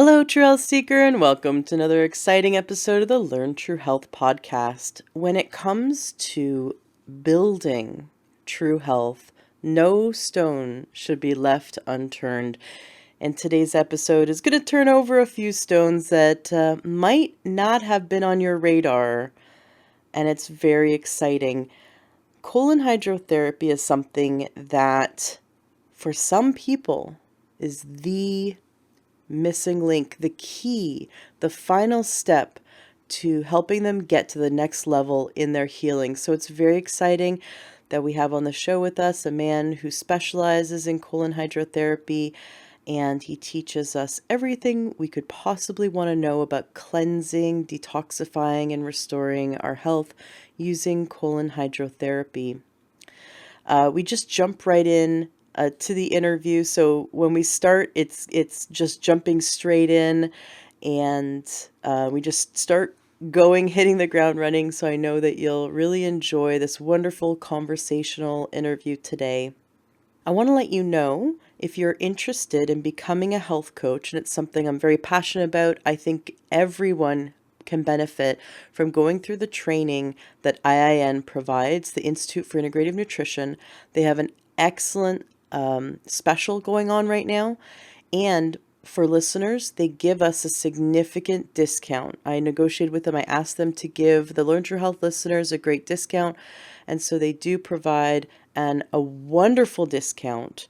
Hello, True Health Seeker, and welcome to another exciting episode of the Learn True Health podcast. When it comes to building true health, no stone should be left unturned. And today's episode is going to turn over a few stones that might not have been on your radar, and it's very exciting. Colon hydrotherapy is something that, for some people, is the missing link, the key, the final step to helping them get to the next level in their healing. So it's very exciting that we have on the show with us a man who specializes in colon hydrotherapy, and he teaches us everything we could possibly want to know about cleansing, detoxifying, and restoring our health using colon hydrotherapy. We just jump right in to the interview. So when we start, it's just jumping straight in, and we just start going, hitting the ground running. So I know that you'll really enjoy this wonderful conversational interview today. I want to let you know, if you're interested in becoming a health coach, and it's something I'm very passionate about, I think everyone can benefit from going through the training that IIN provides, the Institute for Integrative Nutrition. They have an excellent special going on right now, and for listeners, they give us a significant discount. I negotiated with them. I asked them to give the Learn True Health listeners a great discount, and so they do provide a wonderful discount.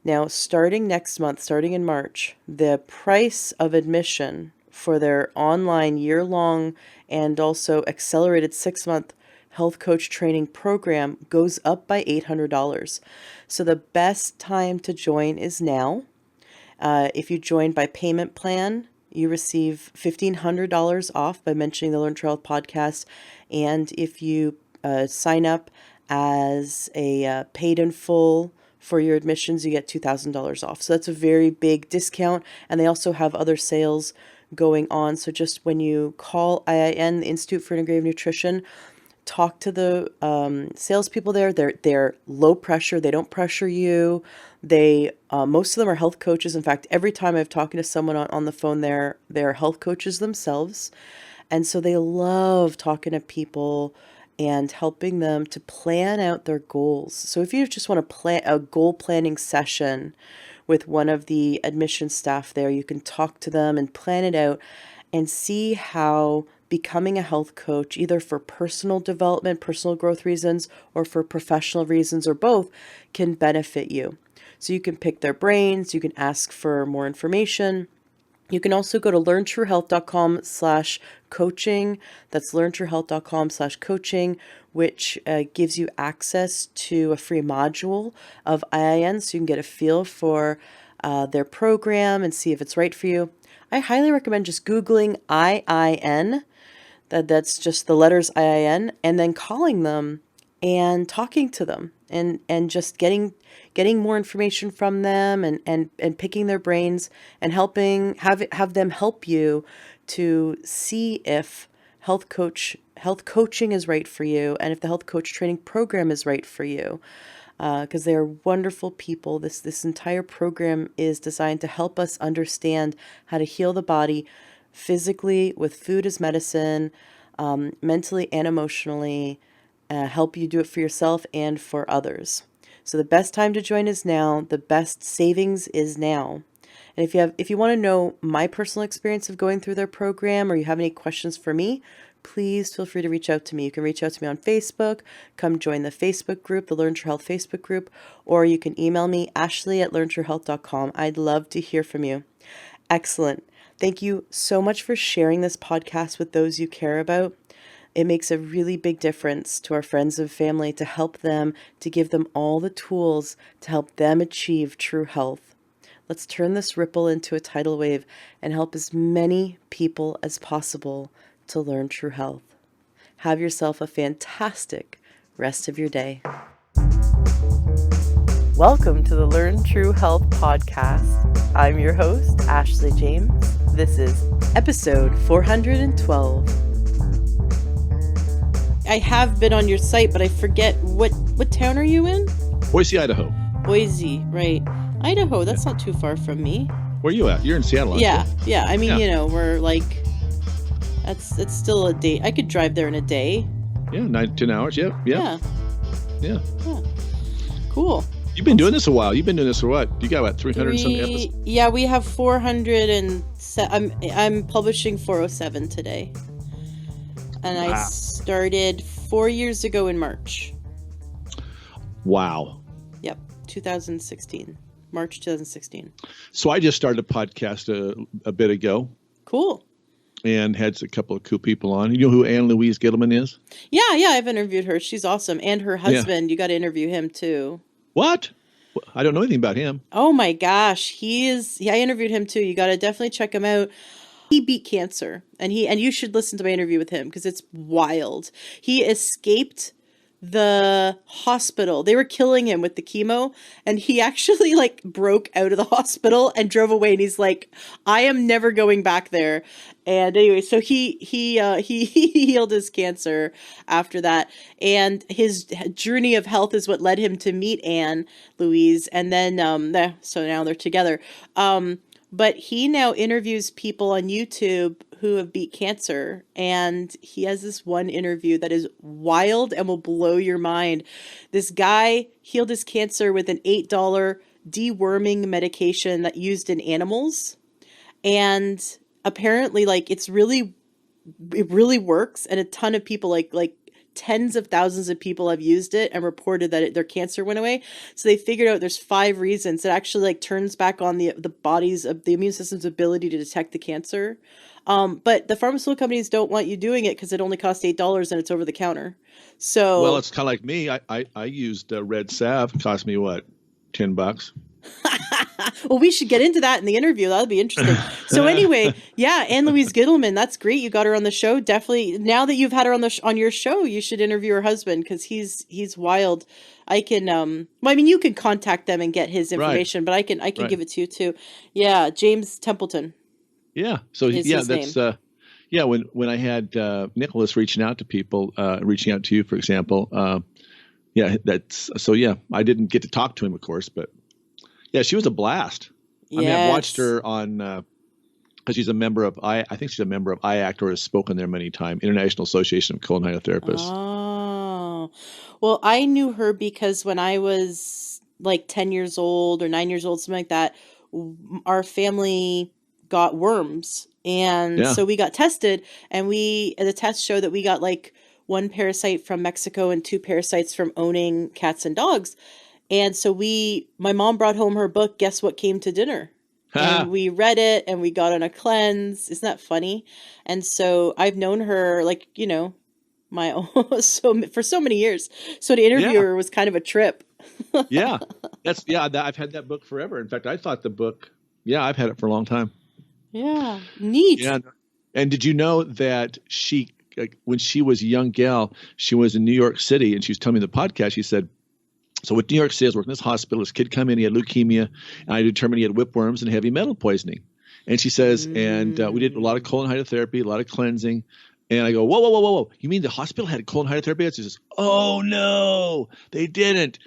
Now, starting next month, starting in March, the price of admission for their online year-long and also accelerated 6-month health coach training program goes up by $800. So the best time to join is now. If you join by payment plan, you receive $1,500 off by mentioning the Learn True Health podcast. And if you sign up as a paid in full for your admissions, you get $2,000 off. So that's a very big discount. And they also have other sales going on. So just when you call IIN, the Institute for Integrative Nutrition, talk to the salespeople there. They're low pressure. They don't pressure you. They most of them are health coaches. In fact, every time I've talked to someone on the phone, they're health coaches themselves, and so they love talking to people and helping them to plan out their goals. So if you just want to plan a goal planning session with one of the admission staff there, you can talk to them and plan it out and see how becoming a health coach, either for personal development, personal growth reasons, or for professional reasons, or both, can benefit you. So you can pick their brains, you can ask for more information. You can also go to learntruehealth.com/coaching. That's learntruehealth.com/coaching, which gives you access to a free module of IIN, so you can get a feel for their program and see if it's right for you. I highly recommend just Googling IIN. That's just the letters IIN, and then calling them and talking to them and just getting more information from them and picking their brains and have them help you to see if health coaching is right for you, and if the health coach training program is right for you. Because they are wonderful people. This entire program is designed to help us understand how to heal the body physically with food as medicine, mentally and emotionally, help you do it for yourself and for others. So the best time to join is now. The best savings is now. And if you want to know my personal experience of going through their program, or you have any questions for me, please feel free to reach out to me. You can reach out to me on Facebook, come join the Facebook group, the Learn True Health Facebook group, or you can email me, ashley@learntruehealth.com. I'd love to hear from you. Excellent. Thank you so much for sharing this podcast with those you care about. It makes a really big difference to our friends and family to help them, to give them all the tools to help them achieve true health. Let's turn this ripple into a tidal wave and help as many people as possible to learn true health. Have yourself a fantastic rest of your day. Welcome to the Learn True Health podcast. I'm your host, Ashley James. This is episode 412. I have been on your site, but I forget what town are you in? Boise, Idaho. Boise, right. Idaho, that's not too far from me. Where are you at? You're in Seattle, aren't Yeah, you? yeah. I mean, Yeah. we're like, it's still a day. I could drive there in a day. Yeah, 9, 10 hours. Yep. Yeah, Yeah. yeah. Cool. You've been doing this a while. You've been doing this for what? You got what, 300 and something episodes? Yeah, we have 400 and I'm publishing 407 today. And I started 4 years ago in March. Wow. Yep, 2016. March 2016. So I just started a podcast a bit ago. Cool. And had a couple of cool people on. You know who Anne Louise Gittleman is? Yeah, I've interviewed her. She's awesome. And her husband, you got to interview him too. What? I don't know anything about him. Oh my gosh. I interviewed him too. You got to definitely check him out. He beat cancer, and you should listen to my interview with him because it's wild. He escaped the hospital. They were killing him with the chemo, and he actually like broke out of the hospital and drove away, and he's like, I am never going back there. And anyway, so he healed his cancer after that, and his journey of health is what led him to meet Anne Louise, and then so now they're together. But he now interviews people on YouTube who have beat cancer, and he has this one interview that is wild and will blow your mind. This guy healed his cancer with an $8 deworming medication that used in animals, and apparently like it really works, and a ton of people like tens of thousands of people have used it and reported that their cancer went away. So they figured out there's 5 reasons it actually like turns back on the body's of the immune system's ability to detect the cancer. But the pharmaceutical companies don't want you doing it because it only costs $8 and it's over the counter. So well, it's kind of like me. I used red salve. It cost me what, $10? Well, we should get into that in the interview. That'll be interesting. So anyway, yeah, Anne Louise Gittleman, that's great. You got her on the show. Definitely. Now that you've had her on your show, you should interview her husband because he's wild. I can well, I mean, you can contact them and get his information, but I can give it to you too. Yeah, James Templeton. Yeah. So that's when I had Nicholas reaching out to people, reaching out to you, for example. I didn't get to talk to him, of course, but yeah, she was a blast. Yes. I mean, I've watched her on because she's a member of I think she's a member of IACT or has spoken there many times, International Association of Colon Hydrotherapists. Oh, well, I knew her because when I was like 10 years old or 9 years old, something like that, our family got worms, and so we got tested, and the test showed that we got like 1 parasite from Mexico and 2 parasites from owning cats and dogs. And so my mom brought home her book, Guess What Came to Dinner? And we read it and we got on a cleanse. Isn't that funny? And so I've known her like, for so many years. So to interview her was kind of a trip. Yeah. I've had that book forever. In fact, I thought the book, I've had it for a long time. Yeah. Neat. Yeah. And did you know that when she was a young gal, she was in New York City, and she was telling me the podcast, she said, so with New York City, I was working in this hospital. This kid come in, he had leukemia, and I determined he had whipworms and heavy metal poisoning. And she says, and we did a lot of colon hydrotherapy, a lot of cleansing. And I go, whoa. You mean the hospital had colon hydrotherapy? And she says, oh, no, they didn't.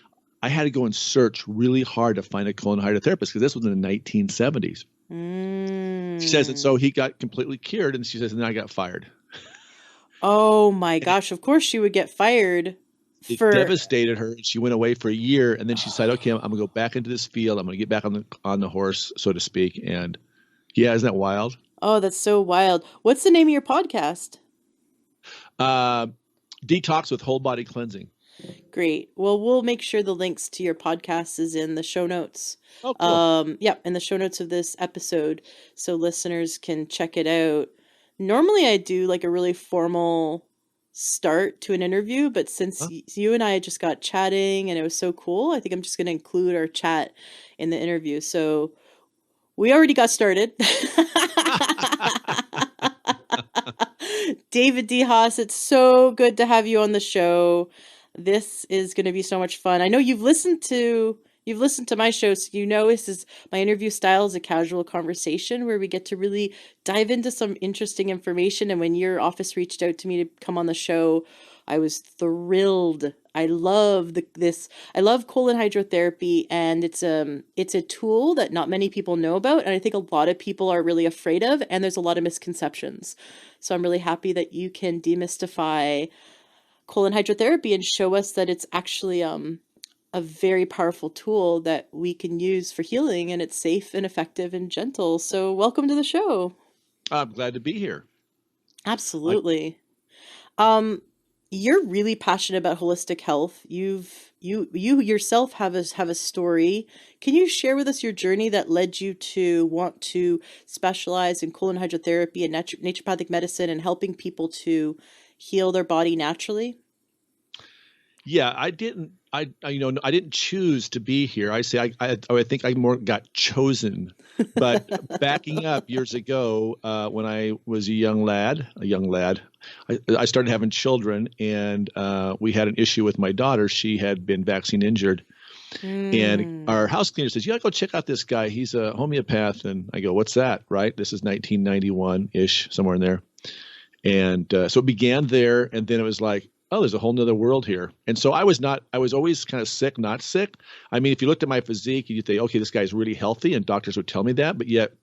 I had to go and search really hard to find a colon hydrotherapist because this was in the 1970s. She says, and so he got completely cured. And she says, and then I got fired. Oh, my gosh. Of course she would get fired. It devastated her. She went away for a year, and then she said, okay, I'm going to go back into this field. I'm going to get back on the horse, so to speak. And yeah, isn't that wild? Oh, that's so wild. What's the name of your podcast? Detox with Whole Body Cleansing. Great. Well, we'll make sure the links to your podcast is in the show notes. Oh, cool. In the show notes of this episode, so listeners can check it out. Normally I do like a really formal start to an interview, but since you and I just got chatting and it was so cool, I think I'm just going to include our chat in the interview. So we already got started. David DeHaas, it's so good to have you on the show. This is going to be so much fun. I know you've listened to my show, so my interview style is a casual conversation where we get to really dive into some interesting information. And when your office reached out to me to come on the show, I was thrilled. I love this. I love colon hydrotherapy, and it's a tool that not many people know about, and I think a lot of people are really afraid of, and there's a lot of misconceptions. So I'm really happy that you can demystify colon hydrotherapy and show us that it's actually a very powerful tool that we can use for healing, and it's safe and effective and gentle. So welcome to the show. I'm glad to be here. I, Absolutely. Um, you're really passionate about holistic health. You yourself have a story. Can you share with us your journey that led you to want to specialize in colon hydrotherapy and naturopathic medicine and helping people to heal their body naturally? yeah, I didn't choose to be here. I think I more got chosen. But backing up years ago, when I was a young lad, I started having children, and we had an issue with my daughter. She had been vaccine injured, and our Mm. house cleaner says, "You gotta go check out this guy. He's a homeopath." And I go, "What's that?" Right? This is 1991 ish, somewhere in there. And so it began there, and then it was like, oh, there's a whole nother world here. And so I was always kind of sick, not sick. I mean, if you looked at my physique, you'd think, okay, this guy's really healthy, and doctors would tell me that. But yet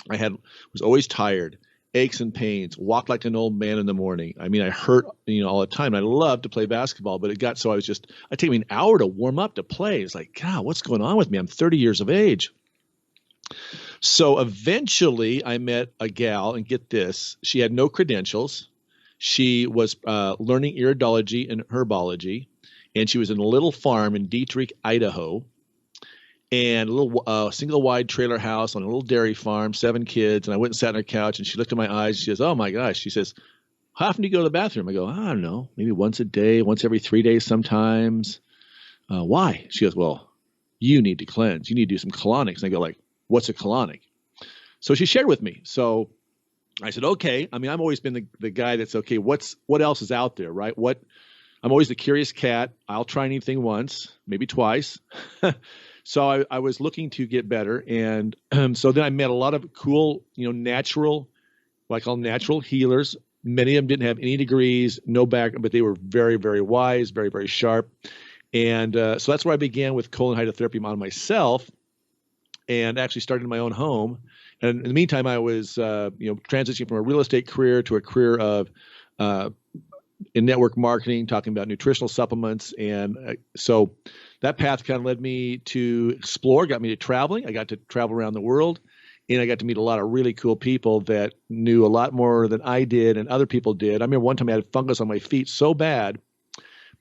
was always tired, aches and pains, walked like an old man in the morning. I mean, I hurt, all the time. I loved to play basketball, but it got so it took me an hour to warm up to play. It's like, God, what's going on with me? I'm 30 years of age. So eventually I met a gal, and get this, she had no credentials. She was learning iridology and herbology, and she was in a little farm in Dietrich, Idaho, and a little single wide trailer house on a little dairy farm, 7 kids. And I went and sat on her couch, and she looked in my eyes. She says, "Oh my gosh." She says, "How often do you go to the bathroom?" I go, "I don't know, maybe once a day, once every 3 days sometimes." Why? She goes, "Well, you need to cleanse. You need to do some colonics." And I go, like, "What's a colonic?" So she shared with me. So I said, okay. I mean, I've always been the guy that's okay. What else is out there, right? I'm always the curious cat. I'll try anything once, maybe twice. So I was looking to get better, and so then I met a lot of cool, natural, what I call natural healers. Many of them didn't have any degrees, no back, but they were very, very wise, very, very sharp. And so that's where I began with colon hydrotherapy on myself, and actually started in my own home. And in the meantime, I was, transitioning from a real estate career to a career of uh, in network marketing, talking about nutritional supplements. And so that path kind of led me to explore, got me to traveling. I got to travel around the world, and I got to meet a lot of really cool people that knew a lot more than I did and other people did. I remember one time I had fungus on my feet so bad.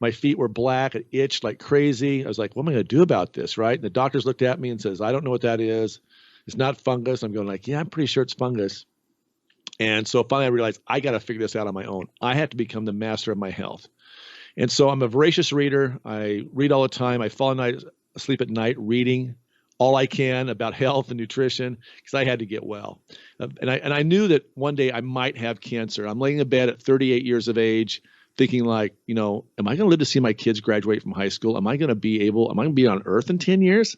My feet were black. It itched like crazy. I was like, what am I going to do about this, right? And the doctors looked at me and says, "I don't know what that is. It's not fungus." I'm going like, "Yeah, I'm pretty sure it's fungus." And so finally I realized I got to figure this out on my own. I have to become the master of my health. And so I'm a voracious reader. I read all the time. I fall asleep at night reading all I can about health and nutrition because I had to get well. And I knew that one day I might have cancer. I'm laying in bed at 38 years of age thinking like, am I going to live to see my kids graduate from high school? Am I going to be on earth in 10 years?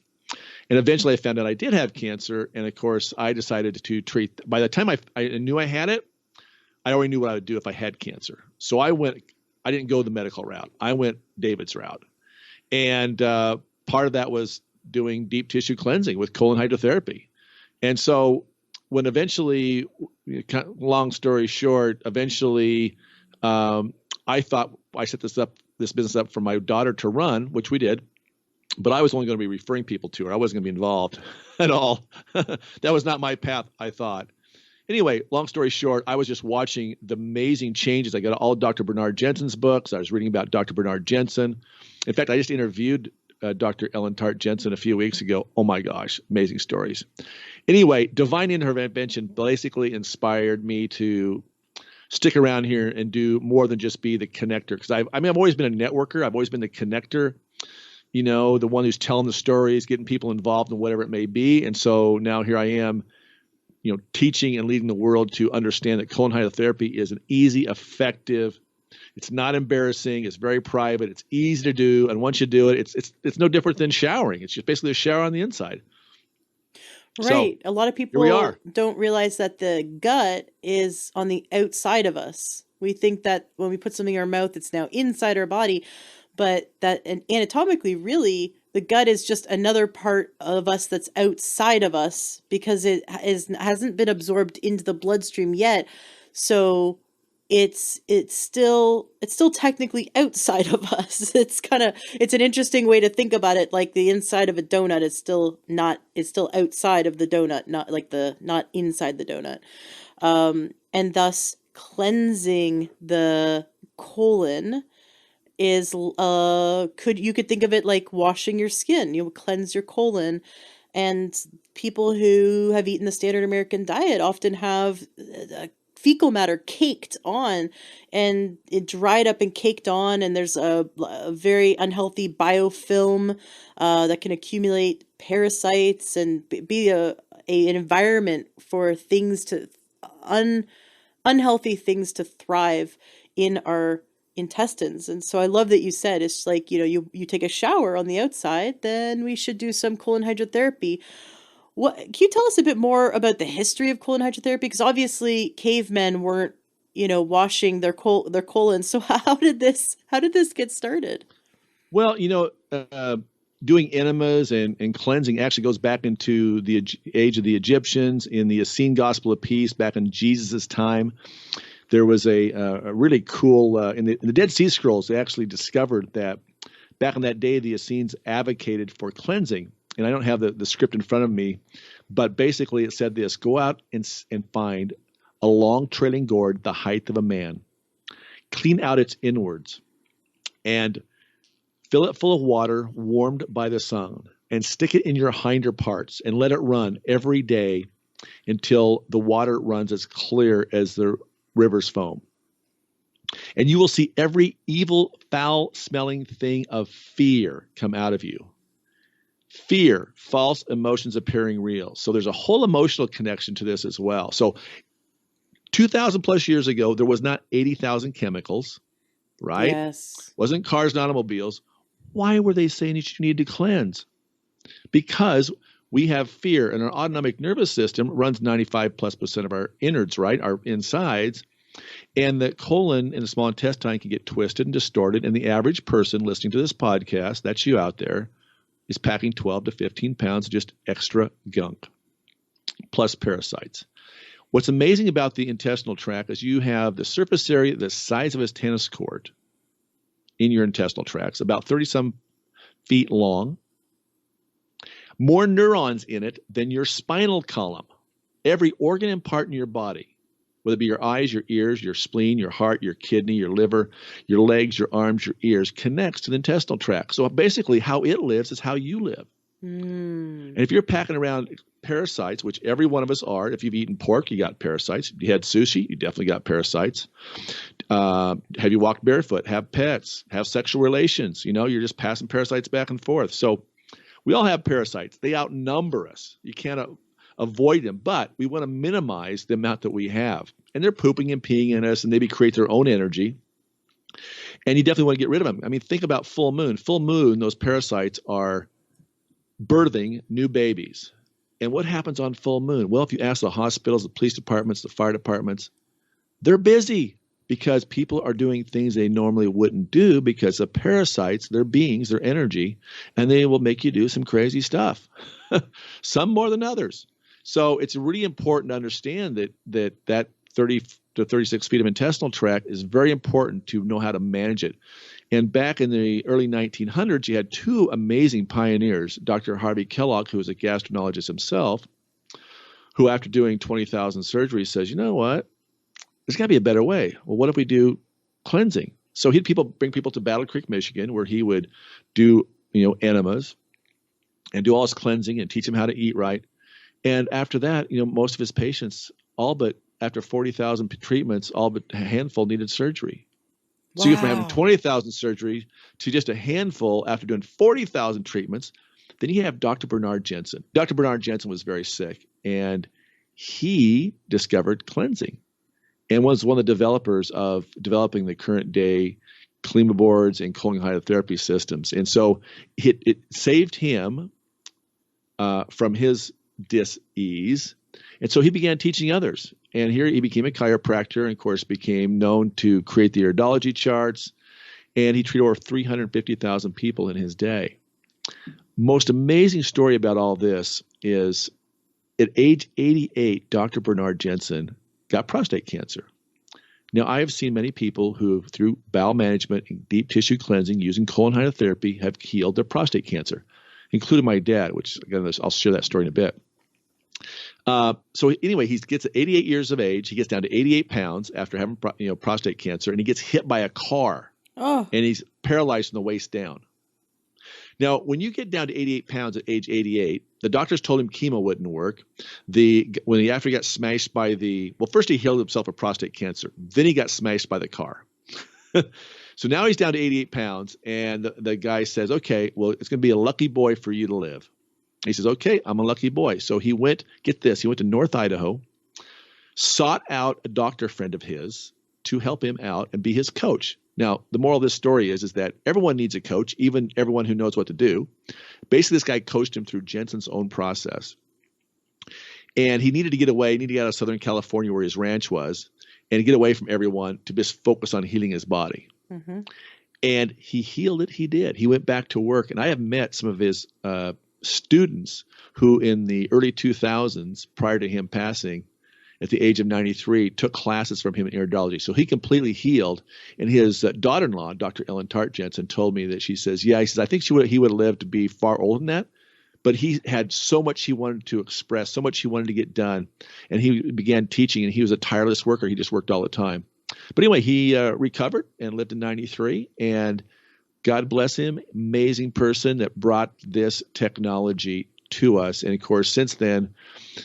And eventually I found out I did have cancer. And of course, I decided to treat. By the time I knew I had it, I already knew what I would do if I had cancer. So I didn't go the medical route. I went David's route. And part of that was doing deep tissue cleansing with colon hydrotherapy. And so when eventually, long story short, eventually I thought I set this business up for my daughter to run, which we did. But I was only going to be referring people to her. I wasn't going to be involved at all. That was not my path, I thought. Anyway, long story short, I was just watching the amazing changes. I got all Dr. Bernard Jensen's books. I was reading about Dr. Bernard Jensen. In fact, I just interviewed Dr. Ellen Tart Jensen a few weeks ago. Oh my gosh, amazing stories. Anyway, divine intervention basically inspired me to stick around here and do more than just be the connector. Because I've always been a networker. I've always been the connector, the one who's telling the stories, getting people involved in whatever it may be. And so now here I am, teaching and leading the world to understand that colon hydrotherapy is an easy, effective. It's not embarrassing. It's very private. It's easy to do, and once you do it, it's no different than showering. It's just basically a shower on the inside. So Right. A lot of here we are. people don't realize that the gut is on the outside of us. We think that when we put something in our mouth, it's now inside our body, but that and anatomically, really, the gut is just another part of us that's outside of us because hasn't been absorbed into the bloodstream yet. So it's still technically outside of us. It's an interesting way to think about it. Like the inside of a donut is still not it's still outside of the donut, not inside the donut. And thus cleansing the colon is you could think of it like washing your skin. You cleanse your colon, and people who have eaten the standard American diet often have fecal matter caked on, and it dried up and caked on, and there's a very unhealthy biofilm that can accumulate parasites and be an environment for things to unhealthy things to thrive in our intestines. And so I love that you said it's like, you take a shower on the outside, then we should do some colon hydrotherapy. What can you tell us a bit more about the history of colon hydrotherapy? Because obviously cavemen weren't, washing their colon. So how did this get started? Well, doing enemas and cleansing actually goes back into the age of the Egyptians in the Essene Gospel of Peace back in Jesus' time. There was a really cool, in the Dead Sea Scrolls, they actually discovered that back in that day, the Essenes advocated for cleansing. And I don't have the script in front of me, but basically it said this: go out and find a long trailing gourd the height of a man, clean out its inwards, and fill it full of water warmed by the sun, and stick it in your hinder parts and let it run every day until the water runs as clear as the river's foam. And you will see every evil, foul-smelling thing of fear come out of you. Fear, false emotions appearing real. So there's a whole emotional connection to this as well. So 2,000 plus years ago, there was not 80,000 chemicals, right? Yes. Wasn't cars and automobiles. Why were they saying you need to cleanse? Because we have fear, and our autonomic nervous system runs 95+% of our innards, right? Our insides. And the colon and the small intestine can get twisted and distorted. And the average person listening to this podcast, that's you out there, is packing 12 to 15 pounds of just extra gunk, plus parasites. What's amazing about the intestinal tract is you have the surface area the size of a tennis court in your intestinal tracts, about 30-some feet long, more neurons in it than your spinal column. Every organ and part in your body, whether it be your eyes, your ears, your spleen, your heart, your kidney, your liver, your legs, your arms, your ears, connects to the intestinal tract. So basically how it lives is how you live. And if you're packing around parasites, which every one of us are, if you've eaten pork, you got parasites. If you had sushi, you definitely got parasites. Have you walked barefoot? Have pets? Have sexual relations? You're just passing parasites back and forth. So we all have parasites. They outnumber us. You can't avoid them, but we want to minimize the amount that we have. And they're pooping and peeing in us, and maybe create their own energy. And you definitely want to get rid of them. I mean, think about full moon. Full moon, those parasites are birthing new babies. And what happens on full moon? Well, if you ask the hospitals, the police departments, the fire departments, they're busy because people are doing things they normally wouldn't do because the parasites, they're beings, they're energy, and they will make you do some crazy stuff, some more than others. So it's really important to understand that 30 to 36 feet of intestinal tract is very important to know how to manage it. And back in the early 1900s, you had two amazing pioneers, Dr. Harvey Kellogg, who was a gastroenterologist himself, who after doing 20,000 surgeries says, you know what, there's got to be a better way. Well, what if we do cleansing? So he'd bring people to Battle Creek, Michigan, where he would do enemas and do all his cleansing and teach them how to eat right. And after that, most of his patients, all but after 40,000 treatments, all but a handful needed surgery. Wow. So you go from having 20,000 surgeries to just a handful after doing 40,000 treatments. Then you have Dr. Bernard Jensen. Dr. Bernard Jensen was very sick, and he discovered cleansing and was one of the developers of developing the current day Klima boards and colon hydrotherapy systems. And so it saved him from his dis-ease. And so he began teaching others. And here he became a chiropractor and, of course, became known to create the iridology charts. And he treated over 350,000 people in his day. Most amazing story about all this is at age 88, Dr. Bernard Jensen got prostate cancer. Now, I have seen many people who, through bowel management and deep tissue cleansing using colon hydrotherapy, have healed their prostate cancer, including my dad, which, again, I'll share that story in a bit. So anyway, he gets 88 years of age. He gets down to 88 pounds after having prostate cancer, and he gets hit by a car, and he's paralyzed from the waist down. Now, when you get down to 88 pounds at age 88, the doctors told him chemo wouldn't work. After he got smashed by first he healed himself of prostate cancer. Then he got smashed by the car. So now he's down to 88 pounds, and the guy says, okay, well, it's going to be a lucky boy for you to live. He says, okay, I'm a lucky boy. So he went to North Idaho, sought out a doctor friend of his to help him out and be his coach. Now, the moral of this story is that everyone needs a coach, even everyone who knows what to do. Basically, this guy coached him through Jensen's own process. And he needed to get away. He needed to get out of Southern California where his ranch was and get away from everyone to just focus on healing his body. Mm-hmm. And he healed it. He did. He went back to work. And I have met some of his students who in the early 2000s, prior to him passing, at the age of 93, took classes from him in iridology. So he completely healed. And his daughter-in-law, Dr. Ellen Tart Jensen, told me that he says, I think he would have lived to be far older than that. But he had so much he wanted to express, so much he wanted to get done. And he began teaching, and he was a tireless worker. He just worked all the time. But anyway, he recovered and lived in 93. And God bless him, amazing person that brought this technology to us. And, of course, since then,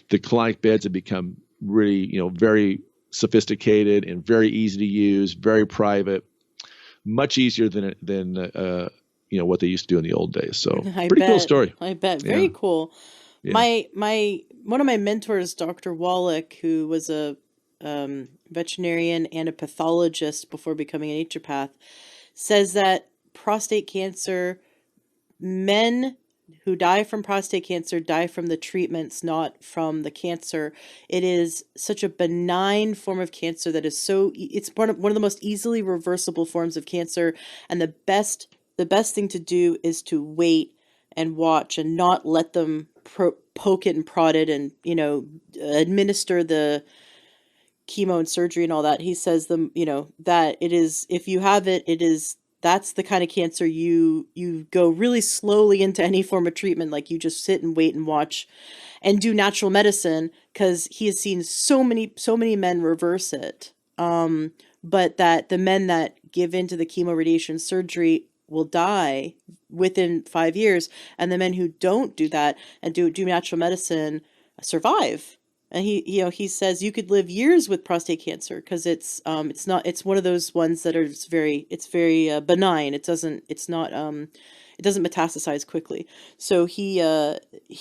the colonic beds have become really, very sophisticated and very easy to use, very private, much easier than what they used to do in the old days. So pretty cool story. I bet. Very cool. Yeah. One of my mentors, Dr. Wallach, who was a veterinarian and a pathologist before becoming a naturopath, says that prostate cancer, men who die from prostate cancer die from the treatments, not from the cancer. It is such a benign form of cancer that is it's one of the most easily reversible forms of cancer. And the best thing to do is to wait and watch and not let them poke it and prod it and, administer the chemo and surgery and all that. He says that it is, if you have it, that's the kind of cancer you go really slowly into any form of treatment. Like you just sit and wait and watch and do natural medicine, because he has seen so many men reverse it. But that the men that give into the chemo radiation surgery will die within 5 years. And the men who don't do that and do natural medicine survive. And he says you could live years with prostate cancer because it's one of those ones that are very benign. It doesn't metastasize quickly. So he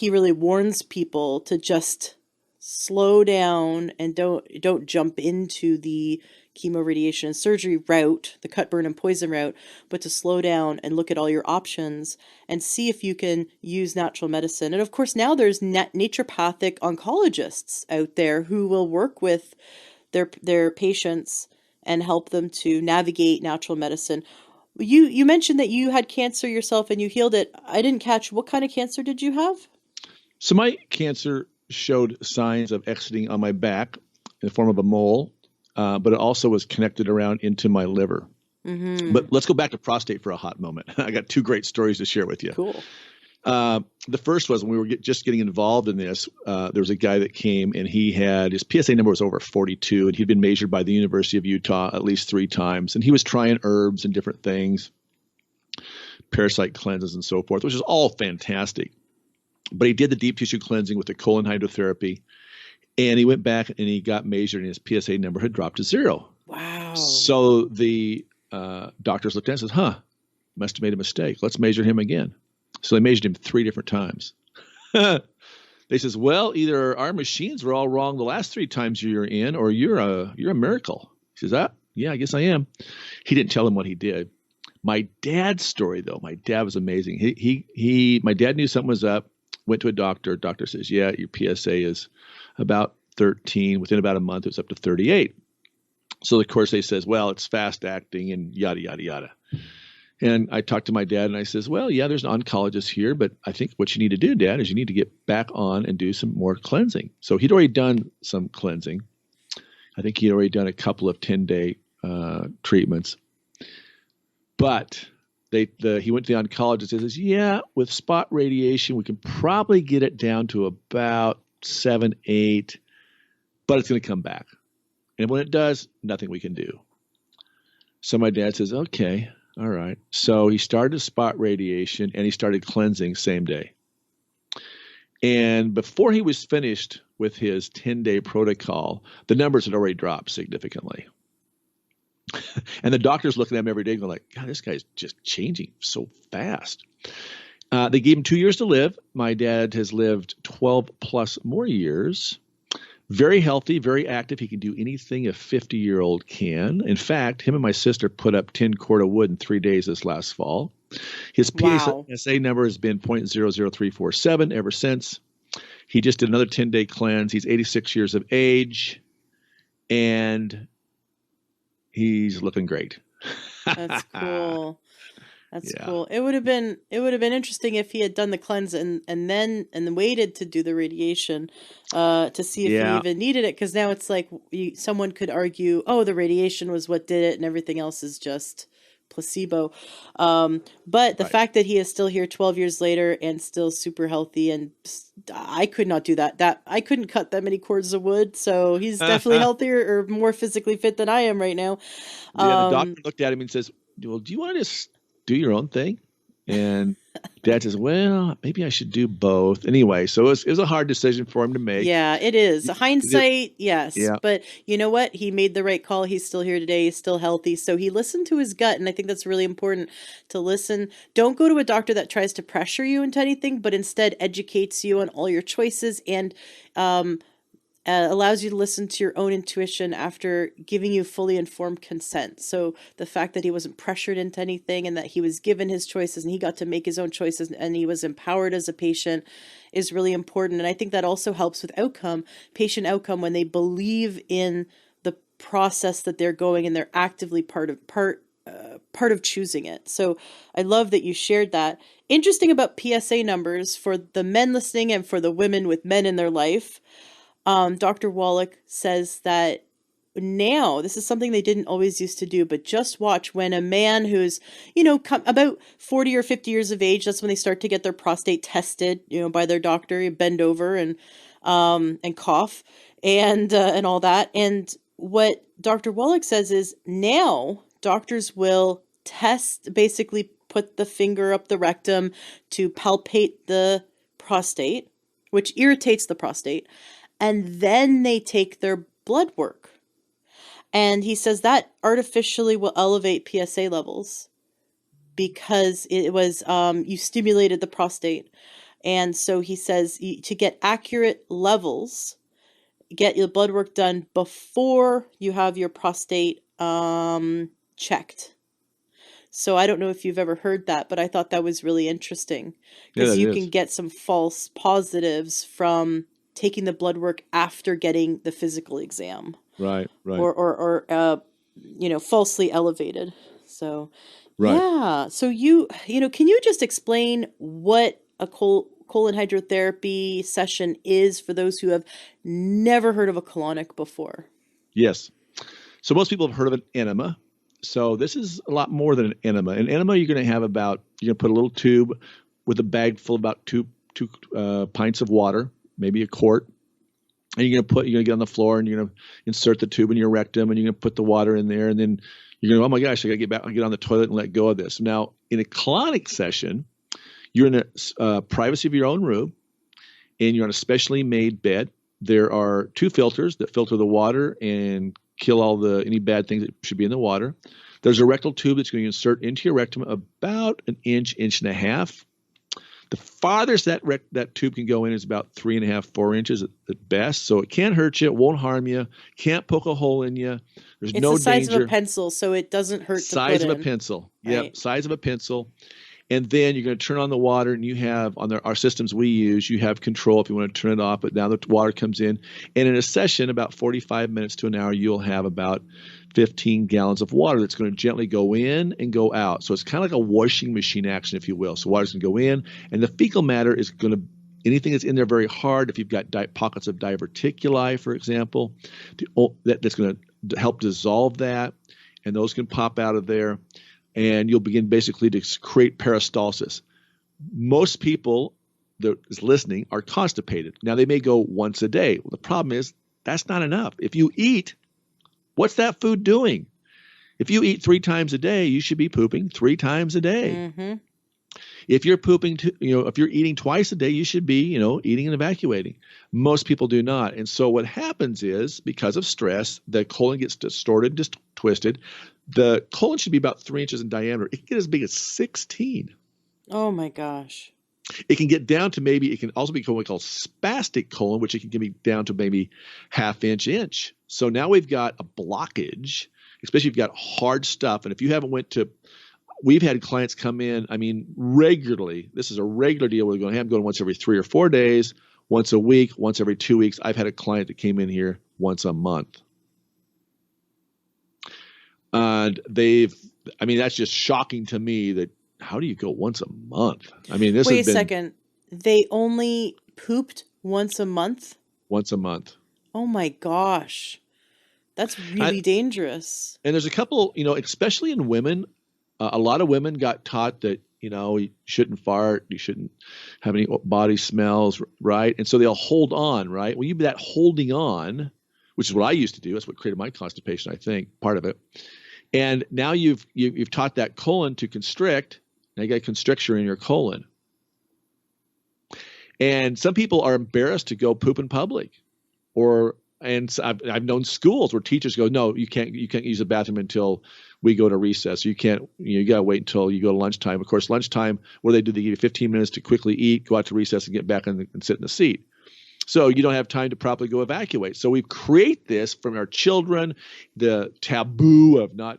really warns people to just slow down and don't jump into the chemo, radiation, and surgery route, the cut, burn, and poison route, but to slow down and look at all your options and see if you can use natural medicine. And of course, now there's naturopathic oncologists out there who will work with their patients and help them to navigate natural medicine. You mentioned that you had cancer yourself and you healed it. I didn't catch, what kind of cancer did you have? So my cancer showed signs of exiting on my back in the form of a mole. But it also was connected around into my liver. Mm-hmm. But let's go back to prostate for a hot moment. I got two great stories to share with you. Cool. The first was when we were just getting involved in this, there was a guy that came and his PSA number was over 42, and he'd been measured by the University of Utah at least 3 times. And he was trying herbs and different things, parasite cleanses and so forth, which is all fantastic. But he did the deep tissue cleansing with the colon hydrotherapy. And he went back and he got measured, and his PSA number had dropped to 0. Wow. So the doctors looked at it and said, must have made a mistake. Let's measure him again. So they measured him 3 different times. They says, well, either our machines were all wrong the last 3 times you were in, or you're a miracle. He says, yeah, I guess I am. He didn't tell him what he did. My dad's story, though, my dad was amazing. My dad knew something was up, went to a doctor. Doctor says, yeah, your PSA is about 13. Within about a month, it was up to 38. So, of course, they says, well, it's fast acting and yada, yada, yada. And I talked to my dad and I says, well, yeah, there's an oncologist here, but I think what you need to do, Dad, is you need to get back on and do some more cleansing. So he'd already done some cleansing. I think he'd already done a couple of 10-day treatments. But he went to the oncologist and says, yeah, with spot radiation, we can probably get it down to about 7, 8, but it's going to come back. And when it does, nothing we can do. So my dad says, okay. All right. So he started spot radiation and he started cleansing same day. And before he was finished with his 10-day protocol, the numbers had already dropped significantly. And the doctor's looking at him every day going like, God, this guy's just changing so fast. They gave him 2 years to live. My dad has lived 12 plus more years. Very healthy, very active. He can do anything a 50-year-old can. In fact, him and my sister put up 10 cord of wood in 3 days this last fall. His PSA number has been 0.00347 ever since. He just did another 10-day cleanse. He's 86 years of age, and he's looking great. That's cool. That's cool. It would have been interesting if he had done the cleanse and then waited to do the radiation to see if he even needed it. Because now it's like someone could argue, oh, the radiation was what did it, and everything else is just placebo. But the fact that he is still here 12 years later and still super healthy, and I could not do that. That I couldn't cut that many cords of wood. So he's definitely healthier or more physically fit than I am right now. The doctor looked at him and says, well, do you want to just do your own thing? And Dad says, well, maybe I should do both. Anyway, so it was a hard decision for him to make. Yeah, it is. Hindsight, yes. Yeah. But you know what? He made the right call. He's still here today. He's still healthy. So he listened to his gut. And I think that's really important to listen. Don't go to a doctor that tries to pressure you into anything, but instead educates you on all your choices and allows you to listen to your own intuition after giving you fully informed consent. So the fact that he wasn't pressured into anything and that he was given his choices and he got to make his own choices and he was empowered as a patient is really important. And I think that also helps with patient outcome, when they believe in the process that they're going and they're actively part of choosing it. So I love that you shared that. Interesting about PSA numbers for the men listening and for the women with men in their life. Dr. Wallach says that now, this is something they didn't always used to do, but just watch when a man who's, about 40 or 50 years of age, that's when they start to get their prostate tested, by their doctor. You bend over and cough and all that. And what Dr. Wallach says is now doctors will basically put the finger up the rectum to palpate the prostate, which irritates the prostate. And then they take their blood work. And he says that artificially will elevate PSA levels because it was, you stimulated the prostate. And so he says to get accurate levels, get your blood work done before you have your prostate checked. So I don't know if you've ever heard that, but I thought that was really interesting because you can get some false positives from taking the blood work after getting the physical exam. Right. Or falsely elevated. So, yeah. So can you just explain what a colon hydrotherapy session is for those who have never heard of a colonic before? Yes. So most people have heard of an enema. So this is a lot more than an enema. An enema, you're going to put a little tube with a bag full of about two pints of water, maybe a quart, and you're going to get on the floor and you're going to insert the tube in your rectum and you're going to put the water in there, and then you're going to, oh my gosh, I got to get back, get on the toilet and let go of this. Now, in a colonic session, you're in the privacy of your own room and you're on a specially made bed. There are 2 filters that filter the water and kill any bad things that should be in the water. There's a rectal tube that's going to insert into your rectum about an inch and a half. The farthest that tube can go in is about 3.5, 4 inches at best. So it can't hurt you. It won't harm you. Can't poke a hole in you. There's no danger. It's the size of a pencil, so it doesn't hurt to put in. Size of a pencil. Right. Yep, size of a pencil. And then you're going to turn on the water, and you have on our systems we use, you have control if you want to turn it off, but now the water comes in. And in a session, about 45 minutes to an hour, you'll have about 15 gallons of water that's going to gently go in and go out. So it's kind of like a washing machine action, if you will. So water's going to go in, and the fecal matter is going to, anything that's in there very hard, if you've got pockets of diverticuli, for example, that's going to help dissolve that, and those can pop out of there. And you'll begin basically to create peristalsis. Most people that is listening are constipated. Now, they may go once a day. Well, the problem is that's not enough. If you eat, what's that food doing? If you eat 3 times a day, you should be pooping 3 times a day. Mm-hmm. If you're pooping, if you're eating twice a day, you should be, eating and evacuating. Most people do not. And so what happens is, because of stress, the colon gets distorted, twisted. The colon should be about 3 inches in diameter. It can get as big as 16. Oh my gosh. It can get down to maybe, it can also be what we call spastic colon, which it can be down to maybe half inch. So now we've got a blockage, especially if you've got hard stuff. And if you haven't we've had clients come in, regularly. This is a regular deal. We're going to have them going once every 3 or 4 days, once a week, once every 2 weeks. I've had a client that came in here once a month. And that's just shocking to me that how do you go once a month? Wait a second. They only pooped once a month? Once a month. Oh my gosh. That's really dangerous. And there's a couple, especially in women, a lot of women got taught that, you shouldn't fart, you shouldn't have any body smells, right? And so they'll hold on, right? Well, that holding on, which is what I used to do. That's what created my constipation, I think, part of it. And now you've taught that colon to constrict. Now you got constriction in your colon. And some people are embarrassed to go poop in public, and I've known schools where teachers go, no, you can't use the bathroom until we go to recess. You can't, you got to wait until you go to lunchtime. Of course, lunchtime, what they give you 15 minutes to quickly eat, go out to recess, and get back and sit in the seat. So you don't have time to properly go evacuate. So we create this from our children, the taboo of not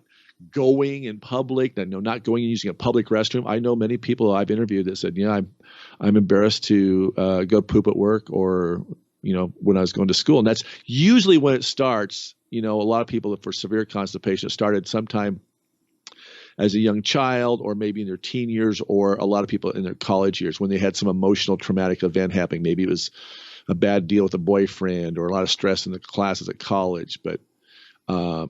going in public, not going and using a public restroom. I know many people I've interviewed that said, I'm embarrassed to go poop at work or, when I was going to school. And that's usually when it starts. A lot of people for severe constipation started sometime as a young child or maybe in their teen years, or a lot of people in their college years when they had some emotional traumatic event happening. Maybe it was a bad deal with a boyfriend or a lot of stress in the classes at college. But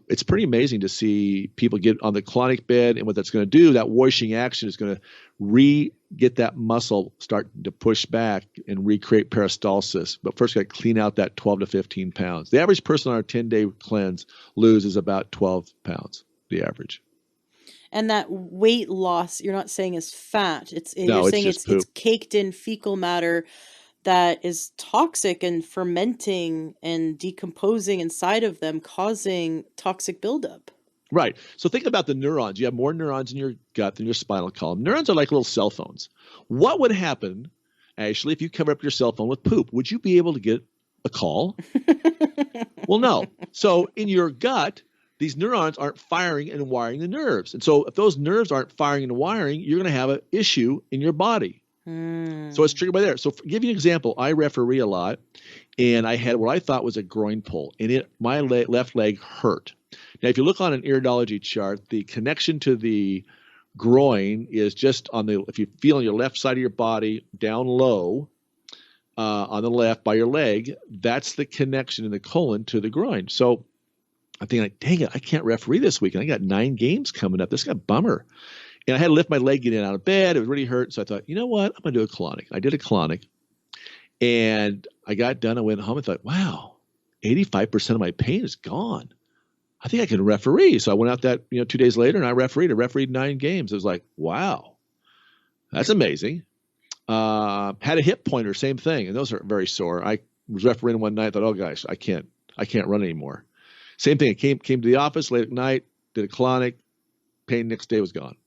it's pretty amazing to see people get on the colonic bed, and what that's going to do, that washing action is going to get that muscle start to push back and recreate peristalsis. But first, got to clean out that 12 to 15 pounds. The average person on our 10-day cleanse loses about 12 pounds, the average. And that weight loss, you're not saying is fat. You're saying it's caked in fecal matter that is toxic and fermenting and decomposing inside of them, causing toxic buildup. Right. So think about the neurons. You have more neurons in your gut than your spinal column. Neurons are like little cell phones. What would happen, Ashley, if you cover up your cell phone with poop? Would you be able to get a call? Well, no. So in your gut, these neurons aren't firing and wiring the nerves. And so if those nerves aren't firing and wiring, you're going to have an issue in your body. So it's triggered by there. So give you an example. I referee a lot, and I had what I thought was a groin pull, and my left leg hurt. Now, if you look on an iridology chart, the connection to the groin is just if you feel on your left side of your body, down low, on the left by your leg, that's the connection in the colon to the groin. So I'm thinking, dang it, I can't referee this weekend. I got 9 games coming up. This is a bummer. And I had to lift my leg, get in out of bed. It was really hurt. So I thought, you know what? I'm going to do a colonic. I did a colonic. And I got done. I went home and thought, wow, 85% of my pain is gone. I think I can referee. So I went out that 2 days later, and I refereed. I refereed 9 games. It was like, wow, that's amazing. Had a hip pointer, same thing. And those are very sore. I was refereeing one night. Thought, oh, gosh, I can't run anymore. Same thing. I came to the office late at night, did a colonic. Pain next day was gone.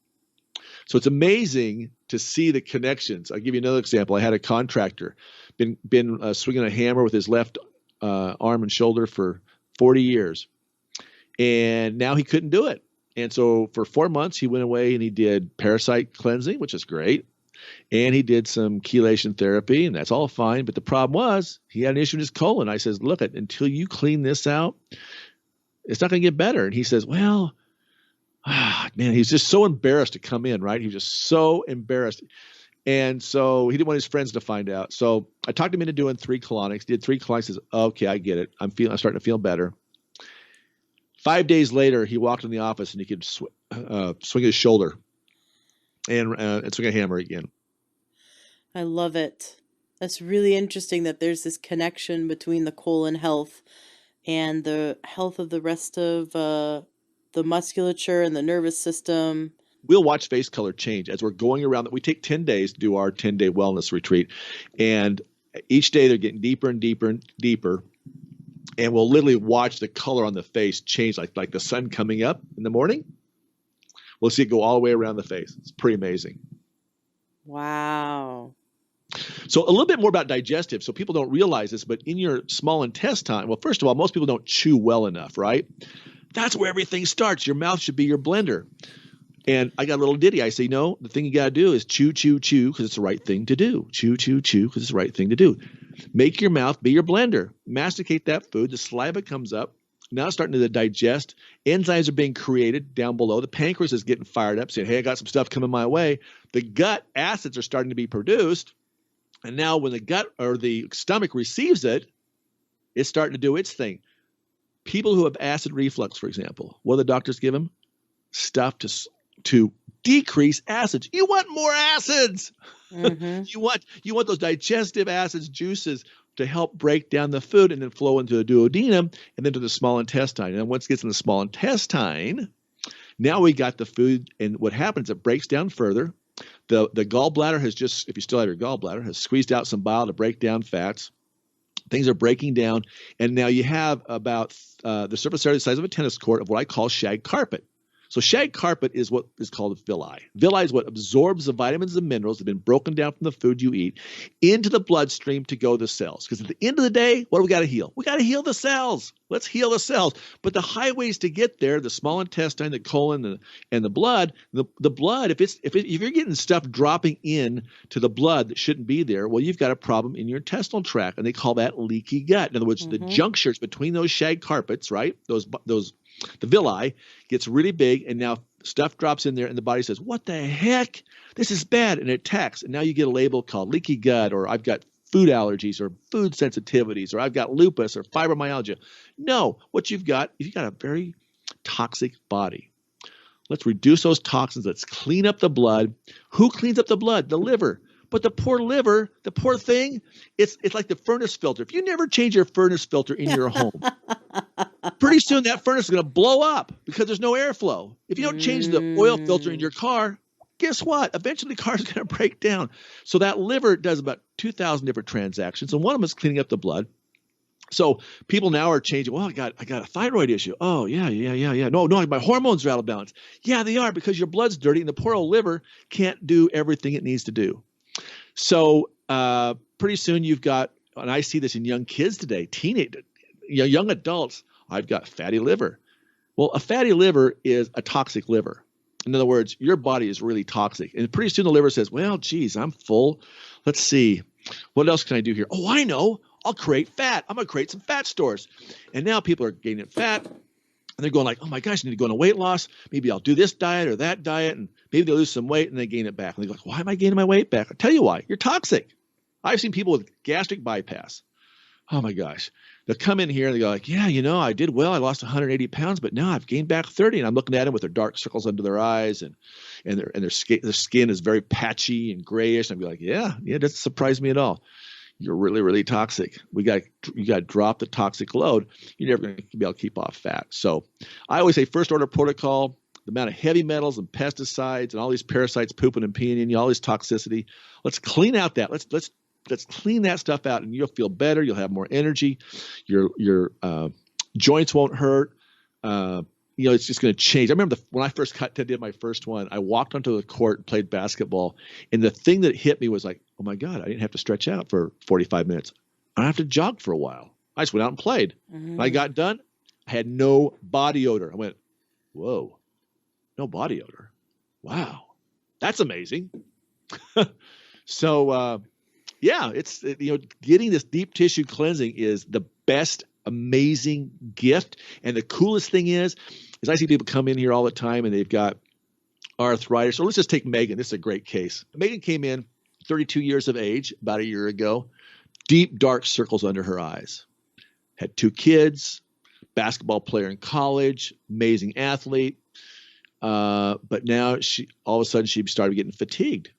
So it's amazing to see the connections. I'll give you another example. I had a contractor been swinging a hammer with his left arm and shoulder for 40 years, and now he couldn't do it. And so for 4 months, he went away and he did parasite cleansing, which is great. And he did some chelation therapy, and that's all fine. But the problem was he had an issue in his colon. I says, look, until you clean this out, it's not going to get better. And he says, well, man, he's just so embarrassed to come in, right? He was just so embarrassed. And so he didn't want his friends to find out. So I talked him into doing 3 colonics, did 3 colonics, says, okay, I get it. I'm starting to feel better. 5 days later, he walked in the office and he could swing his shoulder and swing a hammer again. I love it. That's really interesting that there's this connection between the colon health and the health of the rest of the musculature and the nervous system. We'll watch face color change as we're going around. We take 10 days to do our 10-day wellness retreat. And each day they're getting deeper and deeper and deeper. And we'll literally watch the color on the face change, like the sun coming up in the morning. We'll see it go all the way around the face. It's pretty amazing. Wow. So a little bit more about digestive. So people don't realize this, but in your small intestine, well, first of all, most people don't chew well enough, right? That's where everything starts. Your mouth should be your blender. And I got a little ditty. I say, no, the thing you got to do is chew, chew, chew, because it's the right thing to do. Chew, chew, chew, because it's the right thing to do. Make your mouth be your blender. Masticate that food. The saliva comes up. Now it's starting to digest. Enzymes are being created down below. The pancreas is getting fired up, saying, hey, I got some stuff coming my way. The gut acids are starting to be produced. And now when the gut or the stomach receives it, it's starting to do its thing. People who have acid reflux, for example, what do the doctors give them? Stuff to decrease acids. You want more acids. Mm-hmm. You want those digestive acids, juices to help break down the food and then flow into the duodenum and then to the small intestine. And once it gets in the small intestine, now we got the food, and what happens, it breaks down further. The gallbladder has just, if you still have your gallbladder, has squeezed out some bile to break down fats. Things are breaking down, and now you have about the surface area the size of a tennis court of what I call shag carpet. So shag carpet is what is called villi. Villi is what absorbs the vitamins and minerals that have been broken down from the food you eat into the bloodstream to go to the cells. Because at the end of the day, what do we got to heal? We got to heal the cells. Let's heal the cells. But the highways to get there, the small intestine, the colon, and the blood, the blood, if you're getting stuff dropping in to the blood that shouldn't be there, well, you've got a problem in your intestinal tract, and they call that leaky gut. In other words, the junctures between those shag carpets, right? The villi gets really big, and now stuff drops in there, and the body says, what the heck? This is bad, and it attacks. And now you get a label called leaky gut, or I've got food allergies, or food sensitivities, or I've got lupus, or fibromyalgia. No, what you've got is you've got a very toxic body. Let's reduce those toxins. Let's clean up the blood. Who cleans up the blood? The liver. But the poor liver, the poor thing, it's like the furnace filter. If you never change your furnace filter in your home, pretty soon that furnace is going to blow up because there's no airflow. If you don't change the oil filter in your car, guess what? Eventually the car is going to break down. So that liver does about 2,000 different transactions, and one of them is cleaning up the blood. So people now are changing. Well, I got a thyroid issue. Oh, yeah. No, my hormones are out of balance. Yeah, they are, because your blood's dirty, and the poor old liver can't do everything it needs to do. So pretty soon you've got, and I see this in young kids today, young adults, I've got fatty liver. Well, a fatty liver is a toxic liver. In other words, your body is really toxic. And pretty soon the liver says, well, geez, I'm full. Let's see. What else can I do here? Oh, I know. I'll create fat. I'm going to create some fat stores. And now people are gaining fat. And they're going like, oh my gosh, I need to go on a weight loss. Maybe I'll do this diet or that diet, and maybe they'll lose some weight and they gain it back. And they go like, why am I gaining my weight back? I'll tell you why. You're toxic. I've seen people with gastric bypass. Oh my gosh. They'll come in here and they go like, yeah, I did well. I lost 180 pounds, but now I've gained back 30. And I'm looking at them with their dark circles under their eyes, and their skin is very patchy and grayish. And I'd be like, yeah, it doesn't surprise me at all. You're really, really toxic. You got to drop the toxic load. You're never going to be able to keep off fat. So I always say first order protocol, the amount of heavy metals and pesticides and all these parasites pooping and peeing in you, all this toxicity. Let's clean out that. Let's clean that stuff out, and you'll feel better. You'll have more energy. Your joints won't hurt. It's just going to change. I remember when I first did my first one, I walked onto the court and played basketball, and the thing that hit me was like, oh my God, I didn't have to stretch out for 45 minutes. I don't have to jog for a while. I just went out and played. When I got done, I had no body odor. I went, whoa, No body odor. Wow. That's amazing. So, yeah, getting this deep tissue cleansing is the best, amazing gift. And the coolest thing is I see people come in here all the time and they've got arthritis. So let's just take Megan. This is a great case. Megan came in 32 years of age about a year ago, deep, dark circles under her eyes, had 2 kids, basketball player in college, amazing athlete. But now all of a sudden she started getting fatigued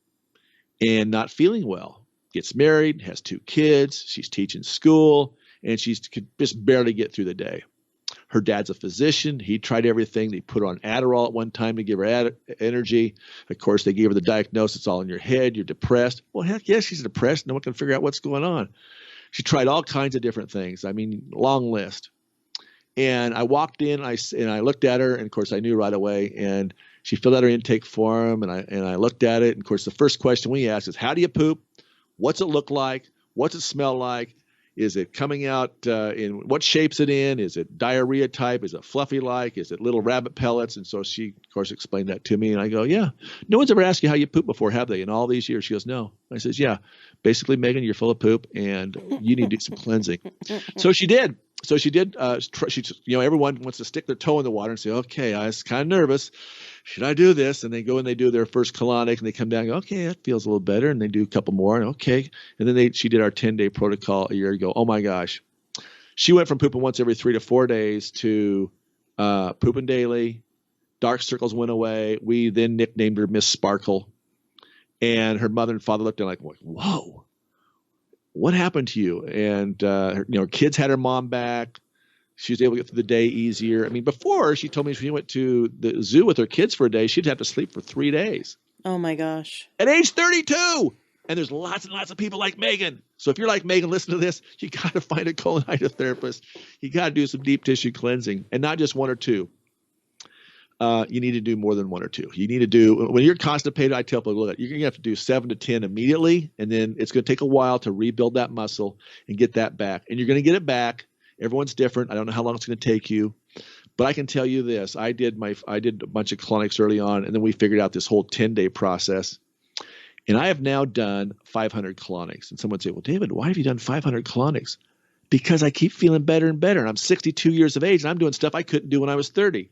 and not feeling well. Gets married, has 2 kids, she's teaching school, and she could just barely get through the day. Her dad's a physician. He tried everything. They put her on Adderall at one time to give her energy. Of course, they gave her the diagnosis, it's all in your head, you're depressed. Well, heck yes, she's depressed. No one can figure out what's going on. She tried all kinds of different things. I mean, long list. And I walked in, and I looked at her, and of course I knew right away. And she filled out her intake form, and I looked at it. And of course, the first question we asked is, how do you poop? What's it look like? What's it smell like? Is it coming out in what shape's it in? Is it diarrhea type? Is it fluffy like? Is it little rabbit pellets? And so she, of course, explained that to me. And I go, yeah, no one's ever asked you how you poop before, have they? In all these years? She goes, no. I says, yeah, basically, Megan, you're full of poop and you need to do some cleansing. So she did. Everyone wants to stick their toe in the water and say, okay, I was kind of nervous. Should I do this? And they go and they do their first colonic and they come down and go, okay, that feels a little better. And they do a couple more. And okay. And then she did our 10-day protocol a year ago. Oh my gosh. She went from pooping once every 3 to 4 days to pooping daily. Dark circles went away. We then nicknamed her Miss Sparkle. And her mother and father looked at her like, whoa. What happened to you? And her kids had her mom back. She was able to get through the day easier. I mean, before she told me she went to the zoo with her kids for a day, she'd have to sleep for 3 days. Oh my gosh. At age 32. And there's lots and lots of people like Megan. So if you're like Megan, listen to this. You got to find a colon hydrotherapist. You got to do some deep tissue cleansing, and not just 1 or 2. You need to do more than 1 or 2. You need to do, when you're constipated, I tell people, look, you're going to have to do 7 to 10 immediately, and then it's going to take a while to rebuild that muscle and get that back. And you're going to get it back. Everyone's different. I don't know how long it's going to take you, but I can tell you this. I did a bunch of colonics early on, and then we figured out this whole 10-day process. And I have now done 500 colonics. And someone would say, well, David, why have you done 500 colonics? Because I keep feeling better and better. And I'm 62 years of age, and I'm doing stuff I couldn't do when I was 30.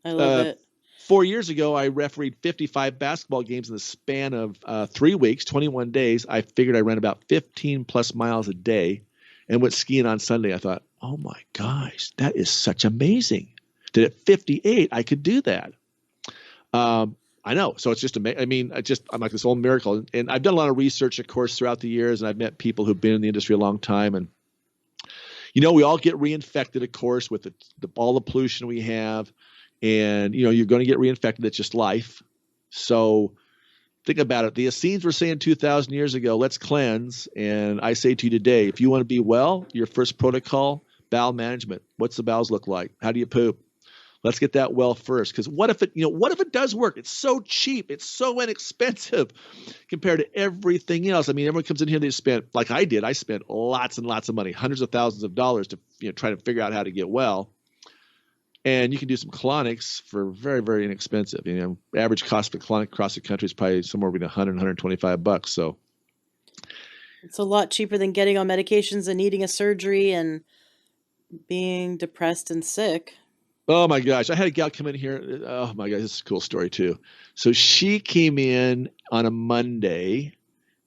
I love it. 4 years ago, I refereed 55 basketball games in the span of 3 weeks, 21 days. I figured I ran about 15 plus miles a day and went skiing on Sunday. I thought, oh my gosh, that is such amazing. That at 58, I could do that. I know. So it's just amazing. I mean, I'm like this old miracle. And I've done a lot of research, of course, throughout the years. And I've met people who've been in the industry a long time. And, we all get reinfected, of course, with all the pollution we have. And, you're going to get reinfected. It's just life. So think about it. The Essenes were saying 2,000 years ago, let's cleanse. And I say to you today, if you want to be well, your first protocol, bowel management. What's the bowels look like? How do you poop? Let's get that well first. Because what if it does work? It's so cheap. It's so inexpensive compared to everything else. I mean, everyone comes in here, they spent, like I did, I spent lots and lots of money, hundreds of thousands of dollars to try to figure out how to get well. And you can do some colonics for very, very inexpensive. Average cost for colonic across the country is probably somewhere between $100 and $125. So it's a lot cheaper than getting on medications and needing a surgery and being depressed and sick. Oh my gosh. I had a gal come in here. Oh my gosh. This is a cool story too. So she came in on a Monday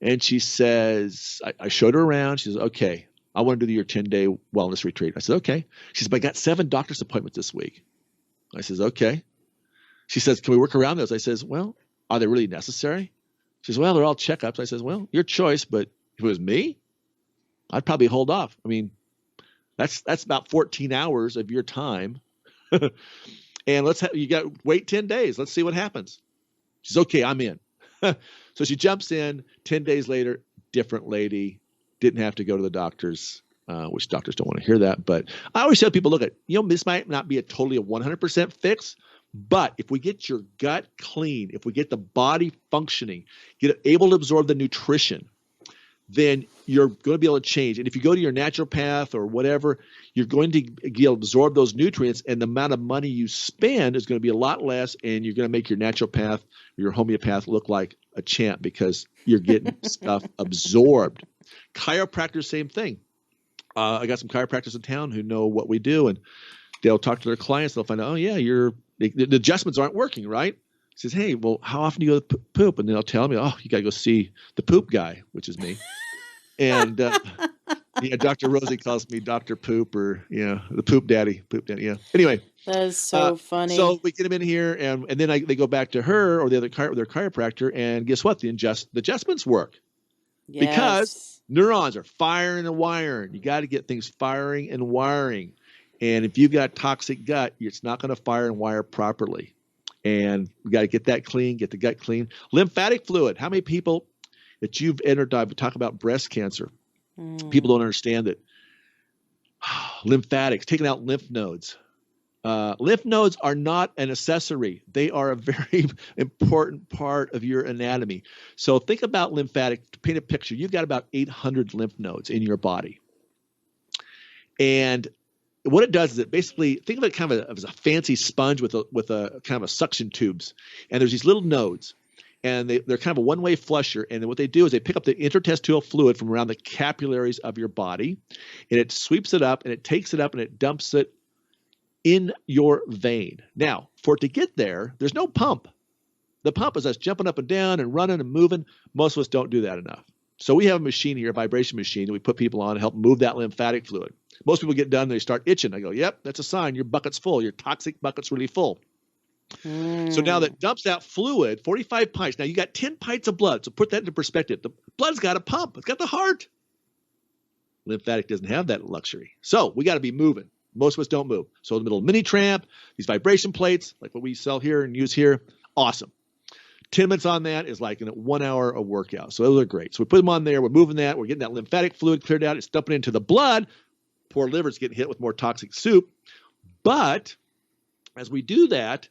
and she says, I showed her around. She says, okay, I want to do your 10-day wellness retreat. I said, okay. She says, but I got 7 doctor's appointments this week. I says, okay. She says, can we work around those? I says, well, are they really necessary? She says, well, they're all checkups. I says, well, your choice, but if it was me, I'd probably hold off. I mean, that's about 14 hours of your time. And wait 10 days. Let's see what happens. She's okay. I'm in. So she jumps in 10 days later, different lady, didn't have to go to the doctors, which doctors don't want to hear that. But I always tell people, look, this might not be a 100% fix, but if we get your gut clean, if we get the body functioning, get it able to absorb the nutrition, then you're going to be able to change. And if you go to your naturopath or whatever, you're going to be able to absorb those nutrients, and the amount of money you spend is going to be a lot less, and you're going to make your naturopath or your homeopath look like a champ because you're getting stuff absorbed. Chiropractors, same thing. I got some chiropractors in town who know what we do, and they'll talk to their clients. They'll find out, oh yeah, the adjustments aren't working, right? He says, hey, well, how often do you go to poop? And they'll tell me, oh, you got to go see the poop guy, which is me. And yeah, Dr. Rosie calls me Dr. Poop, or the poop daddy. Yeah. Anyway, That is so funny. So we get them in here, and then they go back to her or their chiropractor, and guess what? The adjustments work. Yes. Because neurons are firing and wiring. You got to get things firing and wiring. And if you've got toxic gut, it's not going to fire and wire properly. And we got to get that clean, get the gut clean. Lymphatic fluid. How many people that you've entered, talk about breast cancer, people don't understand that. Lymphatics, taking out lymph nodes. Lymph nodes are not an accessory. They are a very important part of your anatomy. So think about lymphatic. To paint a picture, you've got about 800 lymph nodes in your body. And what it does is it basically, think of it kind of as a fancy sponge with a kind of a suction tubes. And there's these little nodes. And they're kind of a one-way flusher. And then what they do is they pick up the interstitial fluid from around the capillaries of your body. And it sweeps it up, and it takes it up, and it dumps it in your vein. Now, for it to get there, there's no pump. The pump is us jumping up and down and running and moving. Most of us don't do that enough. So we have a machine here, a vibration machine, that we put people on to help move that lymphatic fluid. Most people get done, they start itching. I go, yep, that's a sign your bucket's full. Your toxic bucket's really full. So now that dumps that fluid, 45 pints. Now you got 10 pints of blood. So put that into perspective. The blood's got a pump. It's got the heart. Lymphatic doesn't have that luxury. So we got to be moving. Most of us don't move. So in the middle of mini tramp, these vibration plates, like what we sell here and use here, awesome. 10 minutes on that is like in 1 hour of workout. So those are great. So we put them on there. We're moving that. We're getting that lymphatic fluid cleared out. It's dumping into the blood. Poor liver's getting hit with more toxic soup. But as we do that,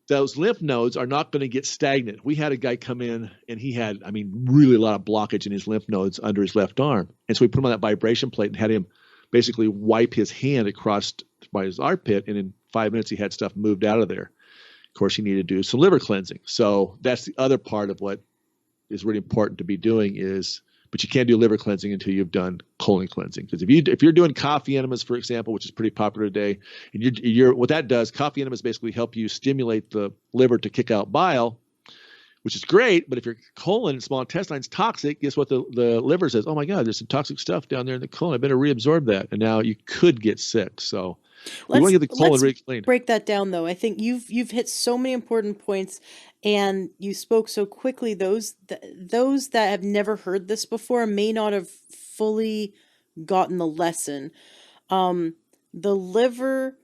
those lymph nodes are not going to get stagnant. We had a guy come in, and he had, really a lot of blockage in his lymph nodes under his left arm. And so we put him on that vibration plate and had him basically wipe his hand across by his armpit. And in 5 minutes, he had stuff moved out of there. Of course, he needed to do some liver cleansing. So that's the other part of what is really important to be doing is, but you can't do liver cleansing until you've done colon cleansing. Because if you're doing coffee enemas, for example, which is pretty popular today, and you're what that does, coffee enemas basically help you stimulate the liver to kick out bile, which is great. But if your colon and small intestine is toxic, guess what? The liver says, oh my God, there's some toxic stuff down there in the colon. I better reabsorb that. And now you could get sick. So we want to get the colon re-explained. Break that down, though. I think you've hit so many important points, and you spoke so quickly. Those that have never heard this before may not have fully gotten the lesson. The liver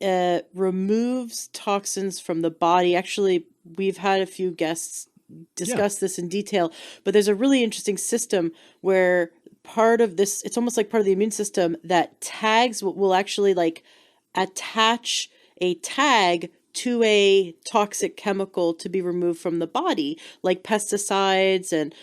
removes toxins from the body. Actually, we've had a few guests discuss this in detail, but there's a really interesting system where part of this, it's almost like part of the immune system that tags, will actually like attach a tag to a toxic chemical to be removed from the body, like pesticides and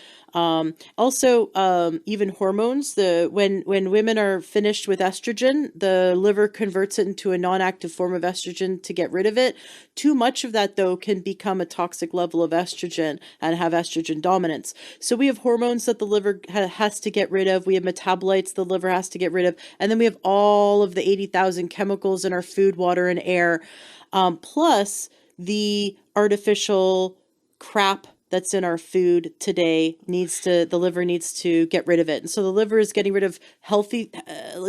also even hormones. When women are finished with estrogen, the liver converts it into a non-active form of estrogen to get rid of it. Too much of that, though, can become a toxic level of estrogen and have estrogen dominance. So we have hormones that the liver has to get rid of. We have metabolites the liver has to get rid of. And then we have all of the 80,000 chemicals in our food, water, and air, plus the artificial crap that's in our food today the liver needs to get rid of it. And so the liver is getting rid of healthy,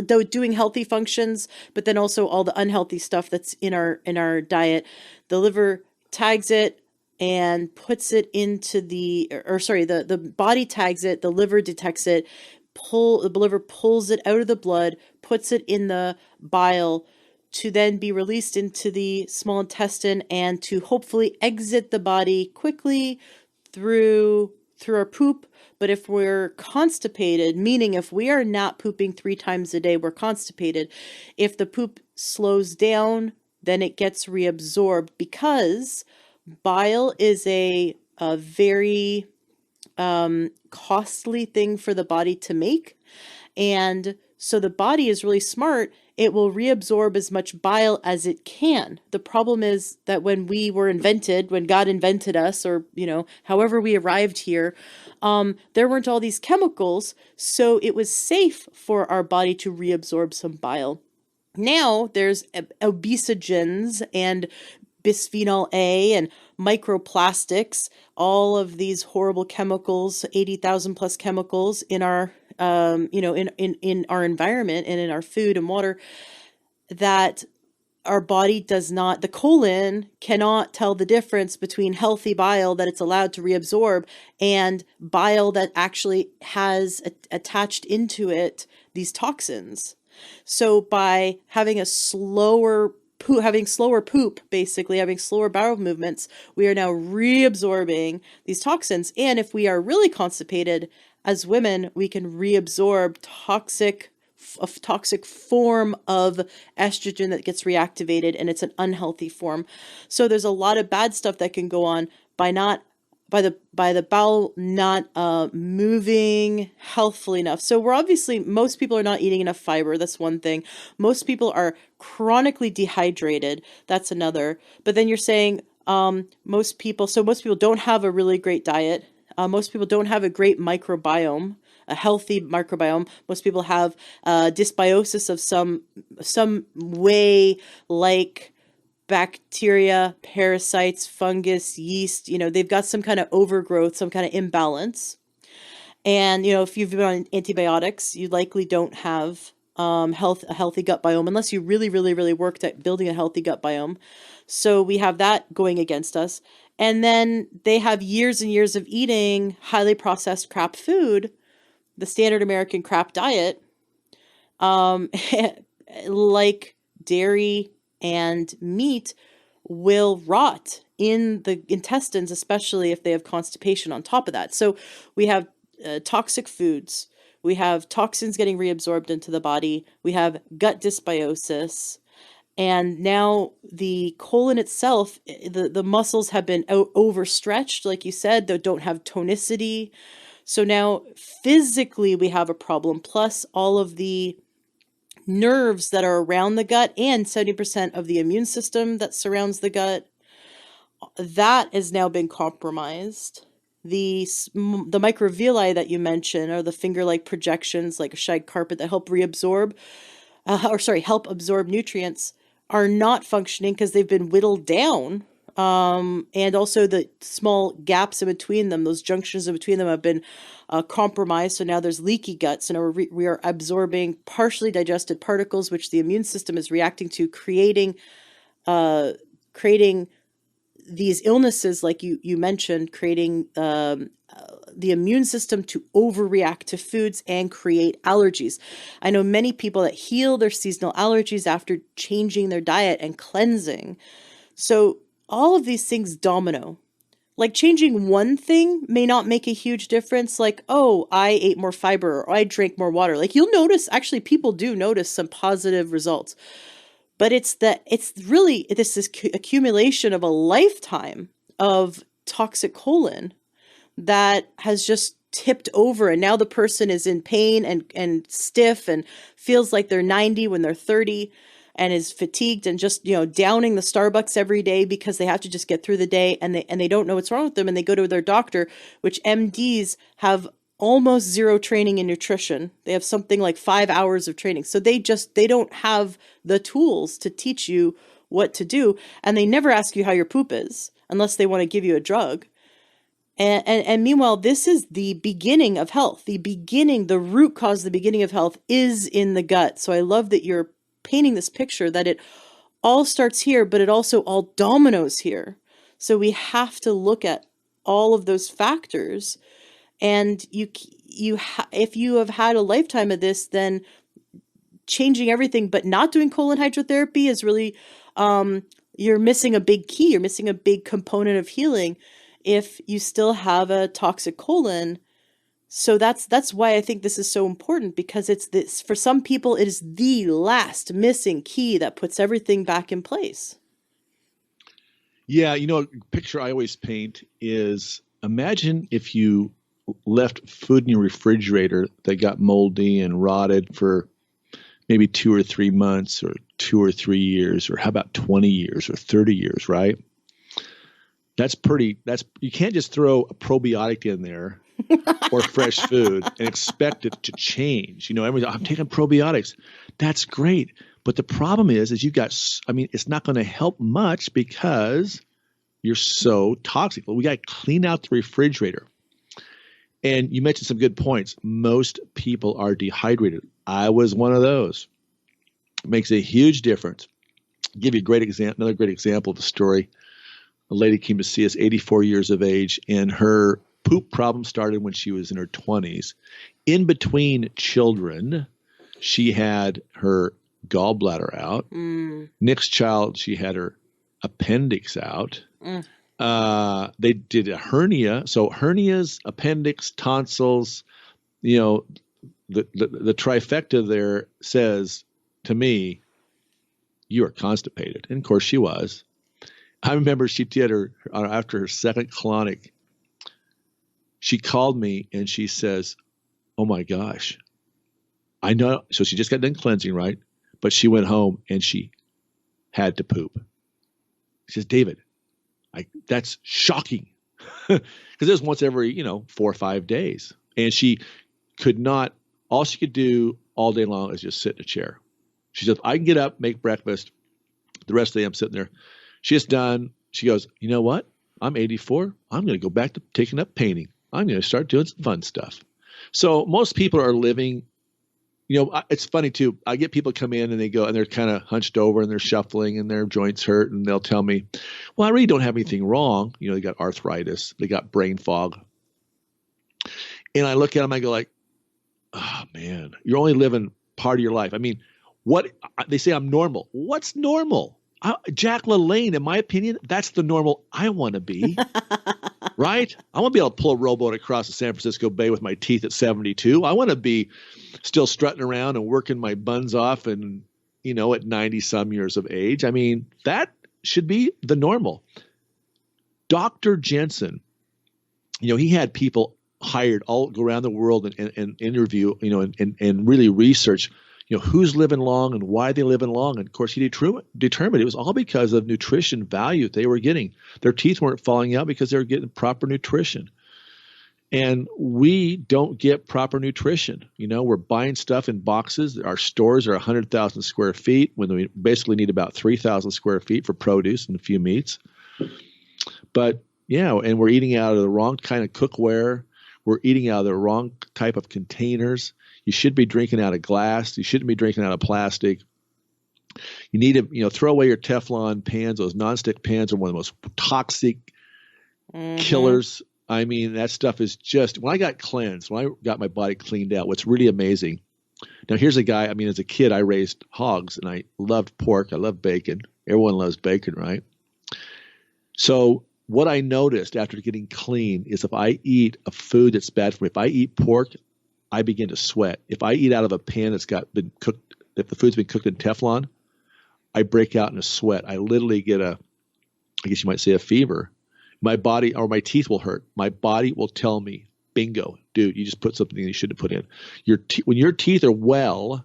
doing healthy functions, but then also all the unhealthy stuff that's in our diet. The liver tags it and puts it into the body tags it, the liver detects it, the liver pulls it out of the blood, puts it in the bile to then be released into the small intestine and to hopefully exit the body quickly through our poop. But if we're constipated, meaning if we are not pooping 3 times a day, we're constipated. If the poop slows down, then it gets reabsorbed, because bile is a very costly thing for the body to make. And so the body is really smart. It will reabsorb as much bile as it can. The problem is that when we were invented, when God invented us, or, however we arrived here, there weren't all these chemicals. So it was safe for our body to reabsorb some bile. Now there's obesogens and bisphenol A and microplastics, all of these horrible chemicals, 80,000 plus chemicals in our, in our environment and in our food and water, that our body does not, the colon cannot tell the difference between healthy bile that it's allowed to reabsorb and bile that actually has attached into it these toxins. So by having slower poop, basically having slower bowel movements, we are now reabsorbing these toxins. And if we are really constipated as women, we can reabsorb a toxic form of estrogen that gets reactivated, and it's an unhealthy form. So there's a lot of bad stuff that can go on by the bowel not moving healthfully enough. So most people are not eating enough fiber. That's one thing. Most people are chronically dehydrated. That's another. But then you're saying most people don't have a really great diet. Most people don't have a great microbiome, a healthy microbiome. Most people have dysbiosis of some way, like bacteria, parasites, fungus, yeast. They've got some kind of overgrowth, some kind of imbalance. And if you've been on antibiotics, you likely don't have a healthy gut biome unless you really, really, really worked at building a healthy gut biome. So we have that going against us. And then they have years and years of eating highly processed crap food, the standard American crap diet, like dairy and meat will rot in the intestines, especially if they have constipation on top of that. So we have toxic foods. We have toxins getting reabsorbed into the body. We have gut dysbiosis. And now the colon itself, the muscles have been overstretched, like you said, they don't have tonicity. So now physically we have a problem, plus all of the nerves that are around the gut and 70% of the immune system that surrounds the gut, that has now been compromised. The microvilli that you mentioned, or the finger-like projections, like a shag carpet, that help help absorb nutrients, are not functioning because they've been whittled down. And also the small gaps in between them, those junctions in between them, have been compromised. So now there's leaky gut. So now we are absorbing partially digested particles, which the immune system is reacting to, creating these illnesses, like you mentioned, creating the immune system to overreact to foods and create allergies. I know many people that heal their seasonal allergies after changing their diet and cleansing. So all of these things domino. Like changing one thing may not make a huge difference. Like, oh, I ate more fiber, or I drank more water. Like you'll notice, actually people do notice some positive results. But it's really this accumulation of a lifetime of toxic colon that has just tipped over, and now the person is in pain and stiff and feels like they're 90 when they're 30, and is fatigued and just downing the Starbucks every day because they have to just get through the day, and they don't know what's wrong with them, and they go to their doctor, which MDs have almost zero training in nutrition. They have something like 5 hours of training. So they don't have the tools to teach you what to do. And they never ask you how your poop is unless they want to give you a drug. And meanwhile, this is the beginning of health. The root cause, the beginning of health is in the gut. So I love that you're painting this picture that it all starts here, but it also all dominoes here. So we have to look at all of those factors. And if you have had a lifetime of this, then changing everything but not doing colon hydrotherapy is really, you're missing a big key. You're missing a big component of healing if you still have a toxic colon. So that's why I think this is so important, because it's this, for some people, it is the last missing key that puts everything back in place. Yeah, a picture I always paint is, imagine if you left food in your refrigerator that got moldy and rotted for maybe 2 or 3 months or 2 or 3 years, or how about 20 years or 30 years, right? You can't just throw a probiotic in there or fresh food and expect it to change. Everyone's, I'm taking probiotics. That's great. But the problem is it's not going to help much because you're so toxic. Well, we got to clean out the refrigerator. And you mentioned some good points. Most people are dehydrated. I was one of those. It makes a huge difference. I'll give you another great example of a story. A lady came to see us, 84 years of age, and her poop problem started when she was in her 20s. In between children, she had her gallbladder out. Next child, she had her appendix out. They did a hernia. So hernias, appendix, tonsils, the trifecta there says to me, you are constipated. And of course she was. I remember she did after her second colonic, she called me and she says, oh my gosh, I know. So she just got done cleansing, right? But she went home and she had to poop. She says, David, that's shocking. Because it was once every, 4 or 5 days. And she could not, all she could do all day long is just sit in a chair. She said, I can get up, make breakfast. The rest of the day I'm sitting there. She's done. She goes, you know what? I'm 84. I'm going to go back to taking up painting. I'm going to start doing some fun stuff. So most people are living, it's funny too. I get people come in and they go and they're kind of hunched over and they're shuffling and their joints hurt. And they'll tell me, well, I really don't have anything wrong. They got arthritis. They got brain fog. And I look at them, I go like, oh man, you're only living part of your life. I mean, what they say I'm normal. What's normal? Jack LaLanne, in my opinion, that's the normal I want to be, right? I want to be able to pull a rowboat across the San Francisco Bay with my teeth at 72. I want to be still strutting around and working my buns off and, at 90 some years of age. I mean, that should be the normal. Dr. Jensen, he had people hired all go around the world and interview, and really research who's living long and why they living long. And of course, he determined it was all because of nutrition value they were getting. Their teeth weren't falling out because they were getting proper nutrition. And we don't get proper nutrition. We're buying stuff in boxes. Our stores are 100,000 square feet when we basically need about 3,000 square feet for produce and a few meats. But and we're eating out of the wrong kind of cookware. We're eating out of the wrong type of containers. You should be drinking out of glass. You shouldn't be drinking out of plastic. You need to, throw away your Teflon pans. Those nonstick pans are one of the most toxic killers. I mean, that stuff is just, when I got cleansed, when I got my body cleaned out, what's really amazing. Now, here's a guy, as a kid, I raised hogs and I loved pork. I love bacon. Everyone loves bacon, right? So what I noticed after getting clean is if I eat a food that's bad for me, if I eat pork, I begin to sweat. If I eat out of a pan that's been cooked, if the food's been cooked in Teflon, I break out in a sweat. I literally get I guess you might say a fever. My body or my teeth will hurt. My body will tell me, bingo, dude, you just put something you shouldn't have put in. When your teeth are well,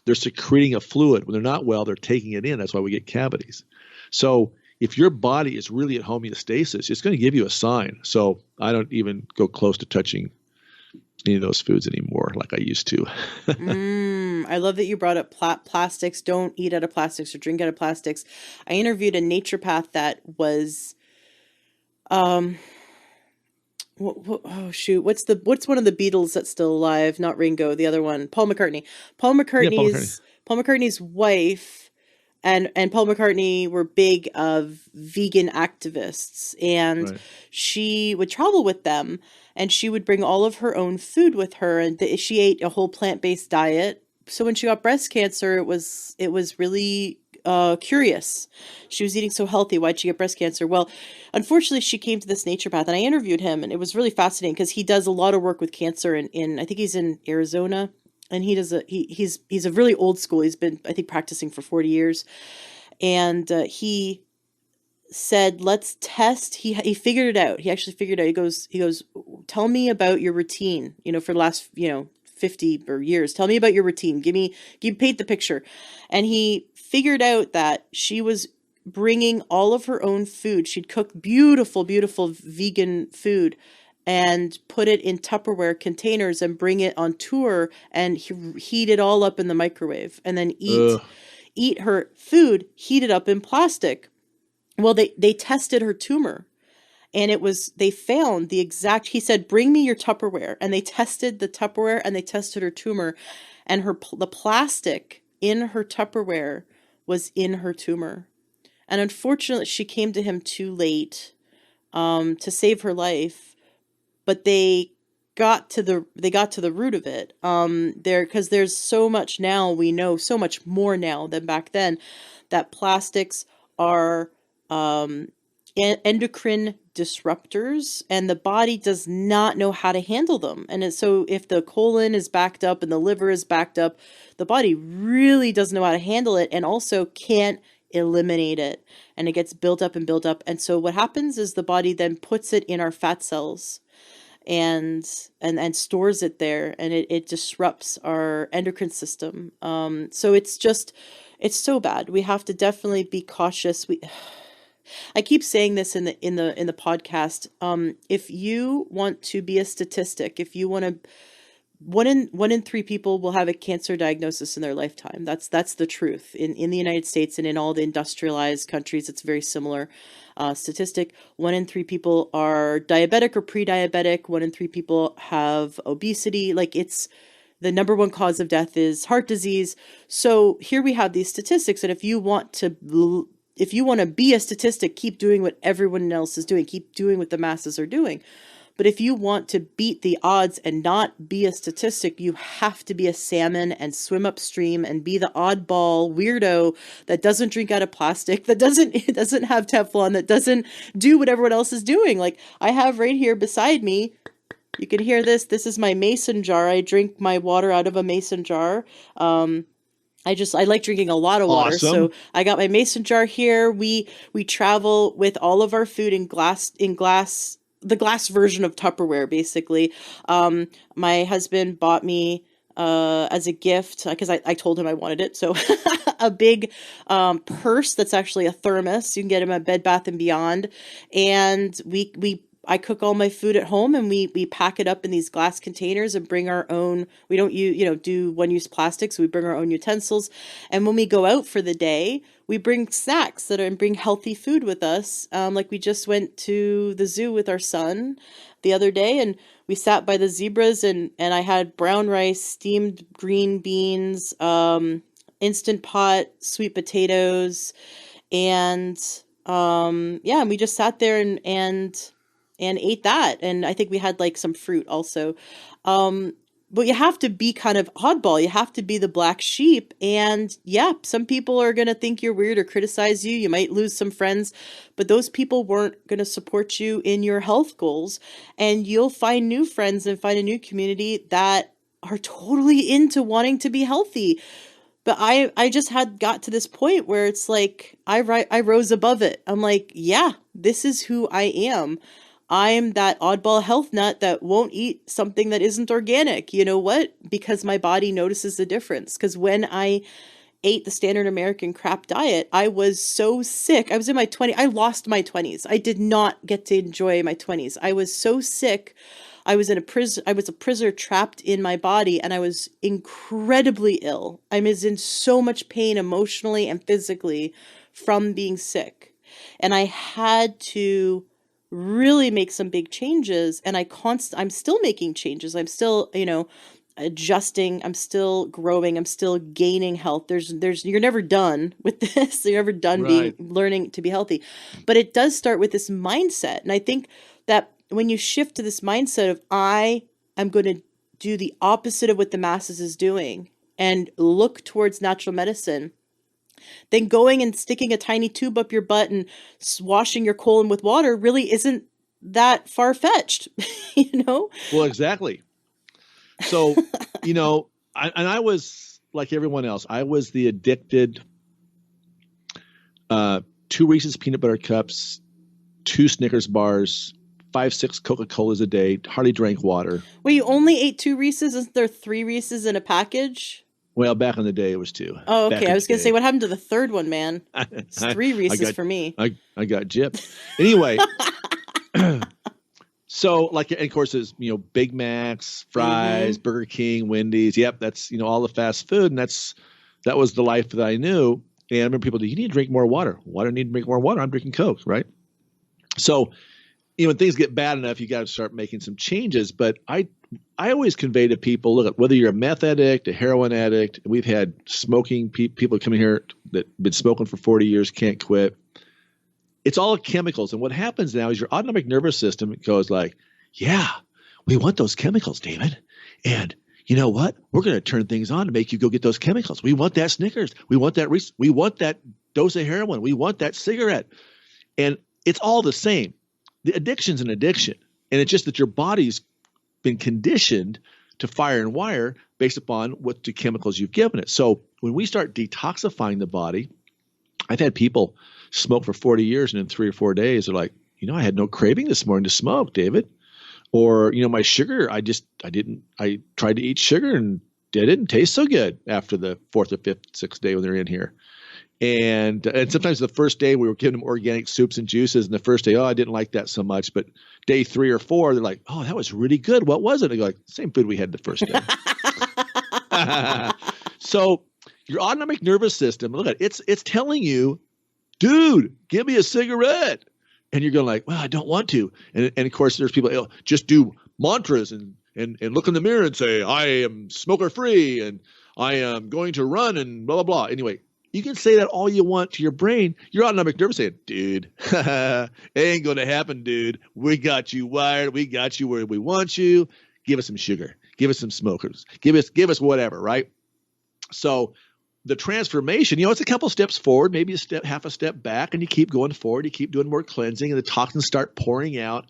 they're secreting a fluid. When they're not well, they're taking it in. That's why we get cavities. So if your body is really at homeostasis, it's going to give you a sign. So I don't even go close to touching any of those foods anymore like I used to. I love that you brought up plastics. Don't eat out of plastics or drink out of plastics. I interviewed a naturopath that was, oh shoot, what's one of the Beatles that's still alive? Not Ringo, the other one, Paul McCartney. Paul McCartney's wife and Paul McCartney were big of vegan activists, and Right. she would travel with them, and she would bring all of her own food with her, and she ate a whole plant-based diet. So when she got breast cancer, it was really curious. She was eating so healthy. Why'd she get breast cancer? Well, unfortunately, she came to this naturopath, and I interviewed him, and it was really fascinating because he does a lot of work with cancer in I think he's in Arizona, and he's a really old school. He's been, I think, practicing for 40 years, and he said, let's test. He figured it out. He actually figured it out. He goes, tell me about your routine, for the last, 50 or years. Tell me about your routine. Paint the picture. And he figured out that she was bringing all of her own food. She'd cook beautiful, beautiful vegan food and put it in Tupperware containers and bring it on tour and heat it all up in the microwave and then eat her food heated up in plastic. Well, they tested her tumor and they found the exact, he said, bring me your Tupperware. And they tested the Tupperware and they tested her tumor, and the plastic in her Tupperware was in her tumor. And unfortunately, she came to him too late to save her life, but they got to the root of it. Because there's so much now, we know so much more now than back then, that plastics are endocrine disruptors, and the body does not know how to handle them. And so if the colon is backed up and the liver is backed up, the body really doesn't know how to handle it, and also can't eliminate it, and it gets built up and built up. And so what happens is the body then puts it in our fat cells and stores it there, and it disrupts our endocrine system. So it's so bad. We have to definitely be cautious. I keep saying this in the podcast. If you want to be a statistic, if you want to, one in three people will have a cancer diagnosis in their lifetime. That's the truth. In the United States and in all the industrialized countries, it's very similar statistic. 1 in 3 people are diabetic or pre-diabetic. 1 in 3 people have obesity. Like, it's the number one cause of death is heart disease. So here we have these statistics, and if you want to be a statistic, keep doing what everyone else is doing. Keep doing what the masses are doing. But if you want to beat the odds and not be a statistic, you have to be a salmon and swim upstream and be the oddball weirdo that doesn't drink out of plastic, that doesn't have Teflon, that doesn't do what everyone else is doing. Like I have right here beside me, you can hear this. This is my mason jar. I drink my water out of a mason jar. I like drinking a lot of water. Awesome. So I got my mason jar here. We travel with all of our food in glass, the glass version of Tupperware, basically. My husband bought me, as a gift, because I told him I wanted it. So a big, purse that's actually a thermos. You can get them at Bed Bath & Beyond. And I cook all my food at home, and we pack it up in these glass containers and bring our own. We don't do one-use plastics. So we bring our own utensils. And when we go out for the day, we bring snacks and bring healthy food with us. Like we just went to the zoo with our son the other day, and we sat by the zebras, and I had brown rice, steamed green beans, Instant Pot, sweet potatoes, and and we just sat there and ate that. And I think we had like some fruit also. But you have to be kind of oddball. You have to be the black sheep. And yeah, some people are going to think you're weird or criticize you. You might lose some friends, but those people weren't going to support you in your health goals. And you'll find new friends and find a new community that are totally into wanting to be healthy. But I just got to this point where it's like, I rose above it. I'm like, yeah, this is who I am. I'm that oddball health nut that won't eat something that isn't organic. You know what? Because my body notices the difference. Because when I ate the standard American crap diet, I was so sick. I was in my 20s. I lost my 20s. I did not get to enjoy my 20s. I was so sick. I was a prisoner trapped in my body, and I was incredibly ill. I was in so much pain emotionally and physically from being sick. And I had to really make some big changes, and I'm still making changes. I'm still, adjusting. I'm still growing. I'm still gaining health. You're never done with this. You're never done learning to be healthy. But it does start with this mindset. And I think that when you shift to this mindset of, I am going to do the opposite of what the masses is doing and look towards natural medicine, then going and sticking a tiny tube up your butt and washing your colon with water really isn't that far-fetched, Well, exactly. So, I was like everyone else. I was the addicted 2 2 Reese's peanut butter cups, 2 Snickers bars, 5, 6 Coca-Colas a day, hardly drank water. Wait, you only ate 2 Reese's? Isn't there 3 Reese's in a package? Well, back in the day, it was 2. Oh, Back okay. I in was the going to say, day. what happened to the third one, man? It's 3 Reese's for me. I got gypped. Anyway, so like, and of course, there's, Big Macs, fries, Burger King, Wendy's. Yep, that's, all the fast food. And that was the life that I knew. And I remember people, you need to drink more water. Why do I need to drink more water? I'm drinking Coke, right? So, when things get bad enough, you got to start making some changes. But I always convey to people, look, whether you're a meth addict, a heroin addict, we've had smoking people coming here that been smoking for 40 years, can't quit. It's all chemicals. And what happens now is your autonomic nervous system goes like, yeah, we want those chemicals, David. And you know what? We're going to turn things on to make you go get those chemicals. We want that Snickers. We want that we want that dose of heroin. We want that cigarette. And it's all the same. The addiction's an addiction. And it's just that your body's been conditioned to fire and wire based upon what the chemicals you've given it. So when we start detoxifying the body, I've had people smoke for 40 years and in 3 or 4 days, they're like, I had no craving this morning to smoke, David. Or, my sugar, I tried to eat sugar and it didn't taste so good after the 4th or 5th, 6th day when they're in here. And sometimes the first day we were giving them organic soups and juices, and the first day, I didn't like that so much. But day 3 or 4, they're like, oh, that was really good. What was it? I go like, same food we had the first day. So your autonomic nervous system, look at it, it's telling you, dude, give me a cigarette. And you're going like, well, I don't want to. And of course, there's people, just do mantras and look in the mirror and say, I am smoker free and I am going to run and blah, blah, blah. Anyway, you can say that all you want to your brain. Your autonomic nervous saying, dude, it ain't going to happen, dude. We got you wired. We got you where we want you. Give us some sugar. Give us some smokers. Give us whatever, right? So the transformation, it's a couple steps forward, maybe half a step back, and you keep going forward. You keep doing more cleansing, and the toxins start pouring out.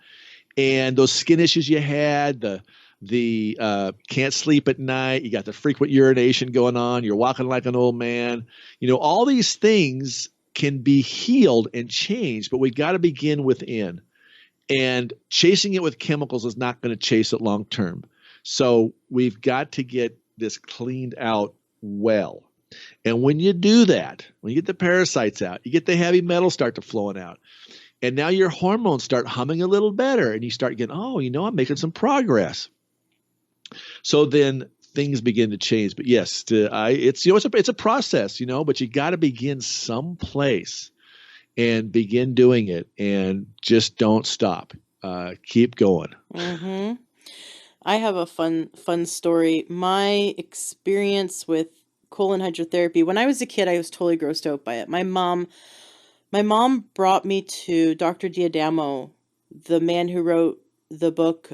And those skin issues you had, the can't sleep at night, you got the frequent urination going on, you're walking like an old man. All these things can be healed and changed, but we got to begin within. And chasing it with chemicals is not going to chase it long term. So we've got to get this cleaned out well. And when you do that, when you get the parasites out, you get the heavy metals start to flowing out. And now your hormones start humming a little better, and you start getting, I'm making some progress. So then things begin to change. But yes, it's a process, but you got to begin someplace and begin doing it, and just don't stop. Keep going. Mm-hmm. I have a fun story. My experience with colon hydrotherapy, when I was a kid, I was totally grossed out by it. My mom brought me to Dr. D'Adamo, the man who wrote the book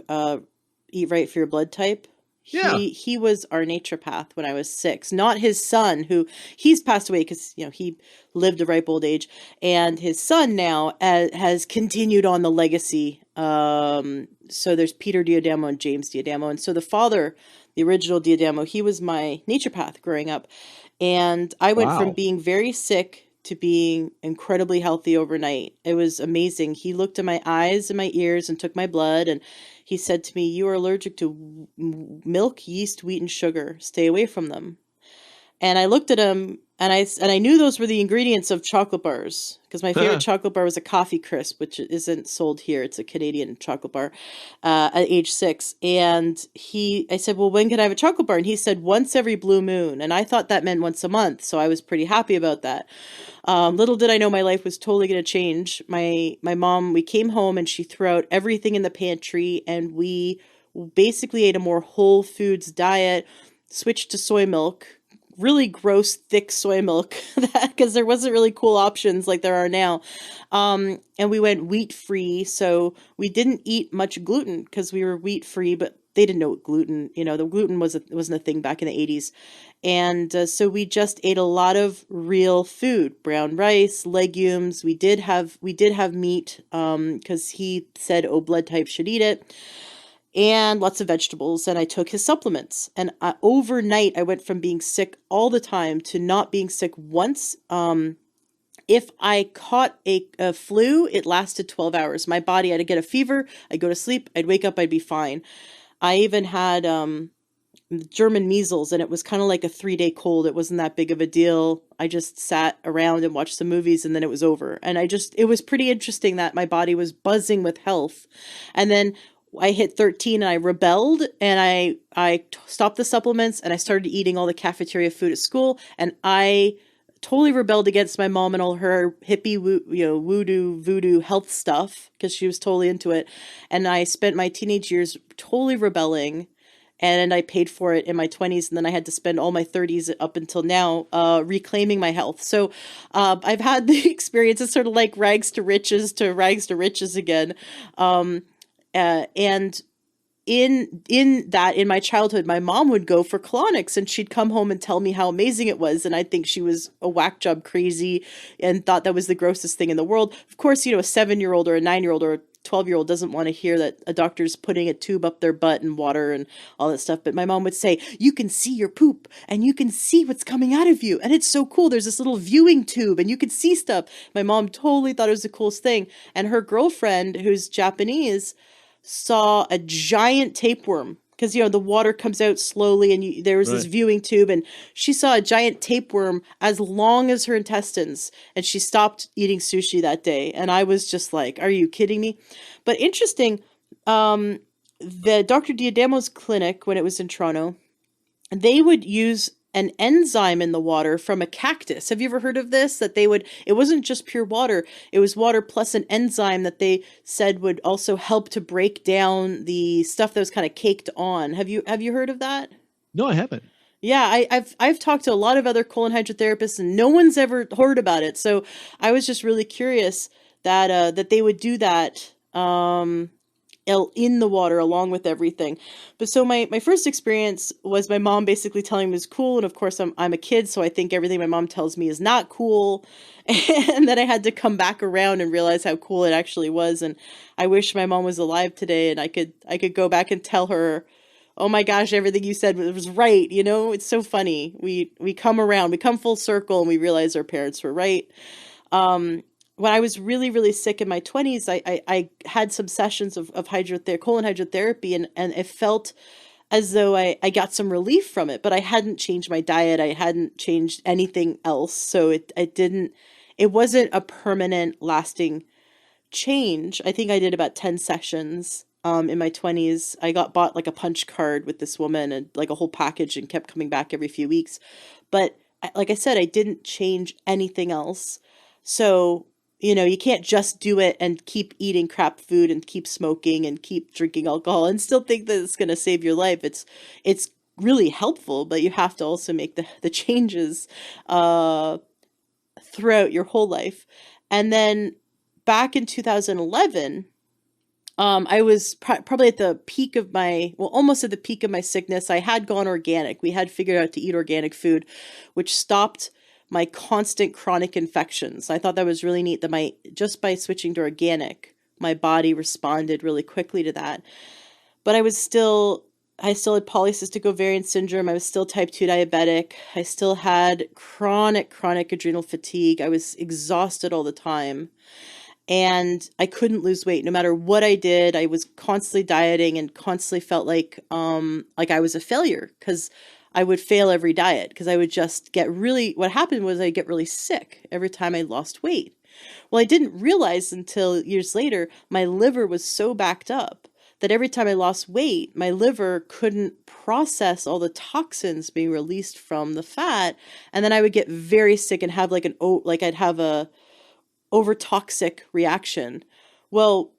Eat Right for Your Blood Type. Yeah. He was our naturopath when I was 6, not his son, who he's passed away because he lived a ripe old age, and his son now has continued on the legacy. So there's Peter D'Adamo and James D'Adamo, and so the father, the original D'Adamo, he was my naturopath growing up, and I went from being very sick to being incredibly healthy overnight. It was amazing. He looked at my eyes and my ears and took my blood, and he said to me, "You are allergic to milk, yeast, wheat, and sugar. Stay away from them." And I looked at him, and I knew those were the ingredients of chocolate bars, because my favorite chocolate bar was a Coffee Crisp, which isn't sold here. It's a Canadian chocolate bar, at age 6. And I said, "Well, when can I have a chocolate bar?" And he said, "Once every blue moon." And I thought that meant once a month, so I was pretty happy about that. Little did I know my life was totally going to change. My mom, we came home and she threw out everything in the pantry, and we basically ate a more whole foods diet, switched to soy milk, really gross, thick soy milk, because there wasn't really cool options like there are now. And we went wheat free. So we didn't eat much gluten because we were wheat free, but they didn't know what gluten, the gluten wasn't a thing back in the 80s. And so we just ate a lot of real food, brown rice, legumes. We did have meat, because he said, blood type should eat it. And lots of vegetables, and I took his supplements. And overnight, I went from being sick all the time to not being sick once. if I caught a flu, it lasted 12 hours. My body had to get a fever. I'd go to sleep. I'd wake up. I'd be fine. I even had German measles, and it was kind of like a 3-day cold. It wasn't that big of a deal. I just sat around and watched some movies, and then it was over. And it was pretty interesting that my body was buzzing with health. And then I hit 13 and I rebelled, and I stopped the supplements, and I started eating all the cafeteria food at school, and I totally rebelled against my mom and all her hippie, voodoo health stuff, because she was totally into it. And I spent my teenage years totally rebelling, and I paid for it in my 20s, and then I had to spend all my 30s up until now reclaiming my health. So I've had the experience. It's sort of like rags to riches again. And in my childhood, my mom would go for colonics, and she'd come home and tell me how amazing it was. And I'd think she was a whack job crazy and thought that was the grossest thing in the world. Of course, a 7-year-old or a 9-year-old or a 12-year-old doesn't want to hear that a doctor's putting a tube up their butt and water and all that stuff. But my mom would say, you can see your poop and you can see what's coming out of you. And it's so cool. There's this little viewing tube and you can see stuff. My mom totally thought it was the coolest thing. And her girlfriend, who's Japanese, saw a giant tapeworm, because the water comes out slowly, and there was this viewing tube, and she saw a giant tapeworm as long as her intestines, and she stopped eating sushi that day. And I was just like, are you kidding me? But interesting, the Dr. Diademo's clinic, when it was in Toronto, they would use an enzyme in the water from a cactus. Have you ever heard of this? It wasn't just pure water. It was water plus an enzyme that they said would also help to break down the stuff that was kind of caked on. Have you heard of that? No, I haven't. Yeah, I've talked to a lot of other colon hydrotherapists, and no one's ever heard about it. So I was just really curious that they would do that in the water along with everything. But so my first experience was my mom basically telling me it was cool, and of course I'm a kid, so I think everything my mom tells me is not cool. And then I had to come back around and realize how cool it actually was. And I wish my mom was alive today, and I could go back and tell her, oh my gosh, everything you said was right. It's so funny. We come around, we come full circle, and we realize our parents were right. When I was really, really sick in my 20s, I had some sessions of colon hydrotherapy, and it felt as though I got some relief from it, but I hadn't changed my diet. I hadn't changed anything else. So it wasn't a permanent, lasting change. I think I did about 10 sessions in my 20s. I bought like a punch card with this woman and like a whole package, and kept coming back every few weeks. But like I said, I didn't change anything else. So you can't just do it and keep eating crap food and keep smoking and keep drinking alcohol and still think that it's going to save your life. It's really helpful, but you have to also make the changes throughout your whole life. And then back in 2011, I was probably at the peak of almost at the peak of my sickness. I had gone organic. We had figured out to eat organic food, which stopped my constant chronic infections. I thought that was really neat that just by switching to organic, my body responded really quickly to that. But I still had polycystic ovarian syndrome. I was still type 2 diabetic. I still had chronic adrenal fatigue. I was exhausted all the time. And I couldn't lose weight. No matter what I did, I was constantly dieting and constantly felt like I was a failure, because I would fail every diet, because I would just what happened was I'd get really sick every time I lost weight. Well, I didn't realize until years later, my liver was so backed up that every time I lost weight, my liver couldn't process all the toxins being released from the fat. And then I would get very sick and have I'd have a overtoxic reaction. Well,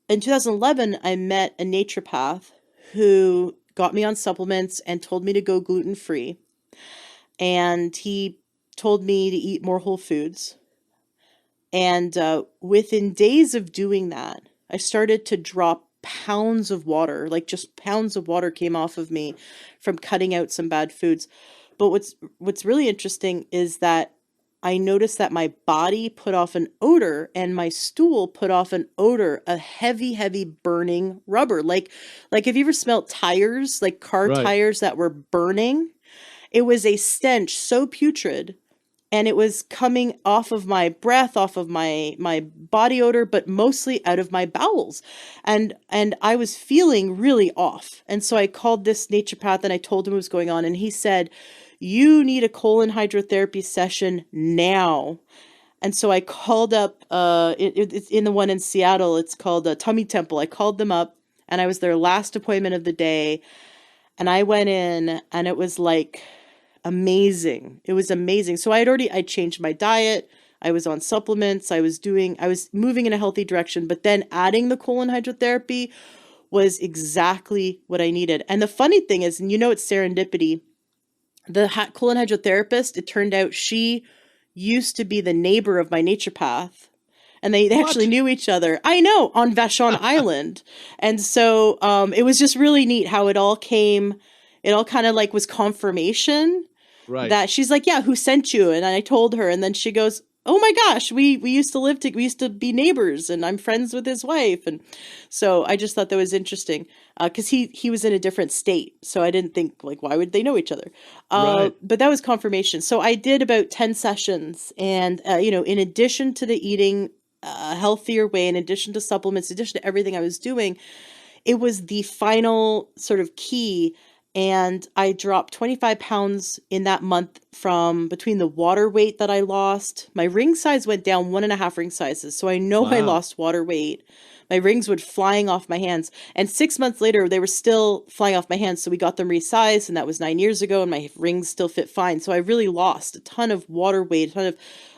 in 2011, I met a naturopath who got me on supplements and told me to go gluten-free. And he told me to eat more whole foods. And within days of doing that, I started to drop pounds of water, like just pounds of water came off of me from cutting out some bad foods. But what's really interesting is that I noticed that my body put off an odor, and my stool put off an odor, a heavy, heavy burning rubber. Like have you ever smelled tires, like car tires that were burning? It was a stench so putrid. and it was coming off of my breath, off of my body odor, but mostly out of my bowels. And I was feeling really off. And so I called this naturopath and I told him what was going on. And he said, you need a colon hydrotherapy session now. And so I called up, it's in the one in Seattle, it's called Tummy Temple. I called them up and I was their last appointment of the day. And I went in and it was like amazing. It was amazing. So I changed my diet. I was on supplements. I was moving in a healthy direction, but then adding the colon hydrotherapy was exactly what I needed. And the funny thing is, and it's serendipity, the colon hydrotherapist, it turned out she used to be the neighbor of my naturopath. And they actually knew each other. I know, on Vashon Island. And so it was just really neat how it all came. It all kind of like was confirmation. Right. That she's like, yeah, who sent you? And I told her. And then she goes, oh my gosh, we used to we used to be neighbors and I'm friends with his wife. And so I just thought that was interesting because he was in a different state. So I didn't think like, why would they know each other? Right. But that was confirmation. So I did about 10 sessions and, in addition to the eating a healthier way, in addition to supplements, in addition to everything I was doing, it was the final sort of key. And I dropped 25 pounds in that month from between the water weight that I lost. My ring size went down 1.5 ring sizes. So I know I lost water weight. My rings were flying off my hands. And 6 months later, they were still flying off my hands. So we got them resized and that was 9 years ago and my rings still fit fine. So I really lost a ton of water weight, a ton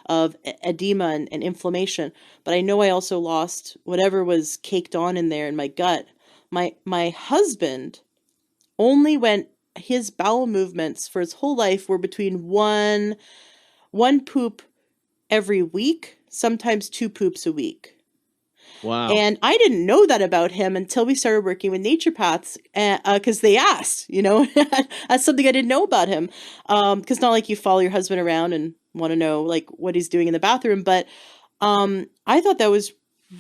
of edema and inflammation. But I know I also lost whatever was caked on in there in my gut. My husband only went, his bowel movements for his whole life were between one poop every week, sometimes 2 poops a week. Wow. And I didn't know that about him until we started working with naturopaths because they asked, that's something I didn't know about him. Because not like you follow your husband around and want to know like what he's doing in the bathroom. But I thought that was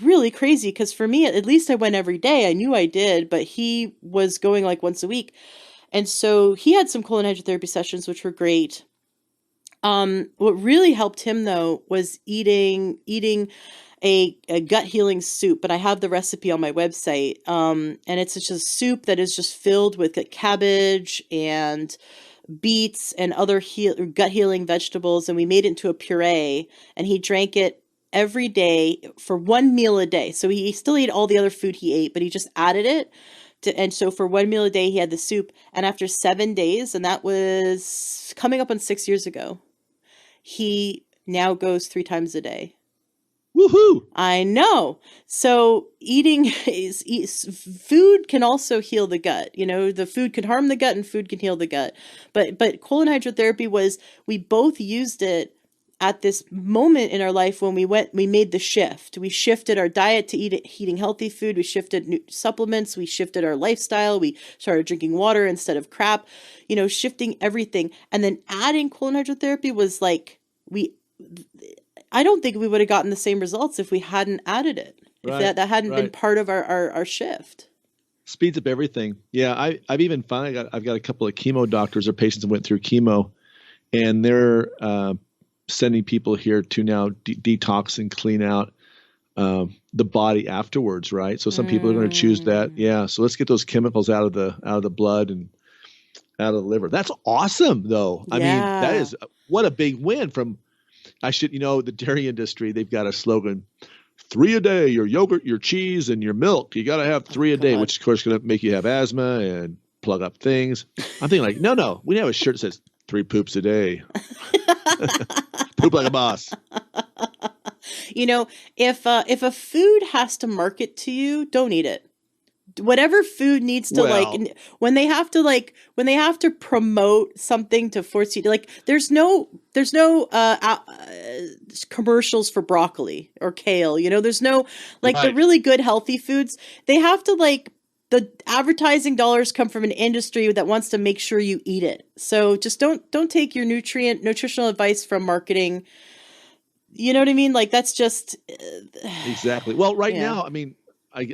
really crazy because for me, at least I went every day. I knew I did, but he was going like once a week. And so he had some colon hydrotherapy sessions, which were great. What really helped him though was eating a gut healing soup, but I have the recipe on my website. And it's just a soup that is just filled with cabbage and beets and other gut healing vegetables. And we made it into a puree and he drank it every day for 1 meal a day. So he still ate all the other food he ate, but he just added it and so for 1 meal a day, he had the soup. And after 7 days, and that was coming up on 6 years ago, he now goes 3 times a day. Woohoo! I know. So food can also heal the gut. The food can harm the gut and food can heal the gut. But colon hydrotherapy we both used it at this moment in our life when we made the shift. We shifted our diet to eating healthy food. We shifted supplements. We shifted our lifestyle. We started drinking water instead of crap, shifting everything. And then adding colon hydrotherapy was like, I don't think we would have gotten the same results if we hadn't added it. Right, if that hadn't been part of our shift. Speeds up everything. Yeah. I've even finally I've got a couple of chemo doctors or patients that went through chemo and they're, sending people here to now detox and clean out the body afterwards, right? So some people are going to choose that. Yeah. So let's get those chemicals out of the blood and out of the liver. That's awesome, though. I mean, that is what a big win from. The dairy industry. They've got a slogan: 3 a day. Your yogurt, your cheese, and your milk. You got to have 3 a day, which of course is going to make you have asthma and plug up things. I'm thinking like, no. We have a shirt that says 3 poops a day. Poop like a boss. If a food has to market to you, don't eat it. Whatever food needs to when they have to promote something to force you to there's no commercials for broccoli or kale. There's no the really good healthy foods. They have to the advertising dollars come from an industry that wants to make sure you eat it. So just don't take your nutritional advice from marketing. You know what I mean? That's just exactly. Well, now, I mean,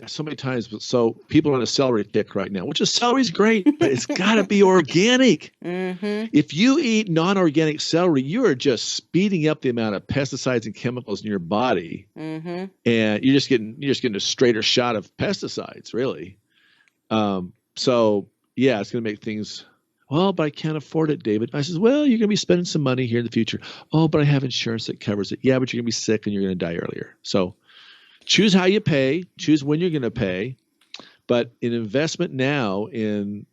so many times. So people are on a celery kick right now, which is celery's great, but it's got to be organic. Mm-hmm. If you eat non-organic celery, you are just speeding up the amount of pesticides and chemicals in your body, Mm-hmm. and you're just getting a straighter shot of pesticides, really. So yeah, it's going to make things. Well, but I can't afford it, David. I says, well, you're going to be spending some money here in the future. Oh, but I have insurance that covers it. Yeah, but you're going to be sick and you're going to die earlier. So choose how you pay, choose when you're going to pay, but an investment now in,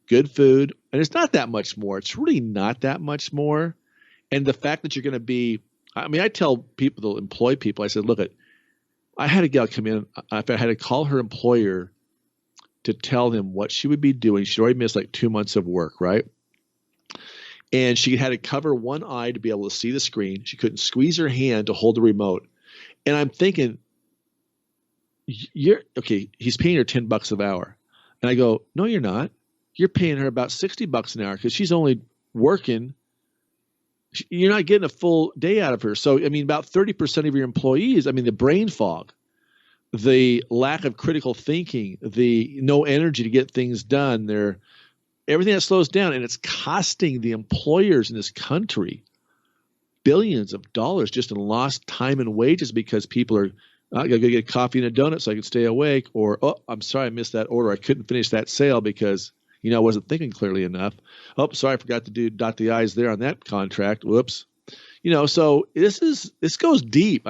good food, and it's not that much more. It's really not that much more. And the fact that you're going to be, I tell people to employ people, I said, look, I had a gal come in. I had to call her employer to tell him what she would be doing. She'd already missed like 2 months of work, right? And she had to cover one eye to be able to see the screen. She couldn't squeeze her hand to hold the remote. And I'm thinking, he's paying her $10 an hour. And I go, no, you're not. You're paying her about $60 an hour because she's only working. You're not getting a full day out of her. So, about 30% of your employees, the brain fog, the lack of critical thinking, the no energy to get things done, everything that slows down, and it's costing the employers in this country billions of dollars just in lost time and wages because people are, I got to get coffee and a donut so I can stay awake, or, oh, I'm sorry, I missed that order. I couldn't finish that sale because, I wasn't thinking clearly enough. Oh, sorry, I forgot to dot the I's there on that contract. Whoops. So this goes deep.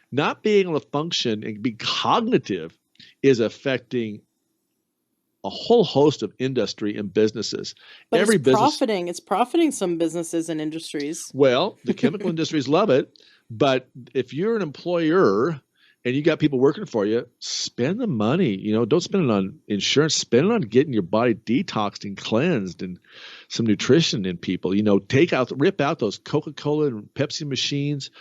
Not being able to function and be cognitive is affecting a whole host of industry and businesses. But it's profiting some businesses and industries. Well, the chemical industries love it, but if you're an employer and you got people working for you, spend the money. Don't spend it on insurance. Spend it on getting your body detoxed and cleansed and some nutrition in people. Rip out those Coca-Cola and Pepsi machines,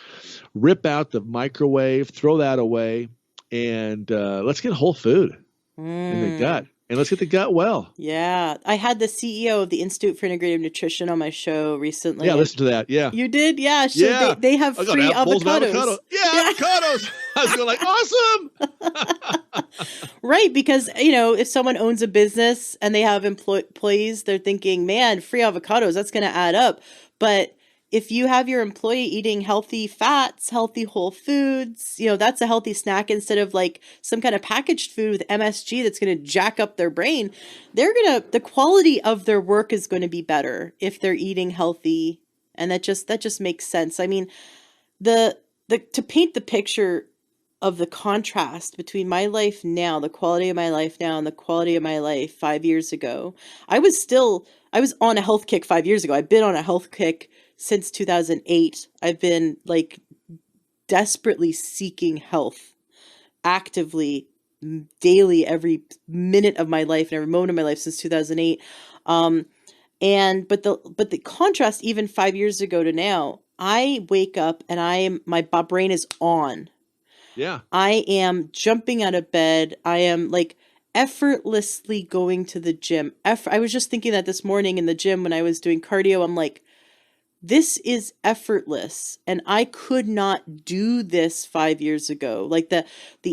rip out the microwave, throw that away, and let's get whole food in the gut. And let's get the gut well. Yeah. I had the CEO of the Institute for Integrative Nutrition on my show recently. Yeah, listen to that. Yeah. You did? Yeah. So yeah. They have free avocados. Yeah, avocados. I was going awesome. Right. Because, if someone owns a business and they have employees, they're thinking, man, free avocados, that's going to add up. But if you have your employee eating healthy fats, healthy whole foods, that's a healthy snack instead of like some kind of packaged food with MSG that's going to jack up their brain. The quality of their work is going to be better if they're eating healthy. And that just makes sense. To paint the picture of the contrast between my life now, the quality of my life now, and the quality of my life 5 years ago, I was on a health kick 5 years ago. I've been on a health kick since 2008. I've been like desperately seeking health, actively, daily, every minute of my life and every moment of my life since 2008. But the contrast, even 5 years ago to now, I wake up and my brain is on. Yeah. I am jumping out of bed. I am like effortlessly going to the gym. I was just thinking that this morning in the gym when I was doing cardio. I'm like, this is effortless. And I could not do this 5 years ago. Like the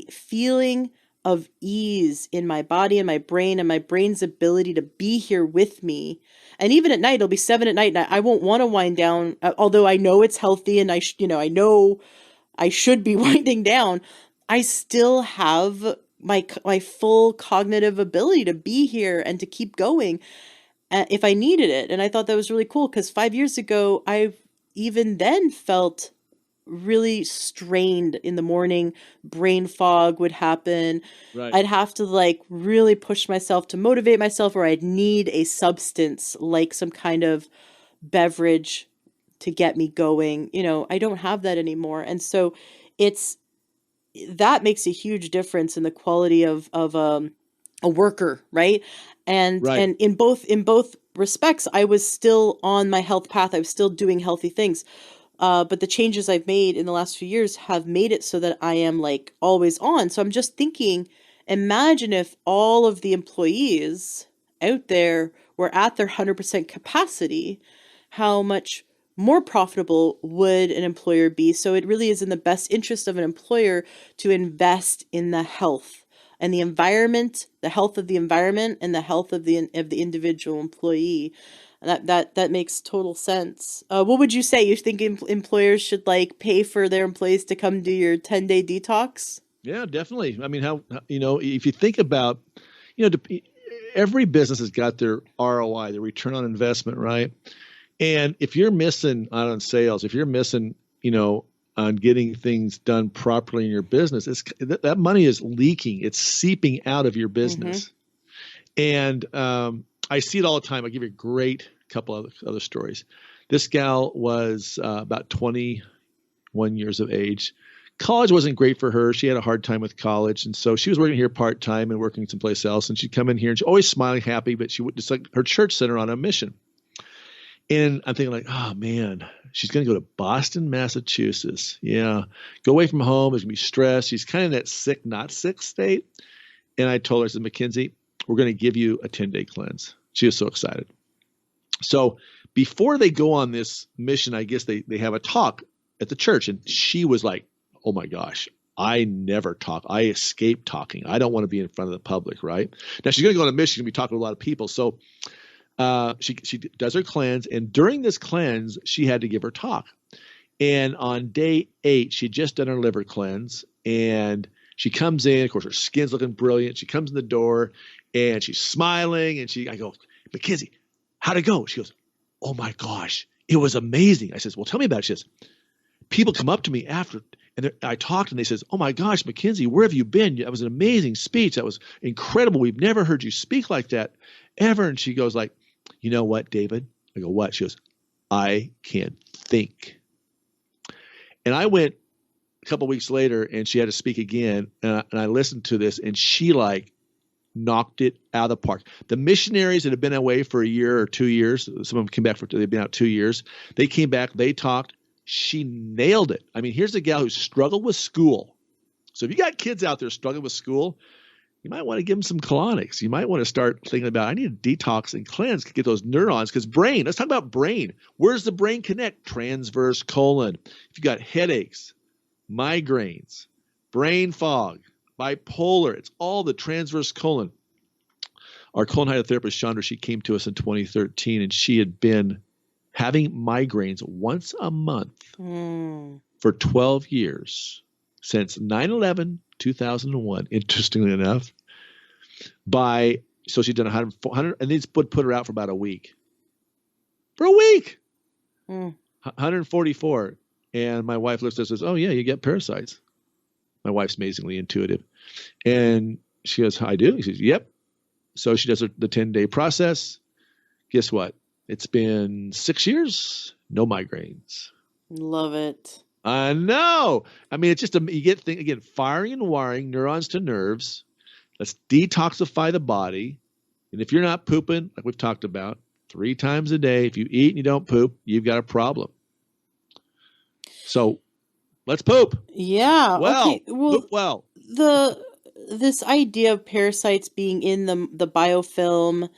feeling of ease in my body and my brain's ability to be here with me. And even at night, it'll be 7 at night and I won't want to wind down, although I know it's healthy and I know I should be winding down. I still have my full cognitive ability to be here and to keep going if I needed it. And I thought that was really cool because 5 years ago, I even then felt really strained in the morning. Brain fog would happen. Right. I'd have to like really push myself to motivate myself, or I'd need a substance like some kind of beverage to get me going. I don't have that anymore. And so that makes a huge difference in the quality of a worker, right? And in both respects, I was still on my health path. I was still doing healthy things. But the changes I've made in the last few years have made it so that I am like always on. So I'm just thinking, imagine if all of the employees out there were at their 100% capacity, how much more profitable would an employer be? So it really is in the best interest of an employer to invest in the health and the environment, the health of the environment, and the health of the individual employee. That makes total sense. What would you say? You think employers should like pay for their employees to come do your 10-day detox? Yeah, definitely. I mean, if you think about, every business has got their ROI, their return on investment, right? And if you're missing out on sales, if you're missing, on getting things done properly in your business, that money is leaking. It's seeping out of your business. And I see it all the time. I'll give you a great couple of other stories. This gal was about 21 years of age. College wasn't great for her. She had a hard time with college. And so she was working here part-time and working someplace else. And she'd come in here and she's always smiling, happy, but she would just like her church sent her on a mission. And I'm thinking like, oh man, she's going to go to Boston, Massachusetts. Yeah. Go away from home. There's going to be stress. She's kind of in that sick, not sick state. And I told her, I said, Mackenzie, we're going to give you a 10-day cleanse. She was so excited. So before they go on this mission, I guess they have a talk at the church. And she was like, oh my gosh, I never talk. I escape talking. I don't want to be in front of the public, right? Now she's going to go on a mission. She's going to be talking to a lot of people. So she does her cleanse. And during this cleanse, she had to give her talk. And on day 8, she'd just done her liver cleanse. And she comes in. Of course, her skin's looking brilliant. She comes in the door and she's smiling. And I go, Mackenzie, how'd it go? She goes, oh my gosh, it was amazing. I says, well, tell me about it. She says, people come up to me after, and I talked, and they says, oh my gosh, Mackenzie, where have you been? That was an amazing speech. That was incredible. We've never heard you speak like that ever. And she goes like, you know what, David? I go, what? She goes, I can't think. And I went a couple of weeks later, and she had to speak again, and I listened to this, and she like knocked it out of the park. The missionaries that have been away for a year or 2 years, some of them came back they've been out 2 years. They came back, they talked. She nailed it. I mean, here's a gal who struggled with school. So if you got kids out there struggling with school, you might want to give them some colonics. You might want to start thinking about, I need to detox and cleanse to get those neurons, because brain, let's talk about brain. Where's the brain connect? Transverse colon. If you got headaches, migraines, brain fog, bipolar, it's all the transverse colon. Our colon hydrotherapist, Chandra, she came to us in 2013, and she had been having migraines once a month for 12 years since 9/11/2001, interestingly enough. So she'd done 100 and these put her out for about a week. For a week! 144. And my wife looks at us and says, oh yeah, you get parasites. My wife's amazingly intuitive. And she goes, I do? He says, yep. So she does the 10-day process. Guess what? It's been 6 years, no migraines. Love it. I know. I mean, it's just you get again, firing and wiring neurons to nerves. Let's detoxify the body. And if you're not pooping, like we've talked about, 3 times a day, if you eat and you don't poop, you've got a problem. So let's poop. Yeah. Well, okay. Well, this idea of parasites being in the biofilm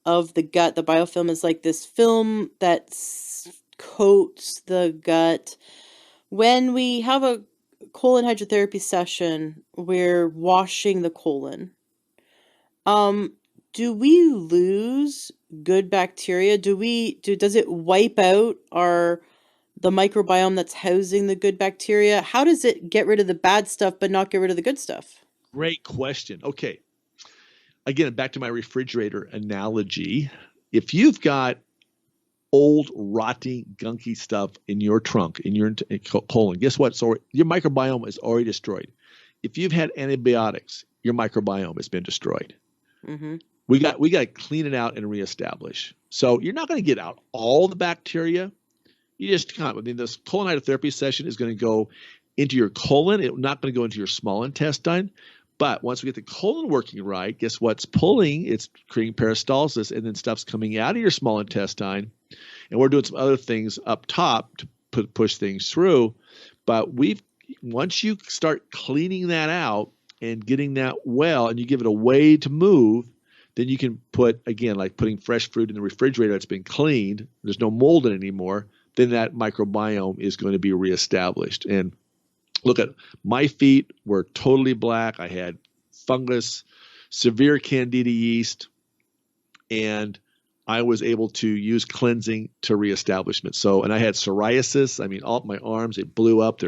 of the gut. The biofilm is like this film that coats the gut. When we have a colon hydrotherapy session, we're washing the colon. Do we lose good bacteria? Does it wipe out the microbiome that's housing the good bacteria? How does it get rid of the bad stuff but not get rid of the good stuff? Great question. Okay. Again, back to my refrigerator analogy. If you've got old, rotting, gunky stuff in your trunk, in your colon, guess what? So your microbiome is already destroyed. If you've had antibiotics, your microbiome has been destroyed. Mm-hmm. We got to clean it out and reestablish. So you're not going to get out all the bacteria. You just can't. I mean, this colon hydrotherapy session is going to go into your colon. It's not going to go into your small intestine. But once we get the colon working right, guess what's pulling? It's creating peristalsis, and then stuff's coming out of your small intestine. And we're doing some other things up top to push things through. But once you start cleaning that out and getting that well, and you give it a way to move, then you can put, again, like putting fresh fruit in the refrigerator that's been cleaned. There's no mold in it anymore. then that microbiome is going to be reestablished. And look at my feet were totally black. I had fungus, severe candida yeast, and I was able to use cleansing to reestablishment. So, and I had psoriasis. I mean, all my arms, they blew up.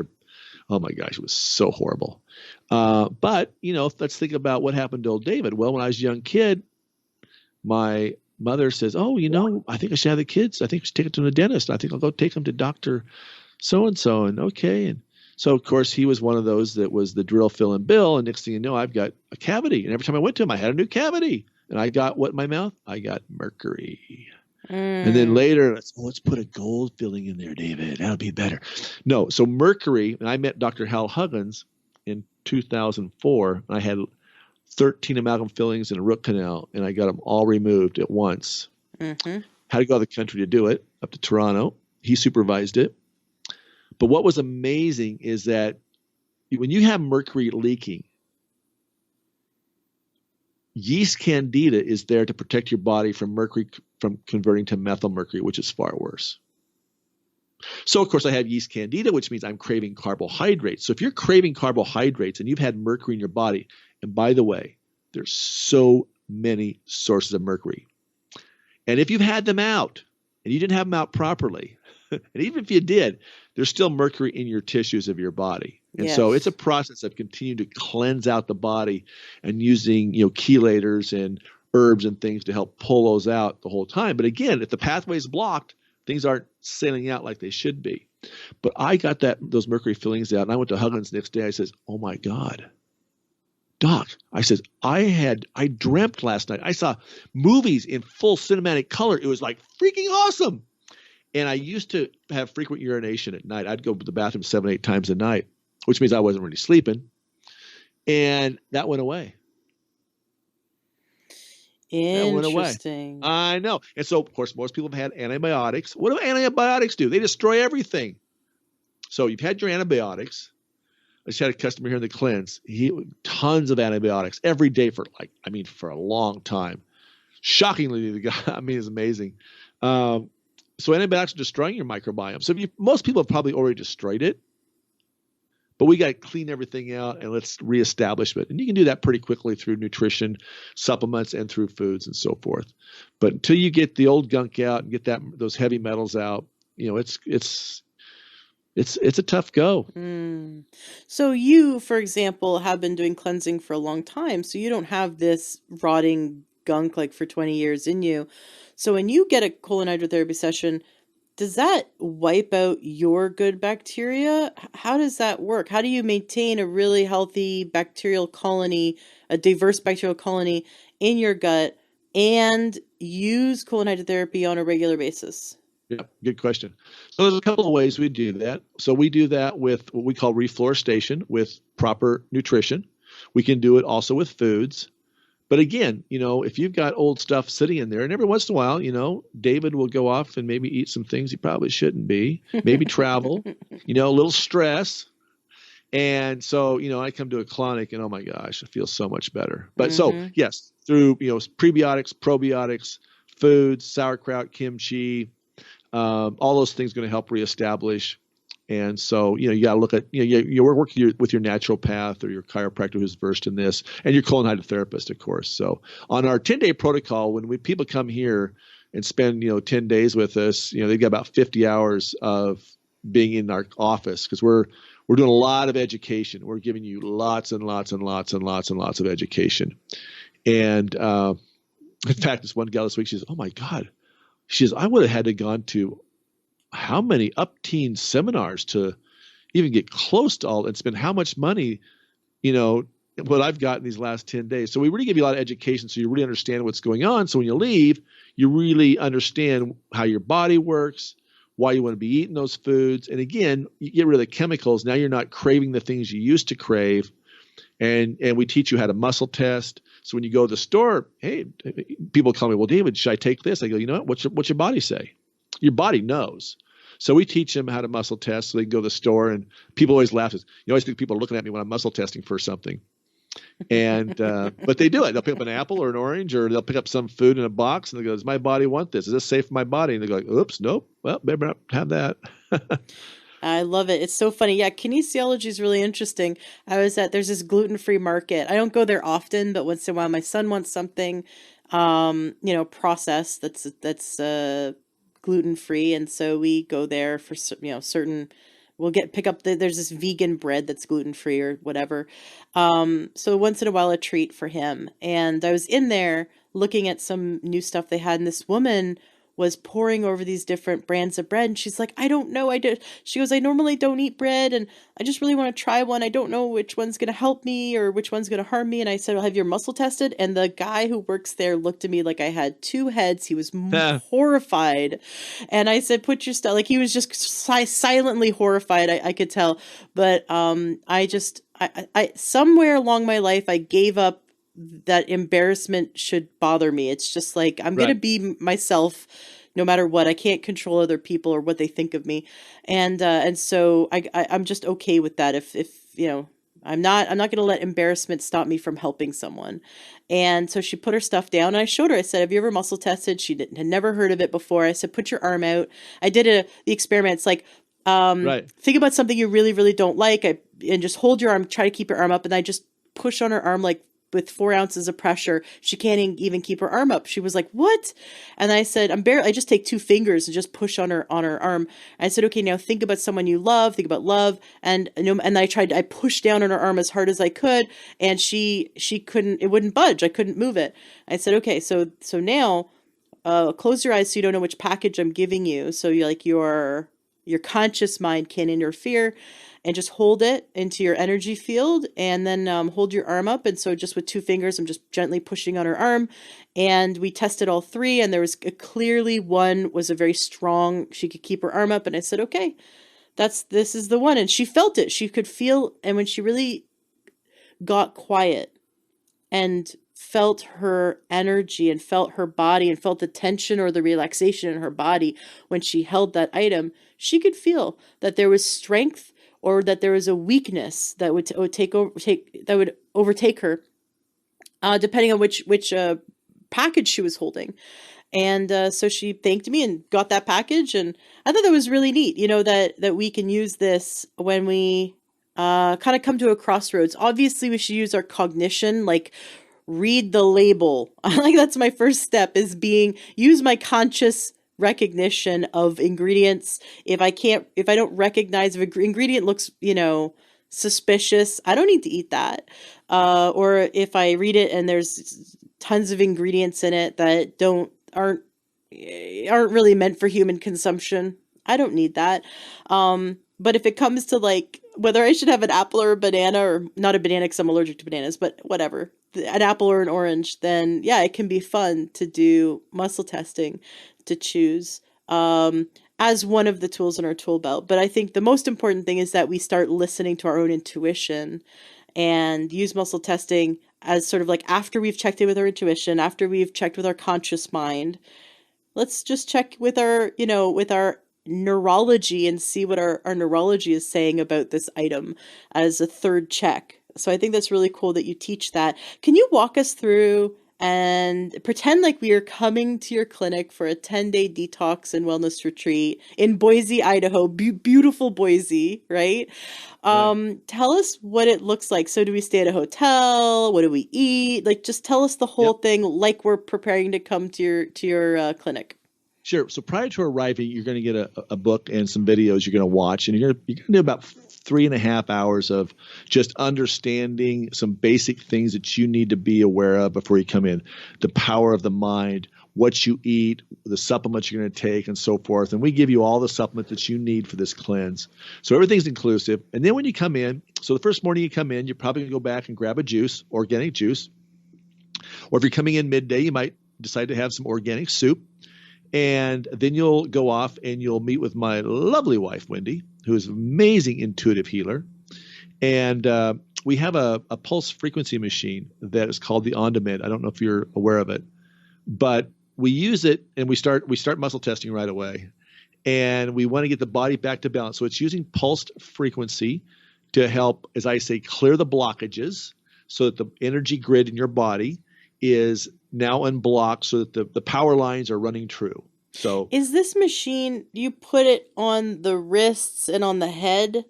Oh my gosh, it was so horrible. But, let's think about what happened to old David. Well, when I was a young kid, my mother says, oh, I think I should have the kids. I think I should take them to the dentist. I think I'll go take them to Dr. So-and-so. And okay. And so, of course, he was one of those that was the drill, fill, and bill. And next thing you know, I've got a cavity. And every time I went to him, I had a new cavity. And I got what in my mouth? I got mercury. And then later, let's put a gold filling in there, David. That'll be better. No, so mercury, and I met Dr. Hal Huggins in 2004. And I had 13 amalgam fillings and a root canal, and I got them all removed at once. Mm-hmm. Had to go out of the country to do it, up to Toronto. He supervised it. But what was amazing is that when you have mercury leaking, yeast candida is there to protect your body from mercury from converting to methyl mercury, which is far worse. So, of course, I have yeast candida, which means I'm craving carbohydrates. So if you're craving carbohydrates and you've had mercury in your body, and by the way, there's so many sources of mercury. And if you've had them out and you didn't have them out properly, and even if you did, there's still mercury in your tissues of your body. And so it's a process of continuing to cleanse out the body and using, chelators and herbs and things to help pull those out the whole time. But again, if the pathway is blocked, things aren't sailing out like they should be. But I got those mercury fillings out, and I went to Huggins the next day. I says, oh my God, Doc, I says, I dreamt last night. I saw movies in full cinematic color. It was like freaking awesome. And I used to have frequent urination at night. I'd go to the bathroom 7-8 times a night, which means I wasn't really sleeping. And that went away. Interesting. That went away. I know. And so, of course, most people have had antibiotics. What do antibiotics do? They destroy everything. So you've had your antibiotics. I just had a customer here in the cleanse. Tons of antibiotics every day for a long time. Shockingly, the guy, is amazing. So antibiotics are destroying your microbiome. So most people have probably already destroyed it, but we got to clean everything out and let's reestablish it. And you can do that pretty quickly through nutrition, supplements, and through foods and so forth. But until you get the old gunk out and get those heavy metals out, it's a tough go. So you, for example, have been doing cleansing for a long time, so you don't have this rotting gunk like for 20 years in you. So when you get a colon hydrotherapy session, does that wipe out your good bacteria? How does that work? How do you maintain a really healthy bacterial colony, a diverse bacterial colony in your gut, and use colon hydrotherapy on a regular basis? Yeah, good question. So there's a couple of ways we do that. So we do that with what we call reforestation with proper nutrition. We can do it also with foods. But again, if you've got old stuff sitting in there, and every once in a while, David will go off and maybe eat some things he probably shouldn't be, maybe travel, a little stress. And so, I come to a colonic and oh my gosh, I feel so much better. But so yes, through, prebiotics, probiotics, foods, sauerkraut, kimchi, all those things are going to help reestablish. And so, you got to look at, you're working with your naturopath or your chiropractor who's versed in this, and your colon hydrotherapist, of course. So on our 10-day protocol, when people come here and spend, 10 days with us, they've got about 50 hours of being in our office because we're doing a lot of education. We're giving you lots and lots and lots and lots and lots of education. And in fact, this one gal this week, she says, oh my God. She says, I would have had to gone to how many up-teen seminars to even get close to all and spend how much money, what I've got in these last 10 days. So we really give you a lot of education so you really understand what's going on. So when you leave, you really understand how your body works, why you want to be eating those foods. And again, you get rid of the chemicals. Now you're not craving the things you used to crave. And we teach you how to muscle test. So when you go to the store, hey, people call me, well, David, should I take this? I go, you know what? What's your body say? Your body knows. So we teach them how to muscle test so they can go to the store. And people always laugh. You always think people are looking at me when I'm muscle testing for something. And but they do it. They'll pick up an apple or an orange, or they'll pick up some food in a box, and they go, "Does my body want this? Is this safe for my body?" And they go, like, "Oops, nope. Well, better not have that." I love it. It's so funny. Yeah, kinesiology is really interesting. There's this gluten-free market. I don't go there often, but once in a while my son wants something, processed that's gluten-free, and so we go there for certain. We'll pick up there's this vegan bread that's gluten-free or whatever. So once in a while a treat for him. And I was in there looking at some new stuff they had, and this woman was pouring over these different brands of bread, and she's like, I don't know, she goes, I normally don't eat bread, and I just really want to try one. I don't know which one's going to help me or which one's going to harm me. And I said, well, have your muscle tested? And the guy who works there looked at me like I had two heads. He was horrified. And I said, put your stuff, like he was just silently horrified. I could tell. But I somewhere along my life I gave up that embarrassment should bother me. It's just like, I'm going to be myself no matter what. I can't control other people or what they think of me. And so I'm just okay with that. If I'm not going to let embarrassment stop me from helping someone. And so she put her stuff down, and I showed her, I said, have you ever muscle tested? She had never heard of it before. I said, put your arm out. I did the experiment. It's like, think about something you really, really don't like, and just hold your arm, try to keep your arm up. And I just push on her arm, like with 4 ounces of pressure. She can't even keep her arm up. She was like, what? And I said, I just take 2 fingers and just push on her arm. I said, okay, now think about someone you love, think about love. And I pushed down on her arm as hard as I could, and she couldn't, it wouldn't budge. I couldn't move it. I said, okay, so now, close your eyes so you don't know which package I'm giving you. So your conscious mind can't interfere, and just hold it into your energy field, and then hold your arm up. And so just with 2 fingers, I'm just gently pushing on her arm, and we tested all 3, and there was clearly one was a very strong, she could keep her arm up. And I said, okay, this is the one. And she felt it. She could feel, and when she really got quiet and felt her energy and felt her body and felt the tension or the relaxation in her body when she held that item, she could feel that there was strength or that there was a weakness that would overtake her, depending on which package she was holding. And so she thanked me and got that package, and I thought that was really neat. That we can use this when we kind of come to a crossroads. Obviously, we should use our cognition, like read the label. Like that's my first step, is use my conscious recognition of ingredients. If I don't recognize, if an ingredient looks, suspicious, I don't need to eat that. Or if I read it and there's tons of ingredients in it that aren't really meant for human consumption, I don't need that. But if it comes to like whether I should have an apple or a banana, or not a banana because I'm allergic to bananas, but whatever, an apple or an orange, then yeah, it can be fun to do muscle testing, to choose as one of the tools in our tool belt. But I think the most important thing is that we start listening to our own intuition and use muscle testing as sort of like after we've checked in with our intuition, after we've checked with our conscious mind. Let's just check with our neurology and see what our neurology is saying about this item as a third check. So I think that's really cool that you teach that. Can you walk us through and pretend like we are coming to your clinic for a 10-day detox and wellness retreat in Boise, Idaho, beautiful Boise, right? Tell us what it looks like. So do we stay at a hotel? What do we eat? Like, just tell us the whole thing, like we're preparing to come to your clinic. Sure. So prior to arriving, you're going to get a book and some videos you're going to watch, and you're going to do about 3.5 hours of just understanding some basic things that you need to be aware of before you come in. The power of the mind, what you eat, the supplements you're going to take, and so forth. And we give you all the supplements that you need for this cleanse. So everything's inclusive. And then when you come in, so the first morning you come in, you're probably going to go back and grab a juice, organic juice. Or if you're coming in midday, you might decide to have some organic soup. And then you'll go off and you'll meet with my lovely wife, Wendy, who is an amazing intuitive healer. And we have a pulse frequency machine that is called the On-Demand. I don't know if you're aware of it, but we use it and we start muscle testing right away. And we want to get the body back to balance. So it's using pulsed frequency to help, as I say, clear the blockages so that the energy grid in your body is now unblocked so that the power lines are running true. So Is this machine, do you put it on the wrists and on the head?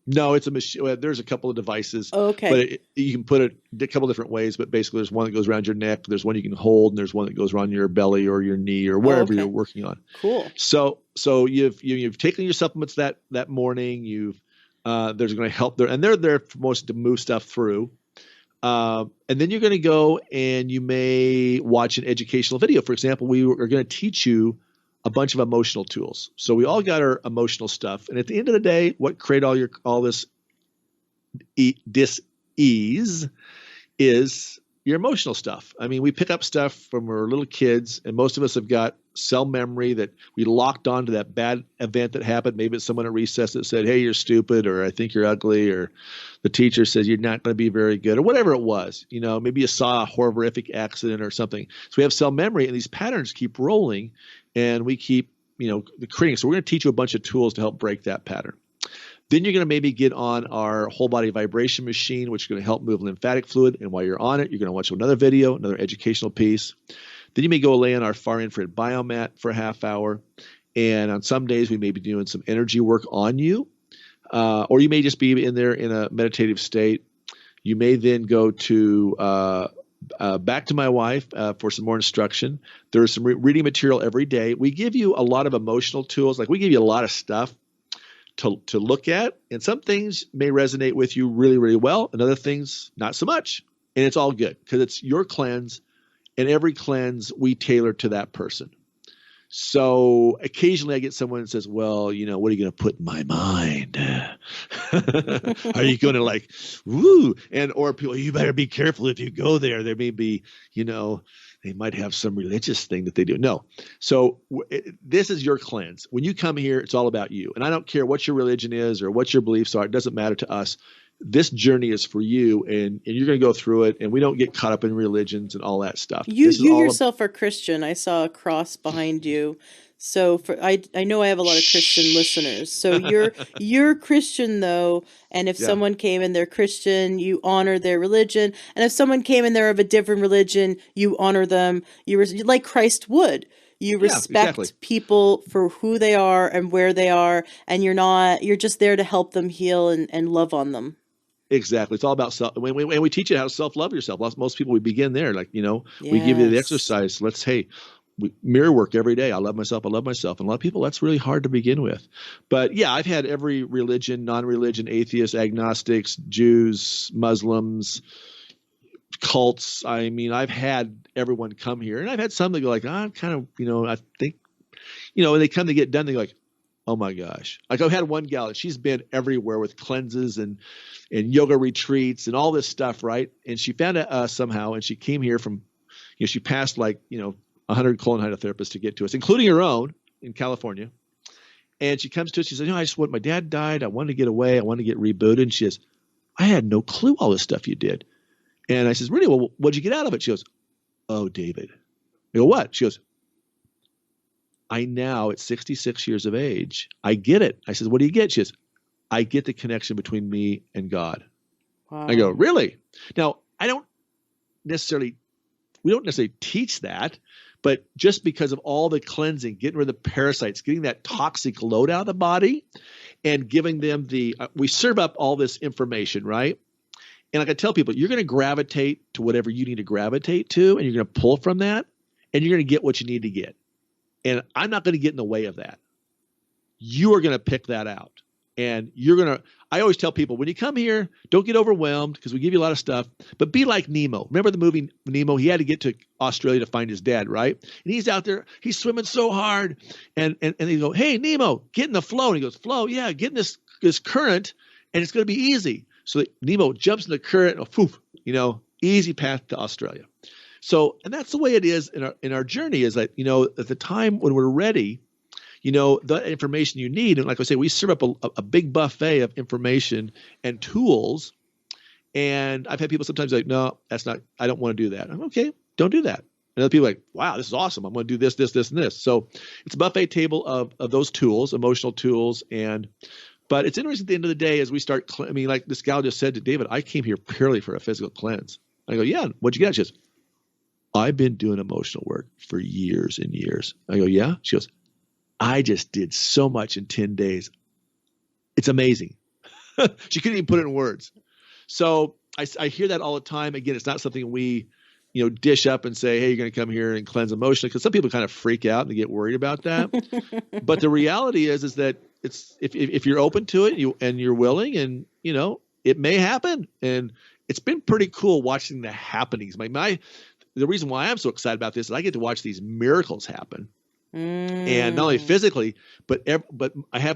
no, it's a machine. Well, there's a couple of devices, but Okay. you can put it a couple different ways. But basically, there's one that goes around your neck, there's one you can hold, and there's one that goes around your belly or your knee or Oh, wherever you're okay. working on. Cool. So you've taken your supplements that morning. There's going to help there, and they're there for most to move stuff through. And then you're going to go and you may watch an educational video. For example, we are going to teach you a bunch of emotional tools. So we all got our emotional stuff. And at the end of the day, what create all this dis-ease is your emotional stuff. I mean, we pick up stuff from our little kids, and most of us have got cell memory that we locked onto that bad event that happened. Maybe it's someone at recess that said, hey, you're stupid, or I think you're ugly, or the teacher says you're not going to be very good, or whatever it was. Maybe you saw a horrific accident or something. So we have cell memory, and these patterns keep rolling, and we keep, creating. So we're going to teach you a bunch of tools to help break that pattern. Then you're going to maybe get on our whole body vibration machine, which is going to help move lymphatic fluid. And while you're on it, you're going to watch another video, another educational piece. Then you may go lay on our far infrared biomat for a half hour. And on some days, we may be doing some energy work on you. Or you may just be in there in a meditative state. You may then go to back to my wife for some more instruction. There's some reading material every day. We give you a lot of emotional tools. Like we give you a lot of stuff to look at, and some things may resonate with you really, really well, and other things not so much. And it's all good because it's your cleanse, and every cleanse we tailor to that person. So occasionally I get someone that says, well, what are you going to put in my mind? Are you going to like, woo? Or people, you better be careful if you go there. There may be, they might have some religious thing that they do. No. So this is your cleanse. When you come here, it's all about you. And I don't care what your religion is or what your beliefs are. It doesn't matter to us. This journey is for you, and you're going to go through it, and we don't get caught up in religions and all that stuff. You This is you all yourself are Christian. I saw a cross behind you. So I know I have a lot of Christian listeners. So you're Christian though, and if Yeah. someone came and they're Christian, you honor their religion. And if someone came and they're of a different religion, you honor them. Like Christ would. You Yeah, exactly. respect people for who they are and where they are, and you're just there to help them heal and love on them. Exactly. It's all about self. When we teach you how to self-love yourself, most people, we begin there. Like, we give you the Yes. exercise. We mirror work every day. I love myself. I love myself. And a lot of people, that's really hard to begin with. But yeah, I've had every religion, non-religion, atheists, agnostics, Jews, Muslims, cults. I mean, I've had everyone come here, and I've had some that go like, I'm kind of, I think, when they come to get done, they go like, oh my gosh. Like I've had one gal, she's been everywhere with cleanses and yoga retreats and all this stuff, right? And she found us somehow, and she came here from, she passed like, 100 colon hydrotherapists to get to us, including her own in California. And she comes to us, she says, my dad died. I wanted to get away. I wanted to get rebooted. And she says, I had no clue all this stuff you did. And I says, really? Well, what'd you get out of it? She goes, oh, David. I go, what? She goes, I now, at 66 years of age, I get it. I says, what do you get? She says, I get the connection between me and God. Wow. I go, really? Now, we don't necessarily teach that, but just because of all the cleansing, getting rid of the parasites, getting that toxic load out of the body, and giving them we serve up all this information, right? And like I tell people, you're going to gravitate to whatever you need to gravitate to, and you're going to pull from that, and you're going to get what you need to get. And I'm not going to get in the way of that. You are going to pick that out. And I always tell people, when you come here, don't get overwhelmed because we give you a lot of stuff, but be like Nemo. Remember the movie Nemo? He had to get to Australia to find his dad, right? And he's out there, he's swimming so hard. And they go, hey, Nemo, get in the flow. And he goes, flow, yeah, get in this current, and it's going to be easy. So Nemo jumps in the current, and poof, easy path to Australia. So, and that's the way it is in our journey, is that, at the time when we're ready, the information you need. And like I say, we serve up a big buffet of information and tools. And I've had people sometimes like, no, that's not, I don't want to do that. I'm okay, don't do that. And other people are like, wow, this is awesome. I'm going to do this, this, this, and this. So it's a buffet table of those tools, emotional tools, and But it's interesting at the end of the day as we start, I mean, like this gal just said to David, I came here purely for a physical cleanse. I go, yeah, what'd you get? She goes, I've been doing emotional work for years and years. I go, yeah? She goes, I just did so much in 10 days. It's amazing. She couldn't even put it in words. So I hear that all the time. Again, it's not something we, dish up and say, hey, you're going to come here and cleanse emotionally, because some people kind of freak out and they get worried about that. But the reality is that it's if you're open to it, you're willing, and it may happen. And it's been pretty cool watching the happenings. The reason why I'm so excited about this is I get to watch these miracles happen. And not only physically, but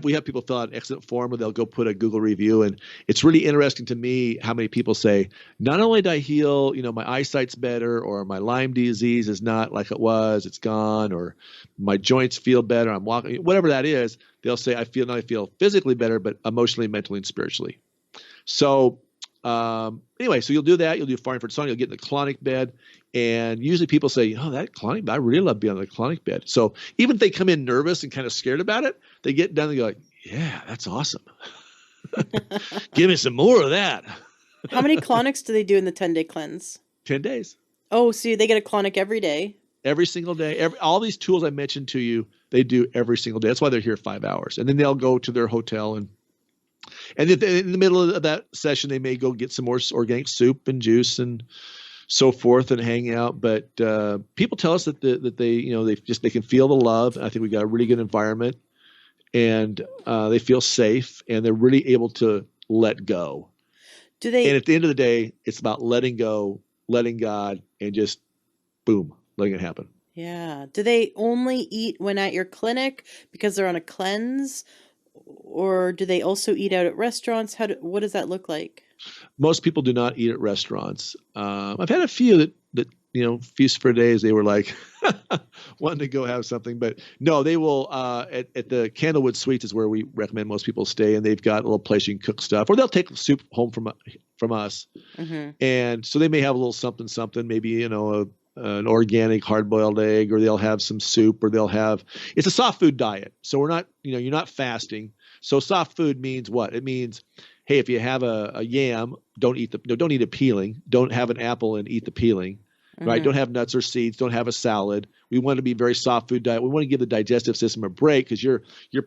we have people fill out an excellent form, or they'll go put a Google review. And it's really interesting to me how many people say, not only did I heal, my eyesight's better, or my Lyme disease is not like it was, it's gone, or my joints feel better, I'm walking, whatever that is, they'll say, I feel not only feel physically better, but emotionally, mentally, and spiritually. So anyway, so you'll do that. You'll do farming for song. You'll get in the colonic bed. And usually people say, that colonic bed, I really love being on the colonic bed. So even if they come in nervous and kind of scared about it, they get done and go like, yeah, that's awesome. Give me some more of that. How many colonics do they do in the 10-day cleanse? 10 days. Oh, so they get a colonic every day? Every single day. All these tools I mentioned to you, they do every single day. That's why they're here 5 hours. And then they'll go to their hotel, and in the middle of that session, they may go get some more organic soup and juice and so forth and hang out. But people tell us that they can feel the love. I think we got a really good environment, and they feel safe, and they're really able to let go. And at the end of the day, it's about letting go, letting God, and just boom, letting it happen. Yeah. Do they only eat when at your clinic because they're on a cleanse? Or do they also eat out at restaurants? What does that look like? Most people do not eat at restaurants. I've had a few that feast for days. They were like wanting to go have something, but no, they will. At the Candlewood Suites is where we recommend most people stay, and they've got a little place you can cook stuff, or they'll take soup home from us, and so they may have a little something, maybe an organic hard-boiled egg, or they'll have some soup, or it's a soft food diet. So we're not, you're not fasting. So soft food means what? It means, hey, if you have a yam, don't eat a peeling. Don't have an apple and eat the peeling, right? Don't have nuts or seeds. Don't have a salad. We want to be very soft food diet. We want to give the digestive system a break, because you're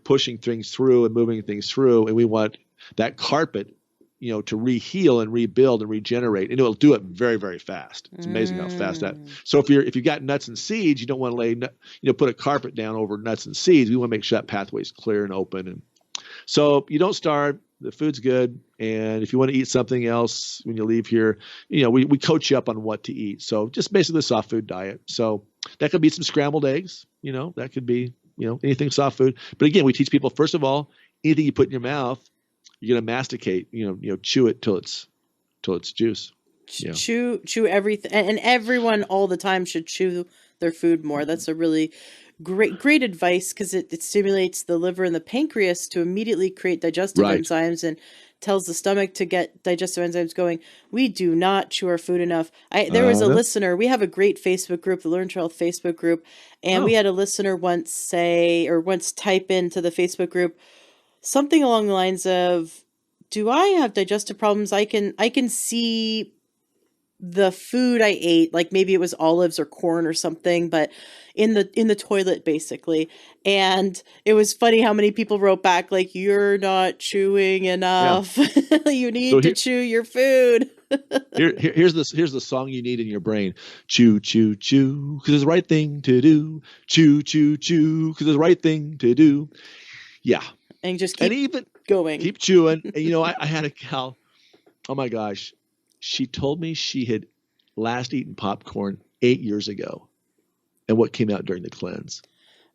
pushing things through and moving things through, and we want that carpet to re-heal and rebuild and regenerate, and it'll do it very, very fast. It's amazing how fast that. So if you've got nuts and seeds, you don't want to put a carpet down over nuts and seeds. We want to make sure that pathway is clear and open. And so you don't starve. The food's good, and if you want to eat something else when you leave here, we coach you up on what to eat. So just basically a soft food diet. So that could be some scrambled eggs. That could be anything soft food. But again, we teach people, first of all, anything you put in your mouth, you're going to masticate, chew it till it's juice. Chew everything. And everyone all the time should chew their food more. That's a really great advice, because it stimulates the liver and the pancreas to immediately create digestive enzymes, and tells the stomach to get digestive enzymes going. We do not chew our food enough. There was a listener. We have a great Facebook group, the Learn True Health Facebook group. And we had a listener once type into the Facebook group something along the lines of, do I have digestive problems? I can see the food I ate, like maybe it was olives or corn or something, but in the toilet, basically. And it was funny how many people wrote back like, you're not chewing enough. Yeah. You need to chew your food. Here's the song you need in your brain. Chew, chew, chew, because it's the right thing to do. Chew, chew, chew, because it's the right thing to do. Yeah. And just keep going. Keep chewing. And I had a gal, oh my gosh, she told me she had last eaten popcorn 8 years ago, and what came out during the cleanse?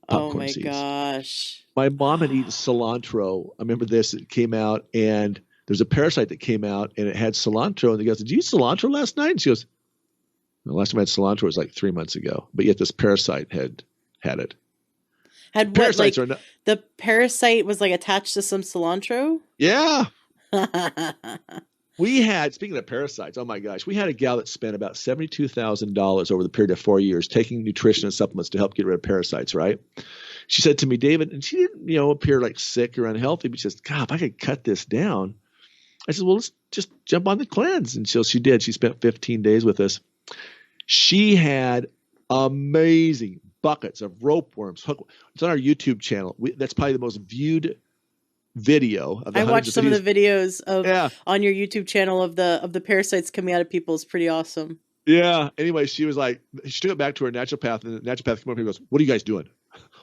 Popcorn seeds. Gosh. My mom had eaten cilantro. I remember this. It came out, and there's a parasite that came out, and it had cilantro. And the guy said, "Did you eat cilantro last night?" And she goes, "The last time I had cilantro was like 3 months ago." But yet this parasite had it. Had parasites what, like, the parasite was like attached to some cilantro? Yeah. We had, speaking of parasites, oh my gosh, we had a gal that spent about $72,000 over the period of 4 years taking nutrition and supplements to help get rid of parasites, right? she said to me, David, and she didn't, appear like sick or unhealthy, but she says, God, if I could cut this down. I said, well, let's just jump on the cleanse. And so she did. She spent 15 days with us. She had amazing buckets of rope worms. It's on our YouTube channel. That's probably the most viewed video of the I watched some of the videos on your YouTube channel of the parasites coming out of people. It's pretty awesome. Yeah. Anyway, she was like, she took it back to her naturopath, and the naturopath came up and goes, what are you guys doing?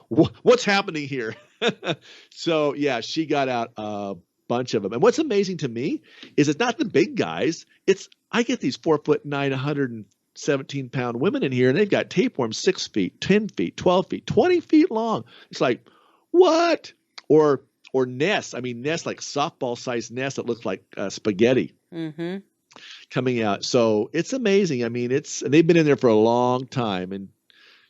What's happening here? So yeah, she got out a bunch of them. And what's amazing to me is it's not the big guys. I get these 4'9", 117-pound women in here, and they've got tapeworms 6 feet, 10 feet, 12 feet, 20 feet long. It's like, what? Or nests. I mean, nests, like softball-sized nests that look like spaghetti coming out. So it's amazing. I mean, and they've been in there for a long time. And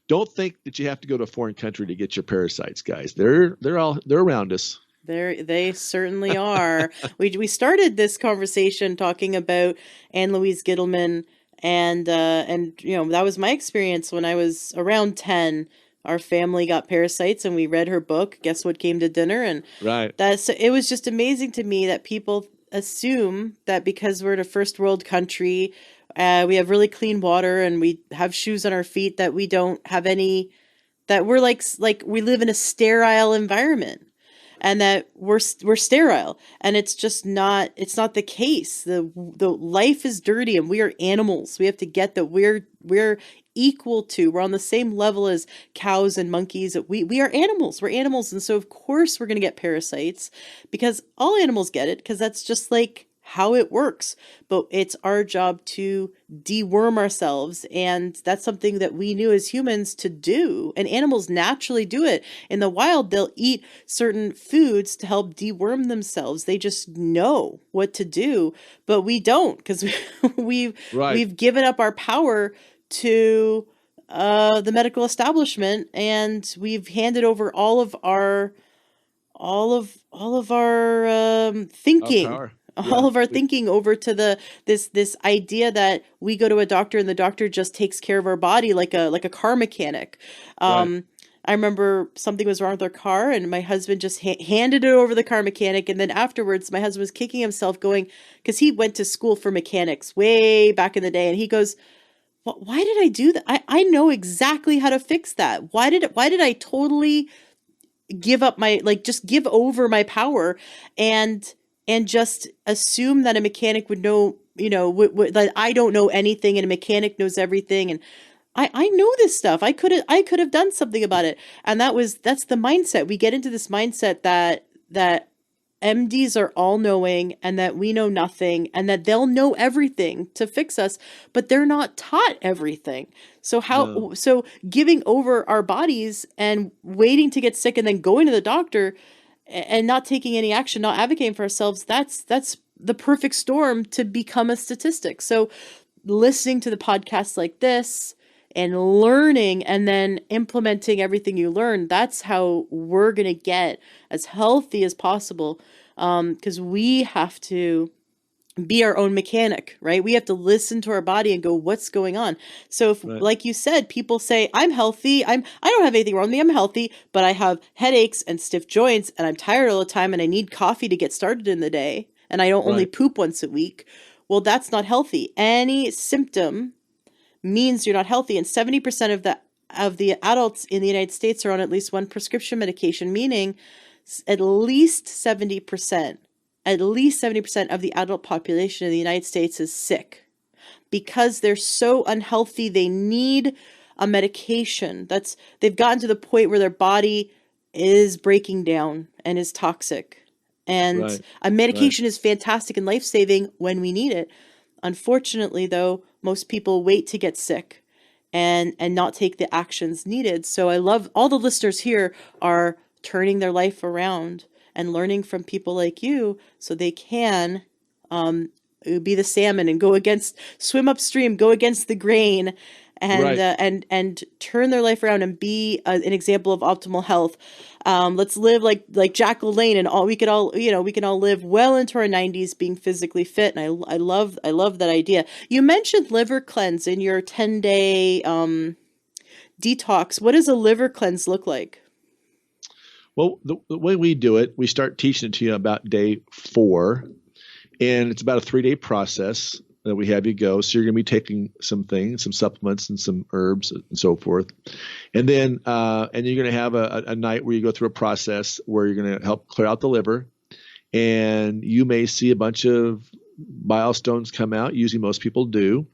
don't think that you have to go to a foreign country to get your parasites, guys. They're around us. They certainly are. We started this conversation talking about Anne Louise Gittleman, and that was my experience when I was around 10. Our family got parasites, and we read her book, Guess What Came to Dinner? And right. It was just amazing to me that people assume that because we're in a first world country, we have really clean water and we have shoes on our feet, that we don't have any, that we're like we live in a sterile environment, and that we're sterile, and it's just not. It's not the case. The life is dirty, and we are animals. We have to get that we're equal to. We're on the same level as cows and monkeys. We are animals. We're animals, and so of course we're going to get parasites, because all animals get it, because that's just like how it works. But it's our job to deworm ourselves, and that's something that we knew as humans to do, and animals naturally do it. In the wild, they'll eat certain foods to help deworm themselves. They just know what to do, but we don't, because we've given up our power to the medical establishment, and we've handed over all of our thinking. All of our thinking over to this idea that we go to a doctor and the doctor just takes care of our body like a car mechanic. I remember something was wrong with our car, and my husband just handed it over to the car mechanic. And then afterwards, my husband was kicking himself, going, because he went to school for mechanics way back in the day, and he goes, why did I do that? I know exactly how to fix that. Why did I totally give up just give over my power and just assume that a mechanic would know, that I don't know anything and a mechanic knows everything. And I know this stuff. I could have done something about it. And that's the mindset. We get into this mindset that MDs are all knowing, and that we know nothing, and that they'll know everything to fix us, but they're not taught everything. So so giving over our bodies and waiting to get sick and then going to the doctor and not taking any action, not advocating for ourselves, that's the perfect storm to become a statistic. So listening to the podcasts like this and learning and then implementing everything you learn, that's how we're going to get as healthy as possible. Because we have to be our own mechanic, right? We have to listen to our body and go, what's going on? So if, like you said, people say, I'm healthy, I don't have anything wrong with me, I'm healthy, but I have headaches and stiff joints, and I'm tired all the time, and I need coffee to get started in the day, and I don't only poop once a week. Well, that's not healthy. Any symptom means you're not healthy, and 70% of the adults in the United States are on at least one prescription medication, meaning at least 70% of the adult population in the United States is sick because they're so unhealthy. They need a medication. They've gotten to the point where their body is breaking down and is toxic. And a medication is fantastic and life-saving when we need it. Unfortunately, though, most people wait to get sick and not take the actions needed. So I love all the listeners here are turning their life around and learning from people like you, so they can be the salmon and swim upstream, go against the grain, and turn their life around and be an example of optimal health. Let's live like Jack LaLanne, and we can all live well into our 90s being physically fit. And I love that idea. You mentioned liver cleanse in your 10-day detox. What does a liver cleanse look like? Well, the way we do it, we start teaching it to you about day 4, and it's about a 3-day process that we have you go. So you're going to be taking some things, some supplements and some herbs and so forth. And then you're going to have a night where you go through a process where you're going to help clear out the liver. And you may see a bunch of bile stones come out. Usually most people do.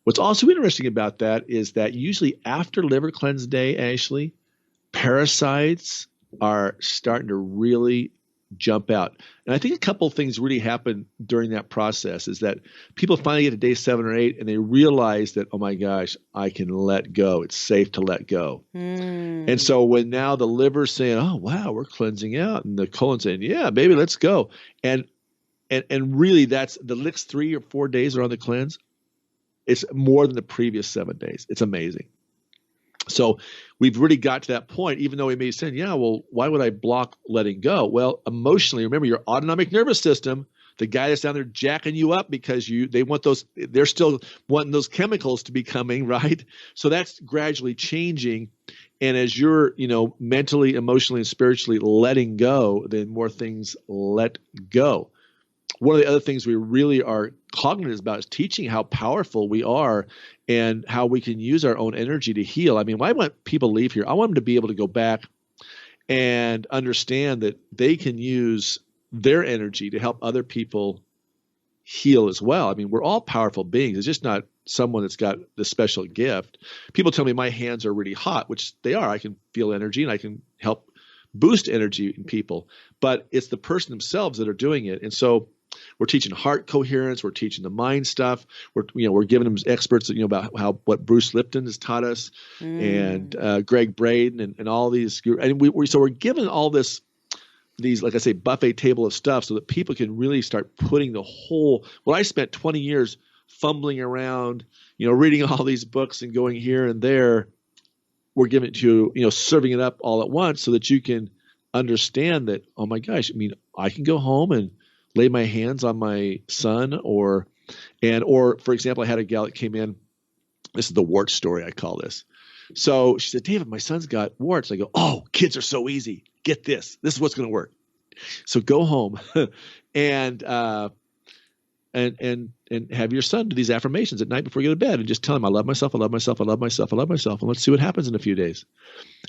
What's also interesting about that is that usually after liver cleanse day, Ashley, parasites are starting to really jump out. And I think a couple of things really happen during that process is that people finally get to day 7 or 8 and they realize that, oh my gosh, I can let go. It's safe to let go. And so when now the liver's saying, oh, wow, we're cleansing out, and the colon saying, yeah, baby, let's go. And really that's the next 3 or 4 days are on the cleanse. It's more than the previous 7 days. It's amazing. So we've really got to that point, even though we may say, yeah, well, why would I block letting go? Well, emotionally, remember your autonomic nervous system, the guy that's down there jacking you up because they're still wanting those chemicals to be coming, right? So that's gradually changing. And as you're, mentally, emotionally, and spiritually letting go, then more things let go. One of the other things we really are cognizant about is teaching how powerful we are and how we can use our own energy to heal. I mean, when I want people to leave here, I want them to be able to go back and understand that they can use their energy to help other people heal as well. I mean, we're all powerful beings. It's just not someone that's got the special gift. People tell me my hands are really hot, which they are. I can feel energy and I can help boost energy in people, but it's the person themselves that are doing it. And so we're teaching heart coherence. We're teaching the mind stuff. We're giving them experts, about what Bruce Lipton has taught us, and Greg Braden, and all these. And so we're giving all these, like I say, buffet table of stuff, so that people can really start putting the whole. Well, I spent 20 years fumbling around, reading all these books and going here and there. We're giving it to you, serving it up all at once, so that you can understand that. Oh my gosh! I mean, I can go home and lay my hands on my son, or for example, I had a gal that came in. This is the wart story, I call this. So she said, David, my son's got warts. I go, oh, kids are so easy. Get this. This is what's going to work. So go home and have your son do these affirmations at night before you go to bed, and just tell him, I love myself, I love myself, I love myself, I love myself. And let's see what happens in a few days.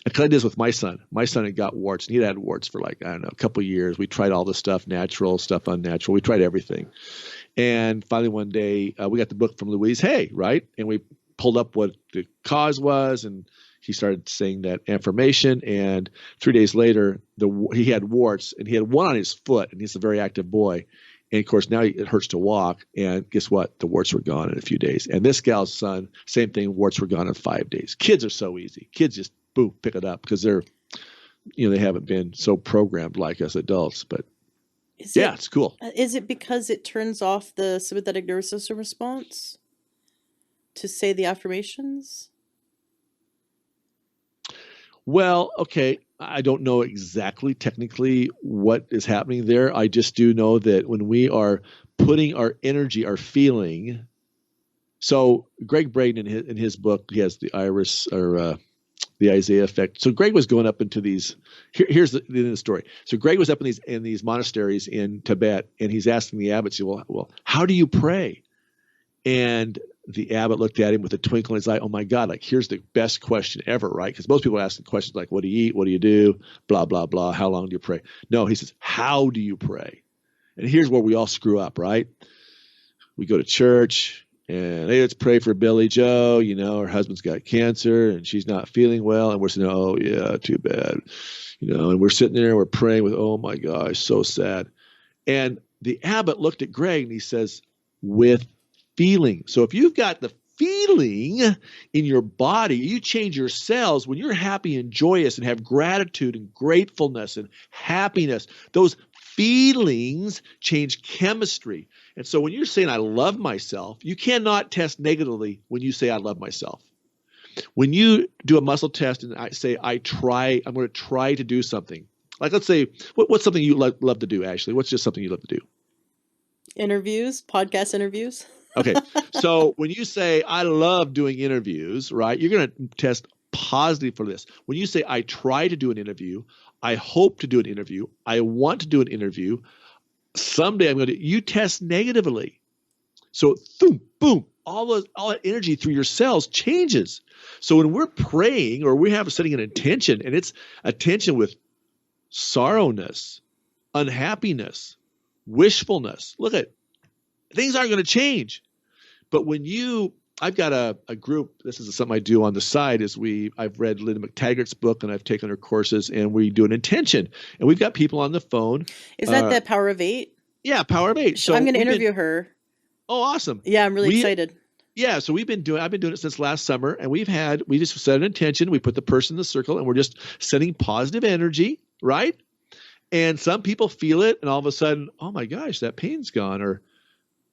I did this with my son. My son had got warts, and he'd had warts for a couple of years. We tried all the stuff, natural stuff, unnatural. We tried everything. And finally one day we got the book from Louise Hay, right? And we pulled up what the cause was, and he started saying that affirmation. And 3 days later, he had warts, and he had one on his foot, and he's a very active boy. And of course, now it hurts to walk. And guess what? The warts were gone in a few days. And this gal's son, same thing, warts were gone in 5 days. Kids are so easy. Kids just, boom, pick it up because they're, they haven't been so programmed like us adults. But it's cool. Is it because it turns off the sympathetic nervous system response to say the affirmations? Well, okay. I don't know exactly technically what is happening there. I just do know that when we are putting our energy, our feeling. So Greg Braden in his book, he has the Iris or the Isaiah effect. So Greg was going up into these. Here's the end of the story. So Greg was up in these monasteries in Tibet, and he's asking the abbot, well, how do you pray? And the abbot looked at him with a twinkle in his eye. Oh my God, here's the best question ever, right? Because most people are asking questions like, what do you eat? What do you do? Blah, blah, blah. How long do you pray? No, he says, how do you pray? And here's where we all screw up, right? We go to church and hey, let's pray for Billy Joe. Her husband's got cancer and she's not feeling well. And we're saying, oh yeah, too bad. And we're sitting there and we're praying with, oh my gosh, so sad. And the abbot looked at Greg and he says, with feeling. So if you've got the feeling in your body, you change your cells when you're happy and joyous and have gratitude and gratefulness and happiness. Those feelings change chemistry. And so when you're saying I love myself, you cannot test negatively when you say I love myself. When you do a muscle test and I say I'm going to try to do something. Like let's say, what's something you love to do, Ashley? What's just something you love to do? Interviews, podcast interviews. Okay. So when you say, I love doing interviews, right, you're going to test positive for this. When you say, I try to do an interview, I hope to do an interview. I want to do an interview. Someday I'm going to, you test negatively. So boom, boom, all that energy through your cells changes. So when we're praying or we have setting an intention, and it's attention with sorrowness, unhappiness, wishfulness, look at, things aren't going to change. But when I've got a group, this is something I do on the side, I've read Linda McTaggart's book and I've taken her courses, and we do an intention. And we've got people on the phone. Is that Power of Eight? Yeah, Power of Eight. So I'm going to interview her. Oh, awesome. Yeah, I'm really excited. Yeah, so I've been doing it since last summer, and we just set an intention. We put the person in the circle, and we're just sending positive energy, right? And some people feel it, and all of a sudden, oh my gosh, that pain's gone, or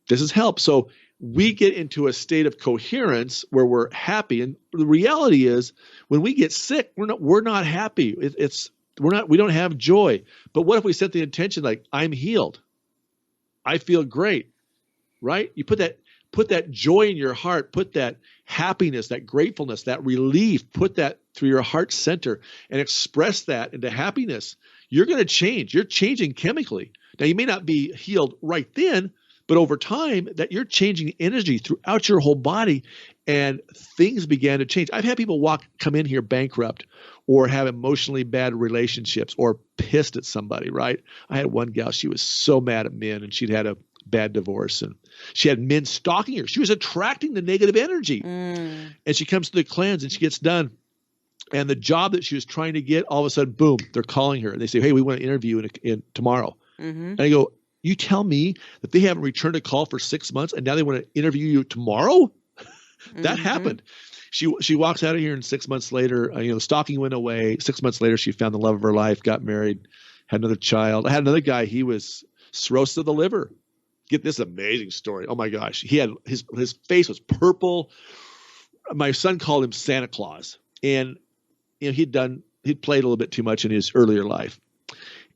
this has helped. So we get into a state of coherence where we're happy. And the reality is, when we get sick, we're not happy. We don't have joy. But what if we set the intention like, I'm healed, I feel great, right? You put that joy in your heart, put that happiness, that gratefulness, that relief, put that through your heart center and express that into happiness. You're going to change. You're changing chemically. Now, you may not be healed right then, but over time that you're changing energy throughout your whole body, and things began to change. I've had people come in here bankrupt or have emotionally bad relationships or pissed at somebody, right? I had one gal, she was so mad at men, and she'd had a bad divorce, and she had men stalking her. She was attracting the negative energy. And she comes to the cleanse and she gets done. And the job that she was trying to get, all of a sudden, boom, they're calling her. And they say, hey, we want to interview in tomorrow. And I go, you tell me that they haven't returned a call for 6 months and now they want to interview you tomorrow? That happened. She walks out of here, and 6 months later, the stalking went away. 6 months later, she found the love of her life, got married, had another child. I had another guy, he was cirrhosis of the liver. Get this amazing story. Oh my gosh. He had his face was purple. My son called him Santa Claus. And he'd played a little bit too much in his earlier life.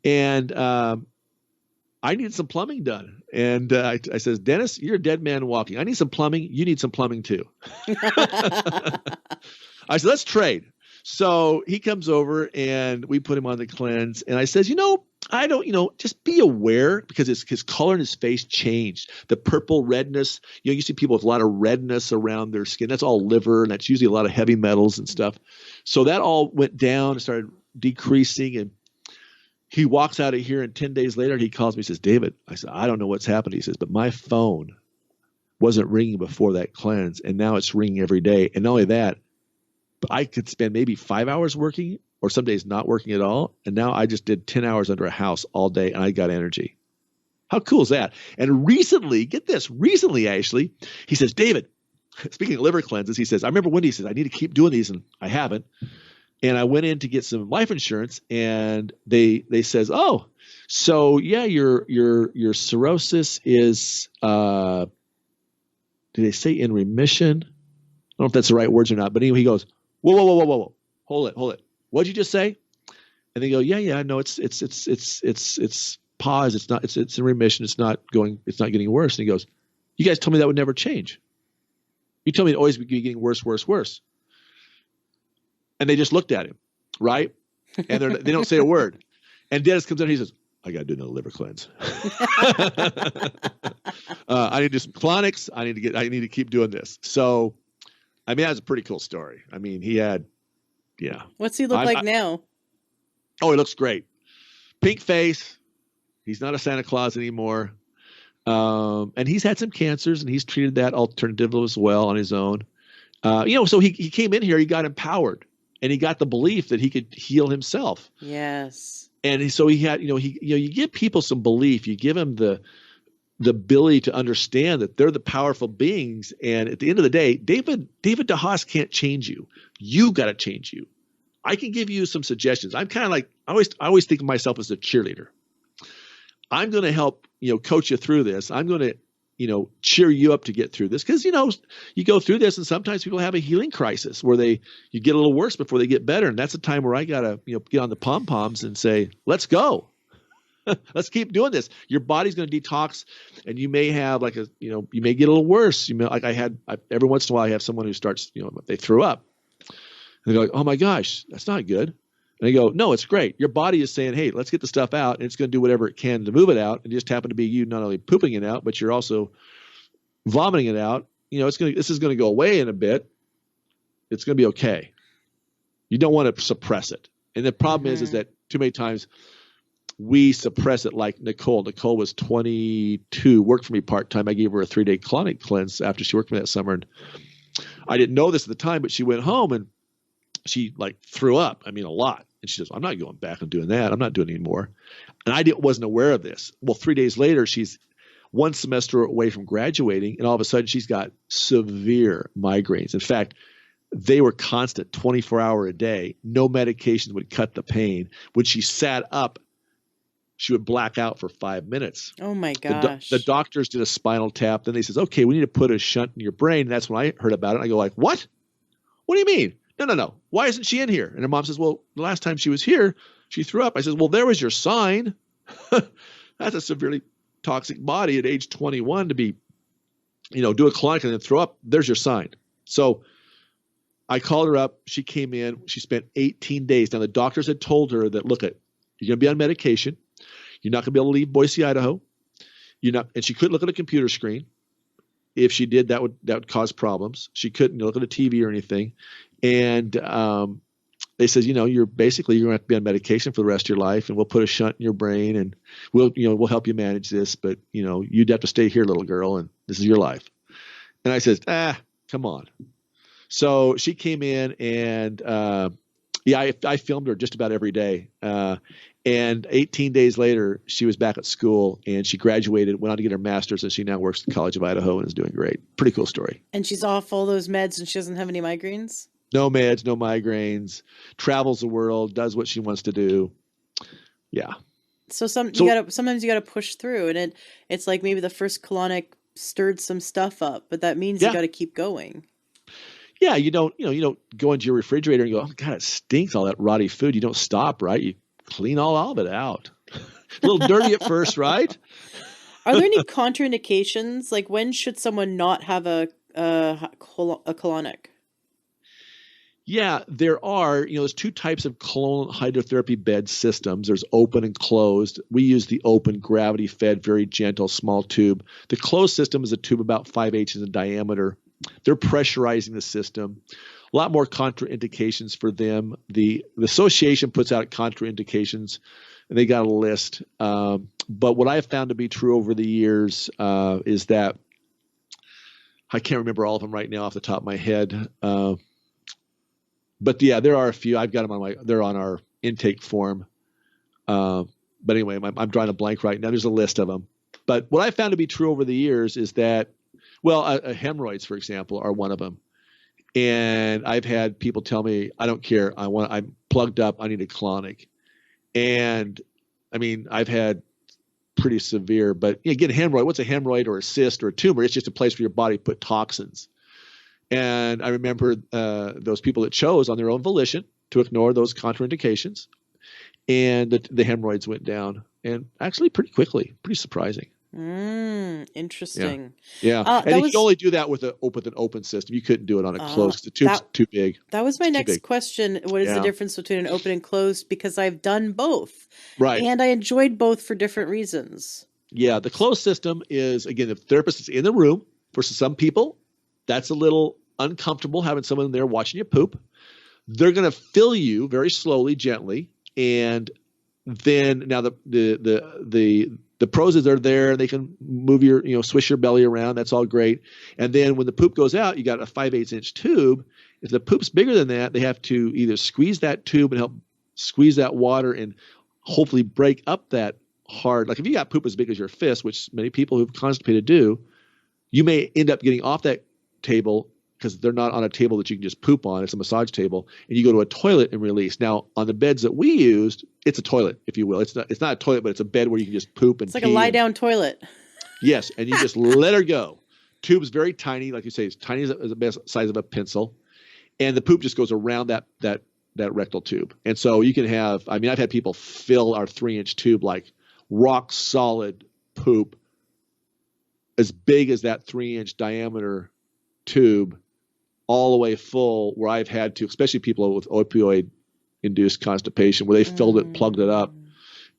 And I needed some plumbing done. And I says, Dennis, you're a dead man walking. I need some plumbing. You need some plumbing too. I said, let's trade. So he comes over and we put him on the cleanse. And I says, just be aware, because his color in his face changed. The purple redness, you see people with a lot of redness around their skin. That's all liver, and that's usually a lot of heavy metals and stuff. So that all went down and started decreasing. And he walks out of here, and 10 days later, he calls me and says, David, I said, I don't know what's happened. He says, but my phone wasn't ringing before that cleanse, and now it's ringing every day. And not only that, but I could spend maybe 5 hours working, or some days not working at all. And now I just did 10 hours under a house all day, and I got energy. How cool is that? And recently, get this, Ashley, he says, David, speaking of liver cleanses, he says, I remember Wendy says, I need to keep doing these, and I haven't. And I went in to get some life insurance, and they says, oh, so yeah, your cirrhosis is, did they say in remission? I don't know if that's the right words or not, but anyway, he goes, whoa, hold it. What'd you just say? And they go, yeah, no, it's paused. It's in remission. It's not getting worse. And he goes, you guys told me that would never change. You told me it'd always be getting worse. And they just looked at him, right? And they don't say a word. And Dennis comes in and he says, I got to do another liver cleanse. I need to do some colonics. I need to keep doing this. So, I mean, that's a pretty cool story. I mean, yeah. What's he look like now? Oh, he looks great. Pink face. He's not a Santa Claus anymore. And he's had some cancers, and he's treated that alternatively as well on his own. So he came in here, he got empowered, and he got the belief that he could heal himself. Yes. And so he had, you give people some belief, you give them the ability to understand that they're the powerful beings. And at the end of the day, David DeHaas can't change you. You got to change you. I can give you some suggestions. I'm kind of like, I always think of myself as a cheerleader. I'm going to help, coach you through this. I'm going to, cheer you up to get through this. Cause you go through this, and sometimes people have a healing crisis where you get a little worse before they get better. And that's a time where I got to, get on the pom-poms and say, let's go. Let's keep doing this. Your body's going to detox, and you may have you may get a little worse. Every once in a while I have someone who starts, they threw up. And they're like, oh my gosh, that's not good. And I go, no, it's great. Your body is saying, hey, let's get the stuff out, and it's going to do whatever it can to move it out. And it just happened to be you not only pooping it out, but you're also vomiting it out. This is going to go away in a bit. It's going to be okay. You don't want to suppress it. And the problem is that too many times we suppress it, like Nicole. Nicole was 22, worked for me part-time. I gave her a 3-day colonic cleanse after she worked for me that summer. And I didn't know this at the time, but she went home and she threw up. I mean, a lot. And she says, I'm not going back and doing that. I'm not doing it anymore. And I wasn't aware of this. Well, 3 days later, she's one semester away from graduating, and all of a sudden she's got severe migraines. In fact, they were constant, 24-hour a day. No medications would cut the pain. When she sat up, she would black out for 5 minutes. Oh my gosh. The doctors did a spinal tap. Then they says, okay, we need to put a shunt in your brain. And that's when I heard about it. I go like, what? What do you mean? No. Why isn't she in here? And her mom says, well, the last time she was here, she threw up. I says, well, there was your sign. That's a severely toxic body at age 21 to be, do a colonic and then throw up. There's your sign. So I called her up. She came in. She spent 18 days. Now the doctors had told her that, look, you're going to be on medication. You're not going to be able to leave Boise, Idaho. And she couldn't look at a computer screen. If she did, that would cause problems. She couldn't look at a TV or anything. And they said, you're going to have to be on medication for the rest of your life, and we'll put a shunt in your brain, and we'll help you manage this. But you'd have to stay here, little girl, and this is your life. And I said, come on. So she came in, and I filmed her just about every day. And 18 days later, she was back at school, and she graduated, went on to get her master's, and she now works at the College of Idaho and is doing great. Pretty cool story. And she's off all those meds, and she doesn't have any migraines? No meds, no migraines, travels the world, does what she wants to do. Yeah. So sometimes you gotta push through, and it's like maybe the first colonic stirred some stuff up, but that means you got to keep going. Yeah, you don't go into your refrigerator and go, oh God, it stinks, all that rotty food. You don't stop, right? You clean all of it out. A little dirty at first, right? Are there any contraindications? Like, when should someone not have a colonic? Yeah, there are. There's two types of colon hydrotherapy bed systems. There's open and closed. We use the open, gravity-fed, very gentle, small tube. The closed system is a tube about 5/8 in diameter. They're pressurizing the system. A lot more contraindications for them. The association puts out contraindications, and they got a list. But what I have found to be true over the years is that I can't remember all of them right now off the top of my head. But yeah, there are a few. I've got them they're on our intake form. But anyway, I'm drawing a blank right now. There's a list of them. But what I found to be true over the years is that, hemorrhoids, for example, are one of them. And I've had people tell me, I don't care. I'm plugged up. I need a colonic. And I mean, I've had pretty severe, but again, hemorrhoid, what's a hemorrhoid or a cyst or a tumor? It's just a place where your body put toxins. And I remember those people that chose on their own volition to ignore those contraindications, and the hemorrhoids went down, and actually pretty quickly, pretty surprising. Interesting. Yeah. And you can only do that with an open system. You couldn't do it on a closed. The tube's too big. That was my next question. What is the difference between an open and closed? Because I've done both. Right. And I enjoyed both for different reasons. Yeah. The closed system is, again, the therapist is in the room. For some people, that's a little uncomfortable having someone there watching you poop. They're going to fill you very slowly, gently. And then now the pros is they're there. They can move swish your belly around. That's all great. And then when the poop goes out, you got a 5/8 inch tube. If the poop's bigger than that, they have to either squeeze that tube and help squeeze that water and hopefully break up that hard. Like if you got poop as big as your fist, which many people who've constipated do, you may end up getting off that table because they're not on a table that you can just poop on. It's a massage table, and you go to a toilet and release. Now, on the beds that we used, it's a toilet, if you will. It's not a toilet, but it's a bed where you can just poop and pee. It's like a lie-down toilet. Yes, and you just let her go. Tube's very tiny, like you say, it's tiny as the size of a pencil, and the poop just goes around that rectal tube. And so you can have, I've had people fill our 3-inch tube like rock solid poop as big as that 3-inch diameter tube all the way full, where I've had to, especially people with opioid induced constipation where they filled it, plugged it up. Mm.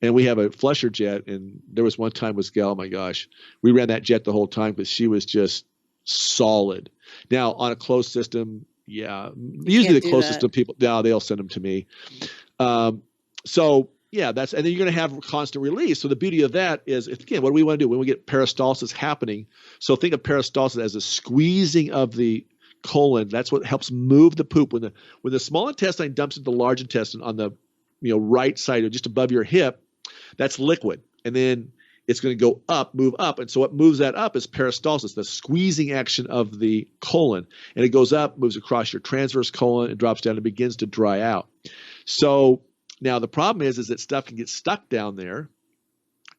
And we have a flusher jet. And there was one time with Gal, oh my gosh, we ran that jet the whole time because she was just solid. Now on a closed system, yeah, usually the closed system people, now they'll send them to me. So yeah, and then you're going to have constant release. So the beauty of that is, again, what do we want to do when we get peristalsis happening? So think of peristalsis as a squeezing of the colon. That's what helps move the poop. When the small intestine dumps into the large intestine on the right side or just above your hip, that's liquid. And then it's going to go up, move up. And so what moves that up is peristalsis, the squeezing action of the colon. And it goes up, moves across your transverse colon, and drops down and begins to dry out. So now the problem is that stuff can get stuck down there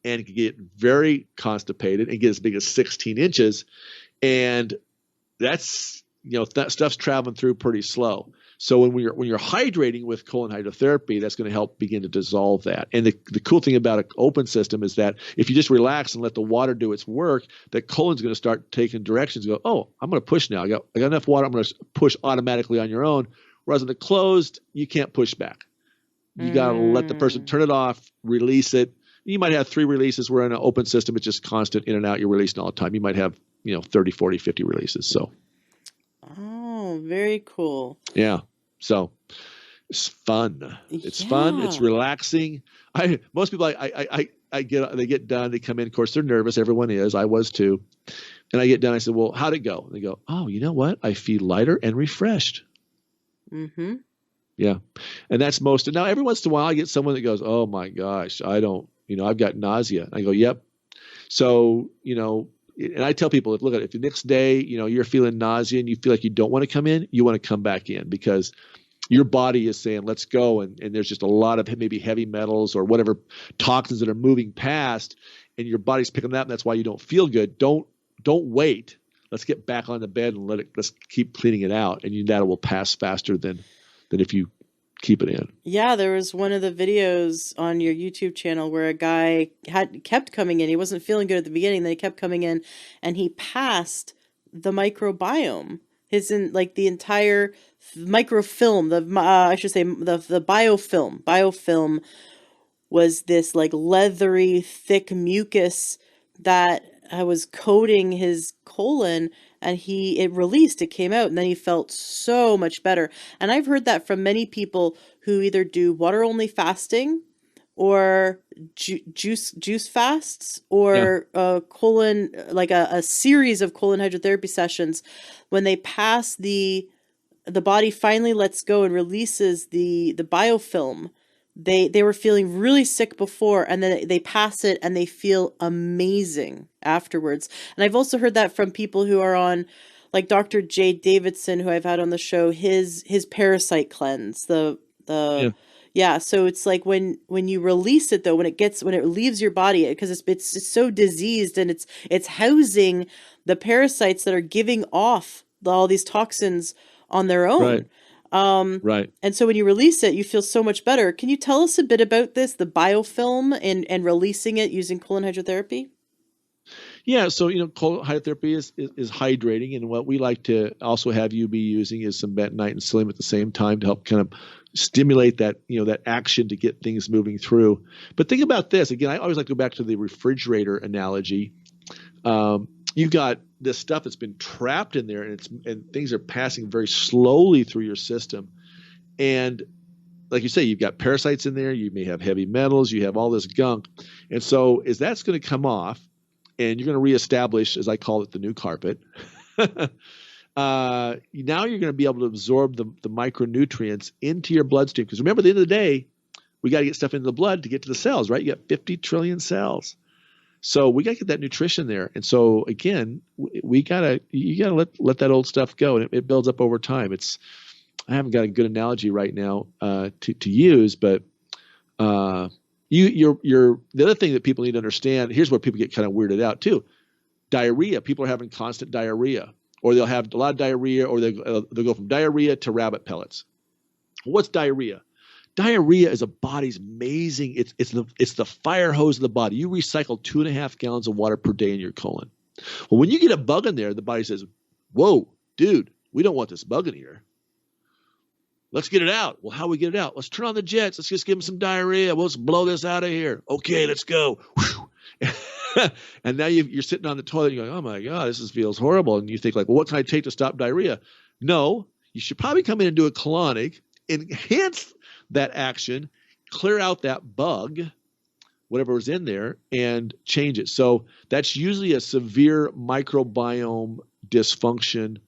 and it can get very constipated and get as big as 16 inches. And that's, that stuff's traveling through pretty slow. So when you're hydrating with colon hydrotherapy, that's going to help begin to dissolve that. And the cool thing about an open system is that if you just relax and let the water do its work, that colon's going to start taking directions and go, oh, I'm going to push now. I got enough water. I'm going to push automatically on your own. Whereas in the closed, you can't push back. You got to let the person turn it off, release it. You might have 3 releases. Where in an open system, it's just constant in and out. You're releasing all the time. You might have, 30, 40, 50 releases. So. Oh, very cool. Yeah. So it's fun. It's fun. It's relaxing. Most people they get done. They come in. Of course, they're nervous. Everyone is. I was too. And I get done. I said, well, how'd it go? And they go, oh, you know what? I feel lighter and refreshed. Mm-hmm. Yeah. And that's most. And now every once in a while I get someone that goes, oh my gosh, I don't, I've got nausea. I go, yep. So, and I tell people, look, if the next day, you're feeling nausea and you feel like you don't want to come in, you want to come back in because your body is saying, let's go. And there's just a lot of maybe heavy metals or whatever toxins that are moving past and your body's picking that up. And that's why you don't feel good. Don't wait. Let's get back on the bed and let's keep cleaning it out. And that will pass faster than if you keep it in. Yeah, there was one of the videos on your YouTube channel where a guy kept coming in. He wasn't feeling good at the beginning, then he kept coming in and he passed the microbiome. The entire microfilm, the biofilm. Biofilm was this leathery, thick mucus that was coating his colon, and it released, it came out, and then he felt so much better. And I've heard that from many people who either do water only fasting or juice fasts or colon, a series of colon hydrotherapy sessions. When they pass the body finally lets go and releases the biofilm. They were feeling really sick before, and then they pass it and they feel amazing afterwards. And I've also heard that from people who are on, like Dr. Jay Davidson, who I've had on the show, his parasite cleanse. So it's like when you release it though, when it leaves your body, because it's so diseased and it's housing the parasites that are giving off all these toxins on their own. Right. Right. And so when you release it, you feel so much better. Can you tell us a bit about this, the biofilm and releasing it using colon hydrotherapy? Yeah. So, colon hydrotherapy is hydrating. And what we like to also have you be using is some bentonite and psyllium at the same time to help kind of stimulate that, that action to get things moving through. But think about this. Again, I always like to go back to the refrigerator analogy. You've got this stuff that's been trapped in there and things are passing very slowly through your system. And like you say, you've got parasites in there, you may have heavy metals, you have all this gunk. And so as that's going to come off and you're going to reestablish, as I call it, the new carpet, now you're going to be able to absorb the micronutrients into your bloodstream. Because remember, at the end of the day, we got to get stuff into the blood to get to the cells, right? You got 50 trillion cells. So we got to get that nutrition there. And so again, you gotta let that old stuff go, and it builds up over time. I haven't got a good analogy right now to use, but the other thing that people need to understand, here's where people get kind of weirded out too. Diarrhea. People are having constant diarrhea, or they'll have a lot of diarrhea, or they'll go from diarrhea to rabbit pellets. What's diarrhea? Diarrhea is a body's amazing. It's the fire hose of the body. You recycle 2.5 gallons of water per day in your colon. Well, when you get a bug in there, the body says, "Whoa, dude, we don't want this bug in here." Let's get it out. Well, how do we get it out? Let's turn on the jets. Let's just give him some diarrhea. Let's blow this out of here. Okay, let's go. And now you're sitting on the toilet. And you're going, oh my God, this feels horrible. And you think like, well, what can I take to stop diarrhea? No, you should probably come in and do a colonic, enhance that action, clear out that bug, whatever was in there, and change it. So that's usually a severe microbiome dysfunction.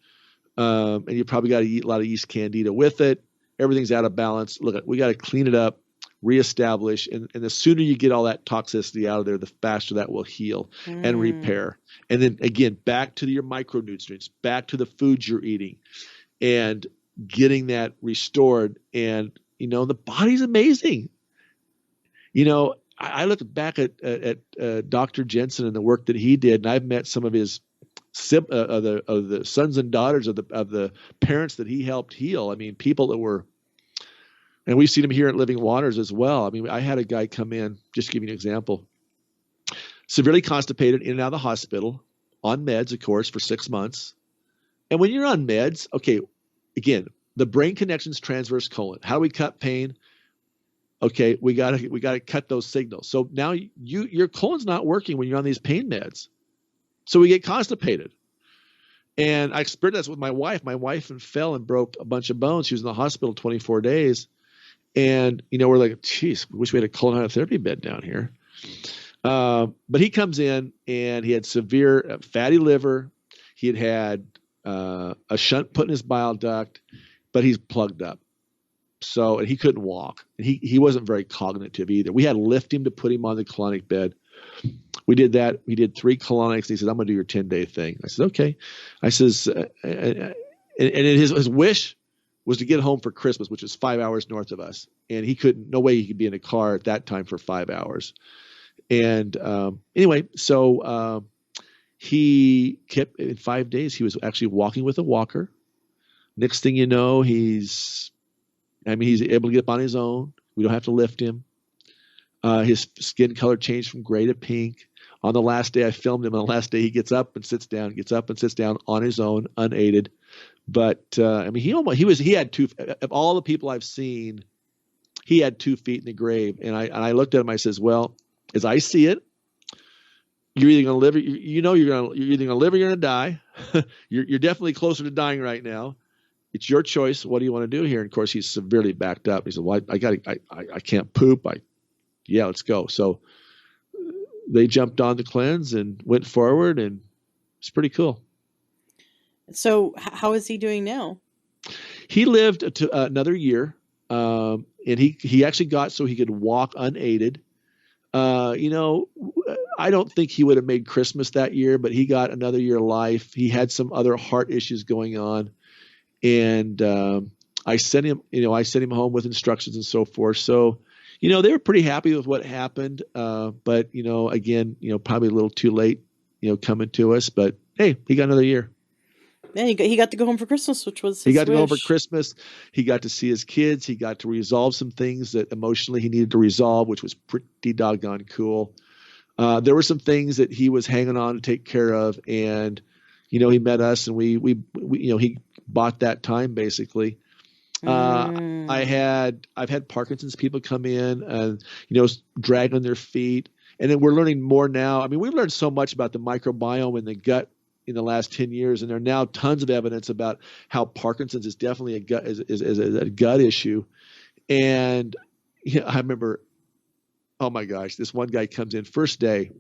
And you probably got to eat a lot of yeast candida with it. Everything's out of balance. Look, we got to clean it up, reestablish. And the sooner you get all that toxicity out of there, the faster that will heal and repair. And then again, back to your micronutrients, back to the foods you're eating and getting that restored. And, the body's amazing. I look back at Dr. Jensen and the work that he did, and I've met some of his of the sons and daughters of the parents that he helped heal. I mean, people that were, and we've seen him here at Living Waters as well. I mean, I had a guy come in, just to give you an example, severely constipated, in and out of the hospital, on meds, of course, for 6 months. And when you're on meds, okay, again, the brain connections transverse colon. How do we cut pain? Okay, we gotta cut those signals. So now your colon's not working when you're on these pain meds. So we get constipated. And I experienced that with my wife. My wife fell and broke a bunch of bones. She was in the hospital 24 days. And, we're like, geez, we wish we had a colon hydrotherapy bed down here. But he comes in and he had severe fatty liver. He had a shunt put in his bile duct, but he's plugged up. So, and he couldn't walk. And he wasn't very cognitive either. We had to lift him to put him on the colonic bed. We did that. We did 3 colonics. He said, I'm going to do your 10-day thing. I said, okay. I says, and his wish was to get home for Christmas, which is 5 hours north of us. And no way he could be in a car at that time for 5 hours. And anyway, so he kept, in 5 days, he was actually walking with a walker. Next thing you know, he's able to get up on his own. We don't have to lift him. His skin color changed from gray to pink. On the last day, I filmed him. On the last day, he gets up and sits down on his own, unaided. But he had 2. Of all the people I've seen, he had 2 feet in the grave. And I looked at him. I says, well, as I see it, you're either going to live. You're either going to live or you're going to die. You're definitely closer to dying right now. It's your choice. What do you want to do here? And of course, he's severely backed up. He said, well, I can't poop. Yeah, let's go. So they jumped on the cleanse and went forward, and it's pretty cool. So how is he doing now? He lived to another year, and he actually got so he could walk unaided. I don't think he would have made Christmas that year, but he got another year of life. He had some other heart issues going on, and I sent him home with instructions and so forth. So, they were pretty happy with what happened. But, again, probably a little too late, coming to us. But hey, he got another year. Yeah, he got to go home for Christmas, which was his He got to go home wish. for Christmas. He got to see his kids. He got to resolve some things that emotionally he needed to resolve, which was pretty doggone cool. There were some things that he was hanging on to take care of, and he met us, and we he bought that time basically. I've had Parkinson's people come in and drag on their feet, and then we're learning more now. I mean, we've learned so much about the microbiome in the gut in the last 10 years, and there are now tons of evidence about how Parkinson's is definitely a gut issue. And I remember, oh my gosh, this one guy comes in first day.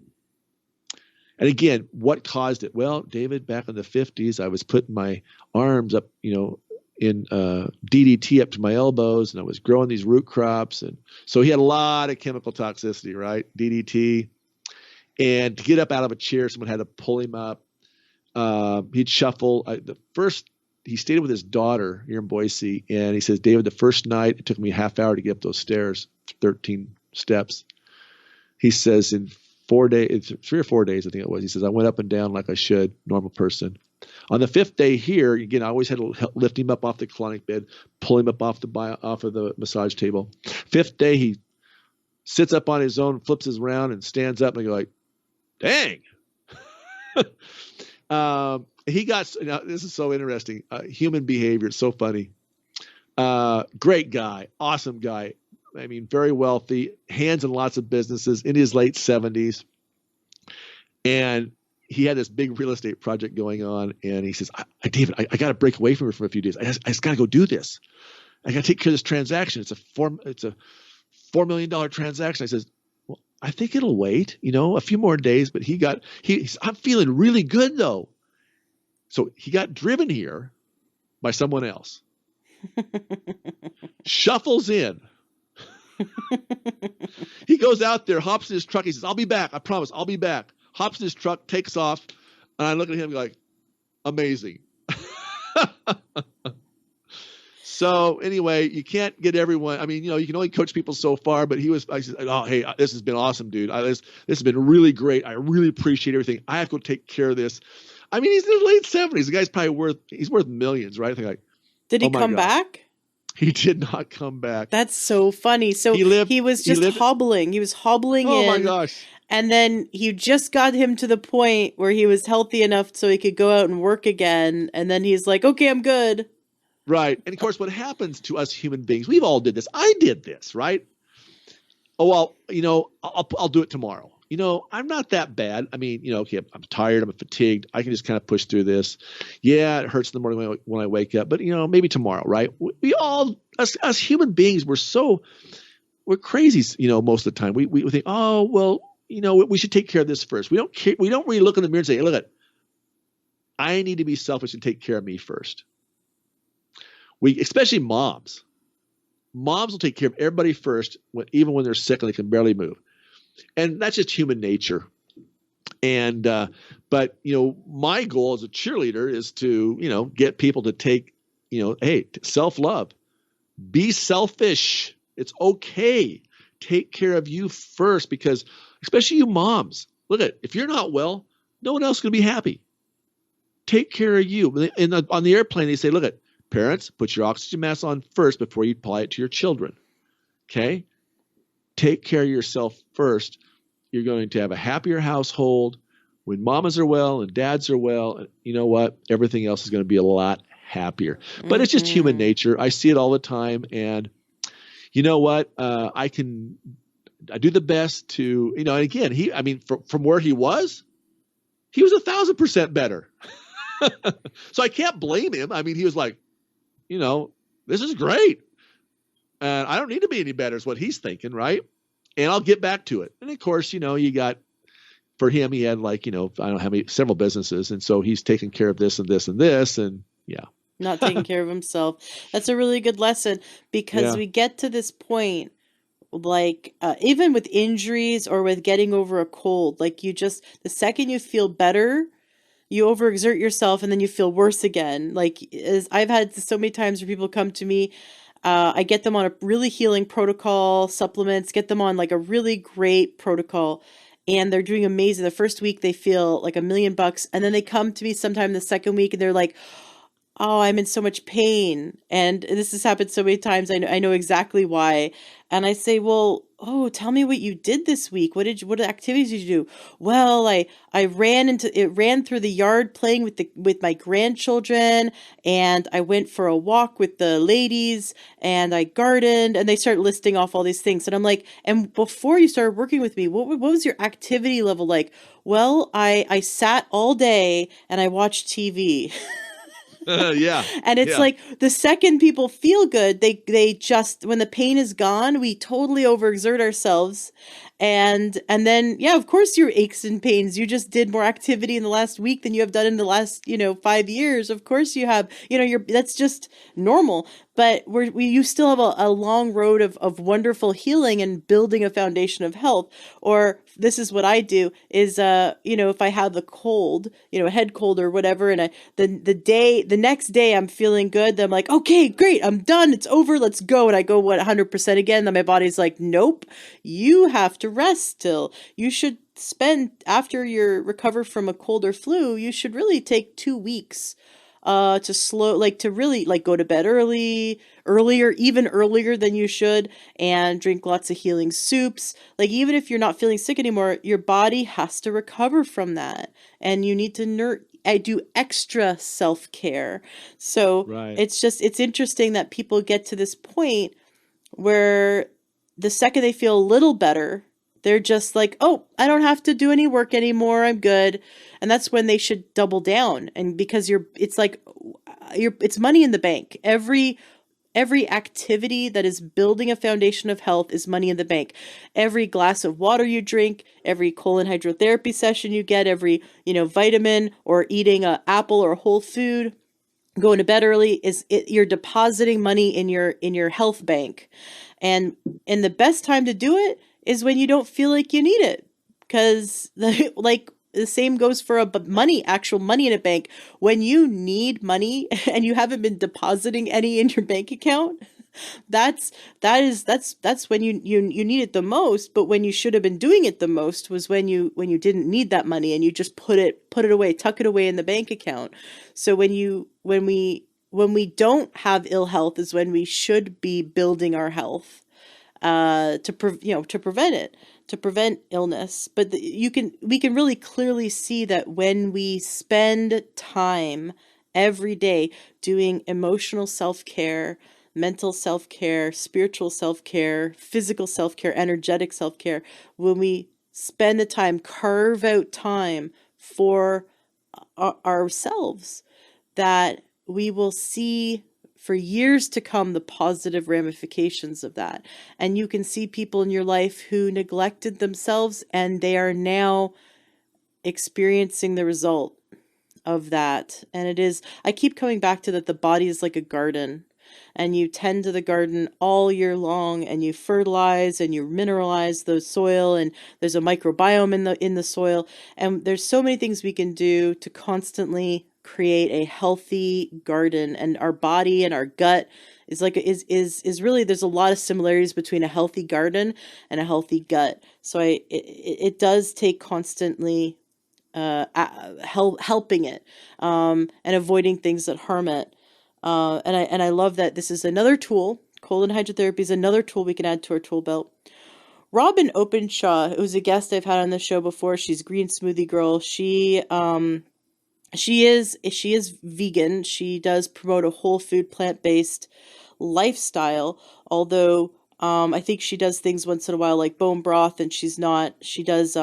And again, what caused it? Well, David, back in the 50s, I was putting my arms up, in DDT up to my elbows, and I was growing these root crops. And so he had a lot of chemical toxicity, right? DDT. And to get up out of a chair, someone had to pull him up. He'd shuffle. He stayed with his daughter here in Boise, and he says, David, the first night, it took me a half hour to get up those stairs, 13 steps. He says in 4 days, 3 or 4 days, I think it was, he says, I went up and down like I should, normal person. On the 5th day here, again, I always had to lift him up off the colonic bed, pull him up off of the massage table. 5th day, he sits up on his own, flips his round, and stands up, and I go like, dang. He got, now this is so interesting. Human behavior, it's so funny. Great guy, awesome guy. I mean, very wealthy, hands in lots of businesses in his late 70s. And he had this big real estate project going on. And he says, David, I got to break away from her for a few days. I just got to go do this. I got to take care of this transaction. It's a $4 million transaction. I says, well, I think it'll wait, a few more days. But I'm feeling really good though. So he got driven here by someone else. Shuffles in. He goes out there, hops in his truck. He says, I'll be back. I promise I'll be back. Hops in his truck, takes off. And I look at him like, amazing. So anyway, you can't get everyone. I mean, you can only coach people so far, but I said, oh, hey, this has been awesome, dude. This has been really great. I really appreciate everything. I have to go take care of this. I mean, he's in his late 70s. The guy's probably worth millions, right? I think did he come back? He did not come back. That's so funny. So he was just hobbling. He was hobbling in. Oh my gosh. And then you just got him to the point where he was healthy enough so he could go out and work again. And then he's like, okay, I'm good. Right. And of course, what happens to us human beings, we've all did this. I did this, right? Oh, well, I'll do it tomorrow. I'm not that bad. I mean, okay, I'm tired. I'm fatigued. I can just kind of push through this. Yeah, it hurts in the morning when I wake up, but maybe tomorrow, right? We all, us human beings, we're crazy, most of the time. We think, oh, well, we should take care of this first. We don't care. We don't really look in the mirror and say, hey, look, I need to be selfish and take care of me first. Especially moms. Moms will take care of everybody first, even when they're sick and they can barely move. And that's just human nature. And, but, my goal as a cheerleader is to, get people to take, hey, self-love, be selfish. It's okay. Take care of you first, because especially you moms, look if you're not well, no one else is going to be happy. Take care of you. On the airplane, they say, look parents, put your oxygen mask on first before you apply it to your children. Okay? Take care of yourself first. You're going to have a happier household. When mamas are well and dads are well, you know what? Everything else is going to be a lot happier. But it's just human nature. I see it all the time. And you know what? I do the best to, and again, from where he was 1,000% better. So I can't blame him. I mean, he was like, this is great. And I don't need to be any better is what he's thinking, right? And I'll get back to it. And of course, you got, for him, he had I don't know how many, several businesses. And so he's taking care of this and this and this. And yeah. Not taking care of himself. That's a really good lesson, because we get to this point, even with injuries or with getting over a cold, the second you feel better, you overexert yourself and then you feel worse again. As I've had so many times where people come to me, I get them on a really healing protocol, supplements, get them on a really great protocol, and they're doing amazing. The first week they feel like $1 million, and then they come to me sometime the second week and they're like, oh, I'm in so much pain. And this has happened so many times. I know exactly why. And I say, well, tell me what you did this week. What activities did you do? Well, I ran through the yard playing with my grandchildren, and I went for a walk with the ladies, and I gardened, and they start listing off all these things. And I'm like, and before you started working with me, what was your activity level like? Well, I sat all day and I watched TV. Yeah. And it's the second people feel good, they just, when the pain is gone, we totally overexert ourselves. And then, of course your aches and pains, you just did more activity in the last week than you have done in the last, 5 years. Of course you have, that's just normal. But you still have a long road of wonderful healing and building a foundation of health. Or this is what I do is, if I have a cold, a head cold or whatever, and the next day I'm feeling good, then I'm like, okay, great, I'm done, it's over, let's go. And I go 100% again. Then my body's like, nope, you have to rest still. You should spend, after you recover from a cold or flu, you should really take 2 weeks to really go to bed even earlier than you should, and drink lots of healing soups. Even if you're not feeling sick anymore, your body has to recover from that, and you need to I do extra self-care. So Right. it's interesting that people get to this point where the second they feel a little better, they're just like, oh, I don't have to do any work anymore. I'm good. And that's when they should double down. And because it's money in the bank. Every activity that is building a foundation of health is money in the bank. Every glass of water you drink, every colon hydrotherapy session you get, every, vitamin, or eating an apple or a whole food, going to bed early, you're depositing money in your health bank. And the best time to do it is when you don't feel like you need it. Because the same goes for actual money in a bank. When you need money and you haven't been depositing any in your bank account, that's when you need it the most. But when you should have been doing it the most was when you didn't need that money and you just put it away, tuck it away in the bank account. So when we don't have ill health is when we should be building our health to prevent it, to prevent illness. But we can really clearly see that when we spend time every day doing emotional self-care, mental self-care, spiritual self-care, physical self-care, energetic self-care, when we spend the time, carve out time for ourselves, that we will see for years to come the positive ramifications of that. And you can see people in your life who neglected themselves, and they are now experiencing the result of that. And I keep coming back to that the body is like a garden, and you tend to the garden all year long, and you fertilize and you mineralize the soil, and there's a microbiome in the soil, and there's so many things we can do to constantly create a healthy garden. And our body and our gut is really, there's a lot of similarities between a healthy garden and a healthy gut. So it does take constantly helping it and avoiding things that harm it. And I love that this is another tool. Colon hydrotherapy is another tool we can add to our tool belt. Robin Openshaw, who's a guest I've had on the show before, she's Green Smoothie Girl. She is vegan. She does promote a whole food, plant-based lifestyle. Although I think she does things once in a while like bone broth, and she's not against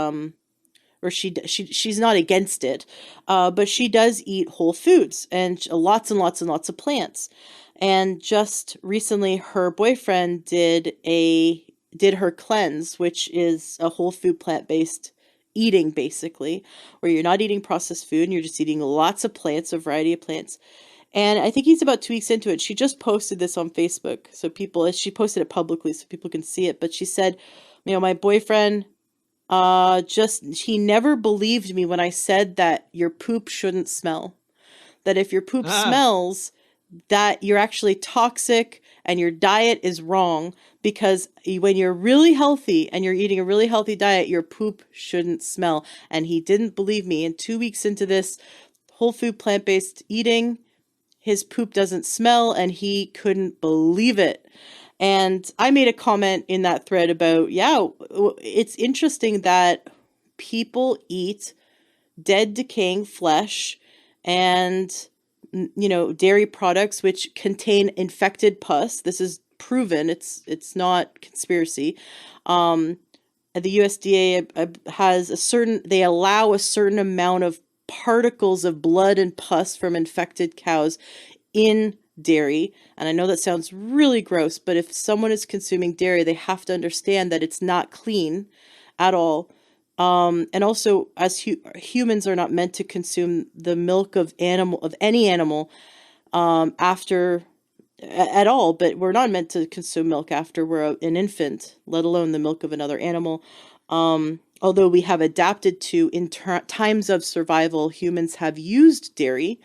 it, but she does eat whole foods and lots and lots and lots of plants. And just recently, her boyfriend did her cleanse, which is a whole food plant-based eating, basically, where you're not eating processed food and you're just eating lots of plants, a variety of plants. And I think he's about 2 weeks into it. She just posted this on Facebook, she posted it publicly so people can see it. But she said, my boyfriend, he never believed me when I said that your poop shouldn't smell. That if your poop smells, that you're actually toxic and your diet is wrong, because when you're really healthy and you're eating a really healthy diet, your poop shouldn't smell. And he didn't believe me. And 2 weeks into this whole food plant-based eating, his poop doesn't smell, and he couldn't believe it. And I made a comment in that thread about, it's interesting that people eat dead, decaying flesh and, dairy products which contain infected pus. This is proven. It's not conspiracy. The USDA they allow a certain amount of particles of blood and pus from infected cows in dairy. And I know that sounds really gross, but if someone is consuming dairy, they have to understand that it's not clean at all. And also, as humans are not meant to consume the milk of any animal after at all, but we're not meant to consume milk after we're an infant, let alone the milk of another animal. Although we have adapted to, in times of survival, humans have used dairy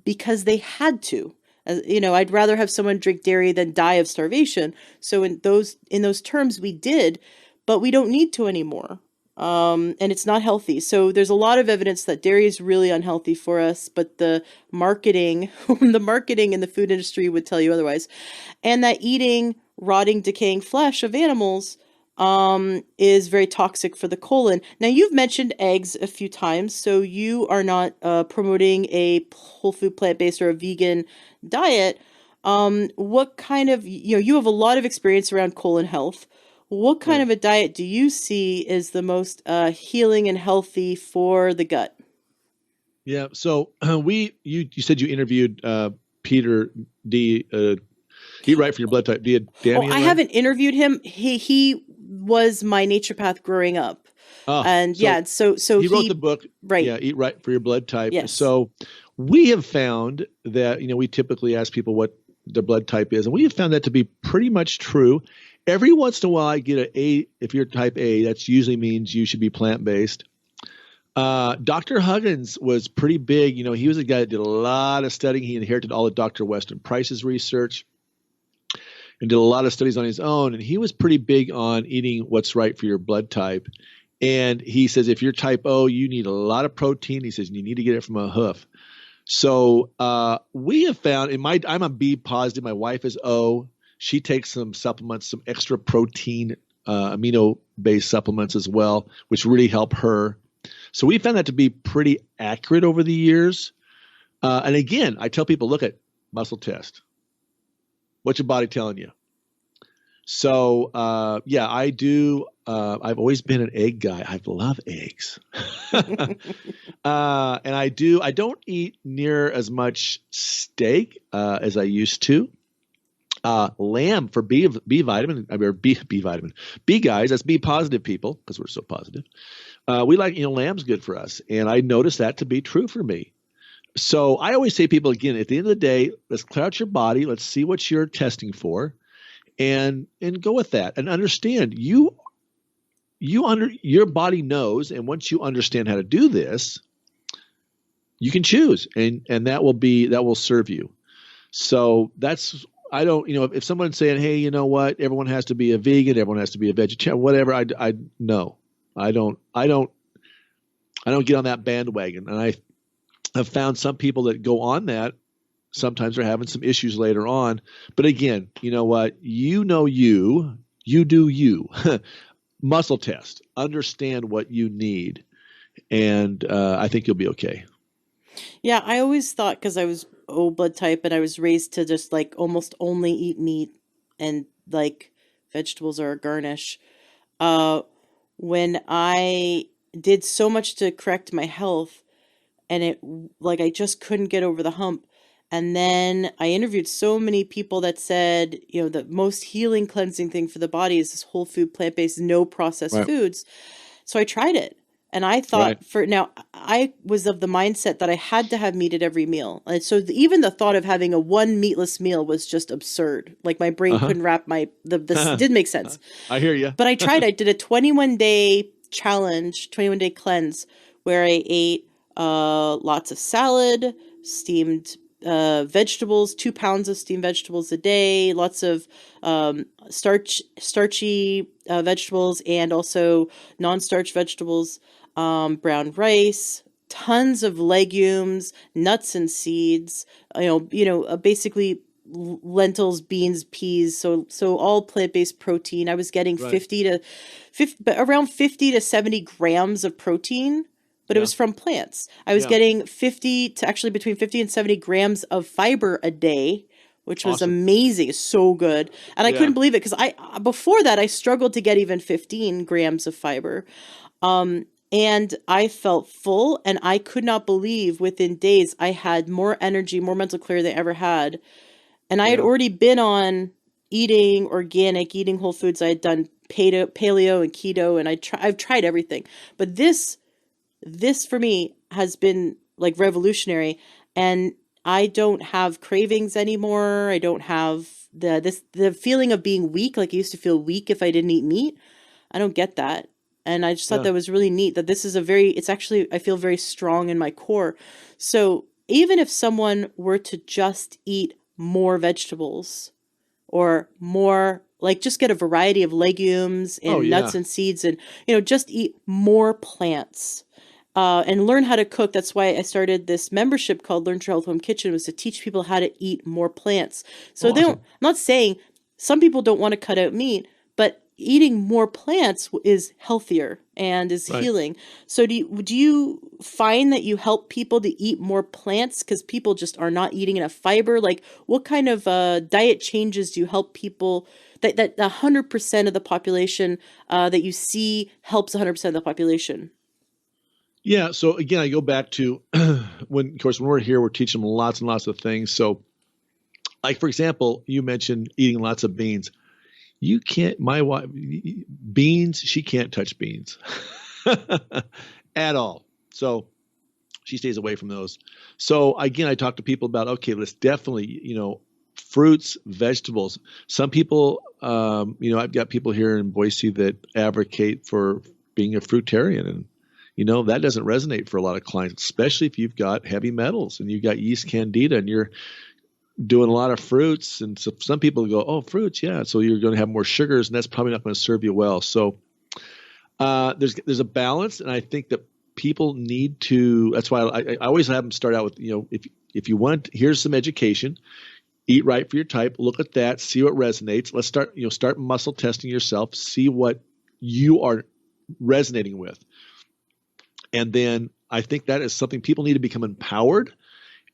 because they had to. I'd rather have someone drink dairy than die of starvation. So in those terms, we did, but we don't need to anymore. And it's not healthy. So there's a lot of evidence that dairy is really unhealthy for us, but the marketing in the food industry would tell you otherwise. And that eating rotting, decaying flesh of animals is very toxic for the colon. Now, you've mentioned eggs a few times, so you are not promoting a whole food, plant-based, or a vegan diet. What kind of, you have a lot of experience around colon health. What kind Right. of a diet do you see is the most healing and healthy for the gut? Yeah. So you said you interviewed Peter D. Eat Right for Your Blood Type. Did Oh, Danny I and I? haven't interviewed him. He was my naturopath growing up. And So yeah, so he wrote the he, book, right. yeah, Eat Right for Your Blood Type. Yes. So we have found that, we typically ask people what their blood type is, and we have found that to be pretty much true. Every once in a while, I get an A. If you're type A, that usually means you should be plant based. Dr. Huggins was pretty big. He was a guy that did a lot of studying. He inherited all of Dr. Weston Price's research and did a lot of studies on his own. And he was pretty big on eating what's right for your blood type. And he says, if you're type O, you need a lot of protein. He says, you need to get it from a hoof. So we have found I'm a B positive. My wife is O. She takes some supplements, some extra protein, amino based supplements as well, which really help her. So we found that to be pretty accurate over the years. And again, I tell people, look at muscle test. What's your body telling you? So yeah, I do. I've always been an egg guy. I love eggs. And I do. I don't eat near as much steak as I used to. Lamb for B vitamin, or B vitamin. B guys, that's B positive people because we're so positive. We like, lamb's good for us, and I noticed that to be true for me. So I always say, people, again, at the end of the day, let's clear out your body. Let's see what you're testing for, and go with that, and understand your body knows, and once you understand how to do this, you can choose, and that will serve you. So that's, I don't, if someone's saying, hey, you know what, everyone has to be a vegan, everyone has to be a vegetarian, whatever, I no, I don't get on that bandwagon. And I have found some people that go on that sometimes are having some issues later on. But again, you know what, you do you. Muscle test, understand what you need, and I think you'll be okay. Yeah, I always thought, because I was O blood type and I was raised to just like almost only eat meat and like vegetables are a garnish. Uh, when I did so much to correct my health, and it, like, I just couldn't get over the hump. And then I interviewed so many people that said, the most healing, cleansing thing for the body is this whole food, plant-based, no processed Right. foods. So I tried it. And I Right. thought, I was of the mindset that I had to have meat at every meal. And so even the thought of having a one meatless meal was just absurd. Like, my brain Uh-huh. couldn't wrap this didn't make sense. I hear you. But I tried. I did a 21-day challenge, 21-day cleanse, where I ate lots of salad, steamed vegetables, 2 pounds of steamed vegetables a day, lots of starchy vegetables, and also non-starch vegetables, brown rice, tons of legumes, nuts and seeds, basically lentils, beans, peas, so all plant-based protein. I was getting Right. around 50 to 70 grams of protein, but it Yeah. was from plants. I was Yeah. getting between 50 and 70 grams of fiber a day, which was Awesome. amazing. It's so good. And I Yeah. couldn't believe it, because before that I struggled to get even 15 grams of fiber. And I felt full, and I could not believe within days I had more energy, more mental clarity than I ever had. And I had Yeah. already been on eating organic, eating whole foods. I had done paleo and keto, and I've tried everything. But this for me has been like revolutionary, and I don't have cravings anymore. I don't have the feeling of being weak, like I used to feel weak if I didn't eat meat. I don't get that. And I just thought Yeah. that was really neat, that this is it's actually, I feel very strong in my core. So even if someone were to just eat more vegetables, or more, like, just get a variety of legumes Oh, and yeah. nuts and seeds, and, just eat more plants, and learn how to cook. That's why I started this membership called Learn Your Health Home Kitchen, was to teach people how to eat more plants. So Oh, awesome. I'm not saying some people don't want to cut out meat, but eating more plants is healthier and is Right. healing. So do you find that you help people to eat more plants because people just are not eating enough fiber? Like, what kind of diet changes do you help people that 100% of the population that you see helps 100% of the population? Yeah. So again, I go back to when we're here, we're teaching them lots and lots of things. So, like for example, you mentioned eating lots of beans. You can't. My wife, beans. She can't touch beans at all. So she stays away from those. So again, I talk to people about, okay, let's definitely, fruits, vegetables. Some people, I've got people here in Boise that advocate for being a fruitarian, and that doesn't resonate for a lot of clients, especially if you've got heavy metals and you've got yeast candida and you're doing a lot of fruits. And so some people go, oh, fruits, yeah. So you're going to have more sugars, and that's probably not going to serve you well. So there's a balance, and I think that people need to. That's why I always have them start out with, if you want, here's some education. Eat right for your type. Look at that. See what resonates. Let's start muscle testing yourself. See what you are resonating with. And then I think that is something people need to become empowered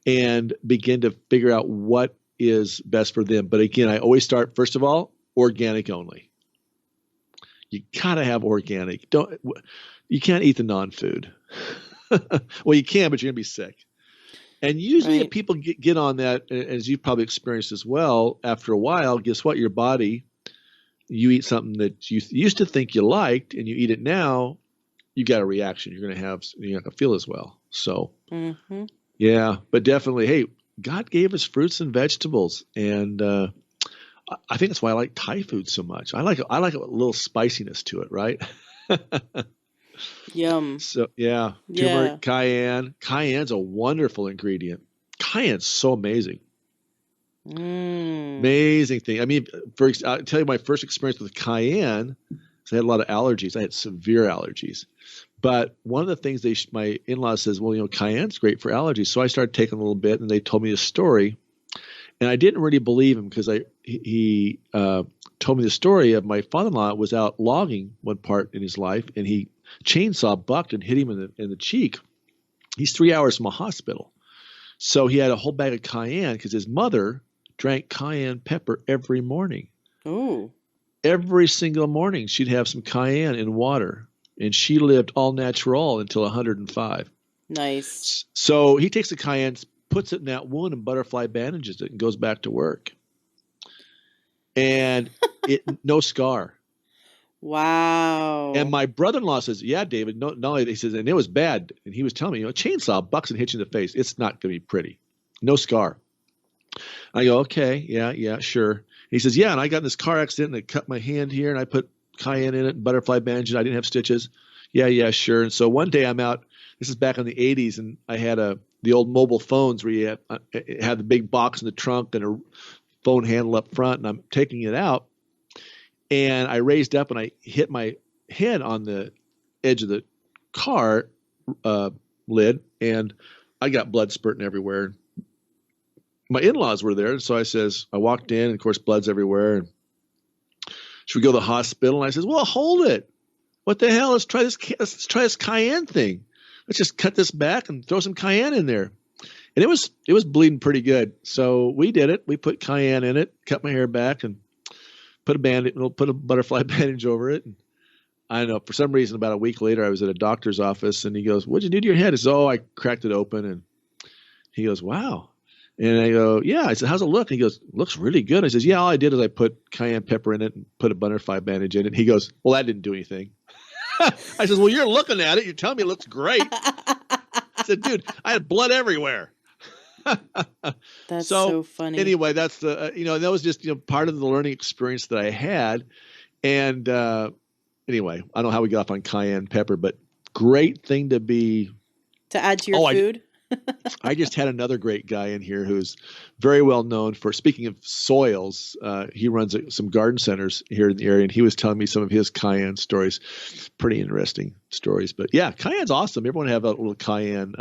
and begin to figure out what is best for them. But again, I always start, first of all, organic only. You gotta have organic. You can't eat the non-food. Well, you can, but you're gonna be sick. And usually Right. if people get on that, as you've probably experienced as well, after a while, guess what? Your body, you eat something that you used to think you liked and you eat it now, you got a reaction. You're not going to feel as well. So, Mm-hmm. yeah, but definitely, hey, God gave us fruits and vegetables. And I think that's why I like Thai food so much. I like a little spiciness to it, right? Yum. So yeah, Yeah. turmeric, cayenne. Cayenne's a wonderful ingredient. Cayenne's so amazing. Mm. Amazing thing. I mean, I'll tell you my first experience with cayenne, because I had a lot of allergies. I had severe allergies. But one of the things my in-laws says, well, cayenne's great for allergies. So I started taking a little bit, and they told me a story. And I didn't really believe him because he told me the story of my father-in-law was out logging one part in his life, and he chainsaw bucked and hit him in the cheek. He's 3 hours from a hospital. So he had a whole bag of cayenne because his mother drank cayenne pepper every morning. Oh. Every single morning she'd have some cayenne in water, and she lived all natural until 105. Nice. So he takes the cayenne, puts it in that wound, and butterfly bandages it and goes back to work. And no scar. Wow. And my brother-in-law says, yeah, David, no, he says, and it was bad. And he was telling me, chainsaw bucks and hits you in the face. It's not going to be pretty. No scar. I go, okay, yeah, sure. He says, yeah, and I got in this car accident and it cut my hand here and I put cayenne in it and butterfly bandage. I didn't have stitches. Yeah, sure. And so one day I'm out, this is back in the 80s, and I had the old mobile phones where you had the big box in the trunk and a phone handle up front, and I'm taking it out. And I raised up and I hit my head on the edge of the car lid, and I got blood spurting everywhere. My in-laws were there, so I walked in, and of course, blood's everywhere. And should we go to the hospital? And I says, well, hold it. What the hell? Let's try this cayenne thing. Let's just cut this back and throw some cayenne in there. And it was bleeding pretty good. So we did it. We put cayenne in it, cut my hair back, and put a butterfly bandage over it. And I don't know, for some reason, about a week later, I was at a doctor's office, and he goes, what'd you do to your head? I said, I cracked it open. And he goes, wow. And I go, yeah. I said, how's it look? And he goes, looks really good. I says, yeah, all I did is I put cayenne pepper in it and put a butterfly bandage in it. He goes, well, that didn't do anything. I says, well, you're looking at it. You're telling me it looks great. I said, dude, I had blood everywhere. That's so funny. Anyway, that's that was just, part of the learning experience that I had. And anyway, I don't know how we got off on cayenne pepper, but great thing to add to your food. I just had another great guy in here who's very well known for, speaking of soils, he runs some garden centers here in the area, and he was telling me some of his cayenne stories. Pretty interesting. stories. But yeah, cayenne's awesome. Everyone have a little cayenne.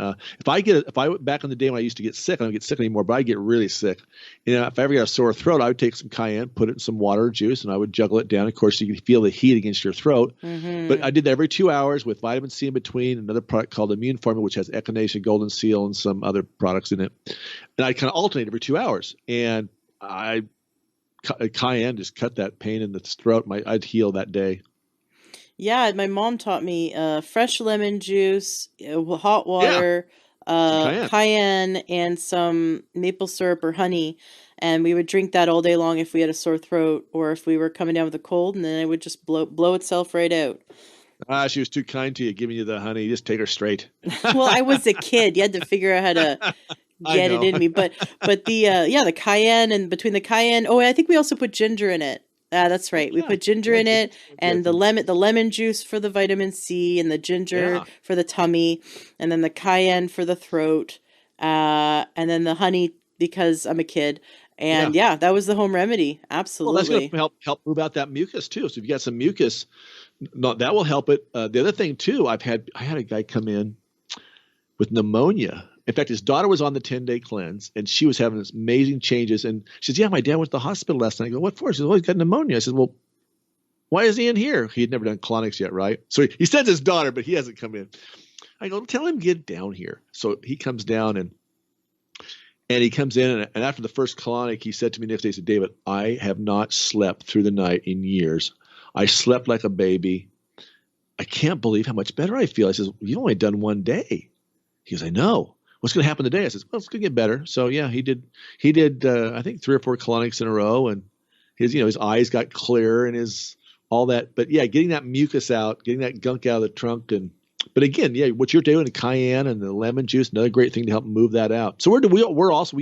Back in the day when I used to get sick, I don't get sick anymore, but I get really sick. If I ever got a sore throat, I would take some cayenne, put it in some water or juice, and I would juggle it down. Of course, you can feel the heat against your throat. But I did that every 2 hours with vitamin C in between, another product called Immune Formula, which has echinacea, golden seal, and some other products in it. And I kind of alternate every 2 hours. And cayenne just cut that pain in the throat. I'd heal that day. Yeah, my mom taught me fresh lemon juice, hot water, cayenne, and some maple syrup or honey. And we would drink that all day long if we had a sore throat or if we were coming down with a cold, and then it would just blow itself right out. She was too kind to you, giving you the honey. Just take her straight. Well, I was a kid. You had to figure out how to get it in me. But the cayenne, and between the cayenne, I think we also put ginger in it. That's right. We put ginger in it, and the lemon juice for the vitamin C, and the ginger for the tummy, and then the cayenne for the throat, and then the honey because I'm a kid. And that was the home remedy. Absolutely. Well, that's going to help move out that mucus too. So if you got some mucus, that will help it. The other thing too, I had a guy come in with pneumonia. In fact, his daughter was on the 10-day cleanse, and she was having this amazing changes. And she says, "Yeah, my dad went to the hospital last night." I go, "What for?" She says, "Well, he's got pneumonia." I said, "Well, why is he in here?" He had never done colonics yet, right? So he sends his daughter, but he hasn't come in. I go, "Tell him to get down here." So he comes down, and he comes in, and after the first colonic, he said to me next day, he said, "David, I have not slept through the night in years. I slept like a baby. I can't believe how much better I feel." I says, "You've only done one day." He goes, "I know. What's going to happen today?" I says, "Well, it's going to get better." So yeah, he did. I think 3 or 4 colonics in a row, and his eyes got clearer and all that. But yeah, getting that mucus out, getting that gunk out of the trunk, but again, what you're doing, the cayenne and the lemon juice, another great thing to help move that out. So we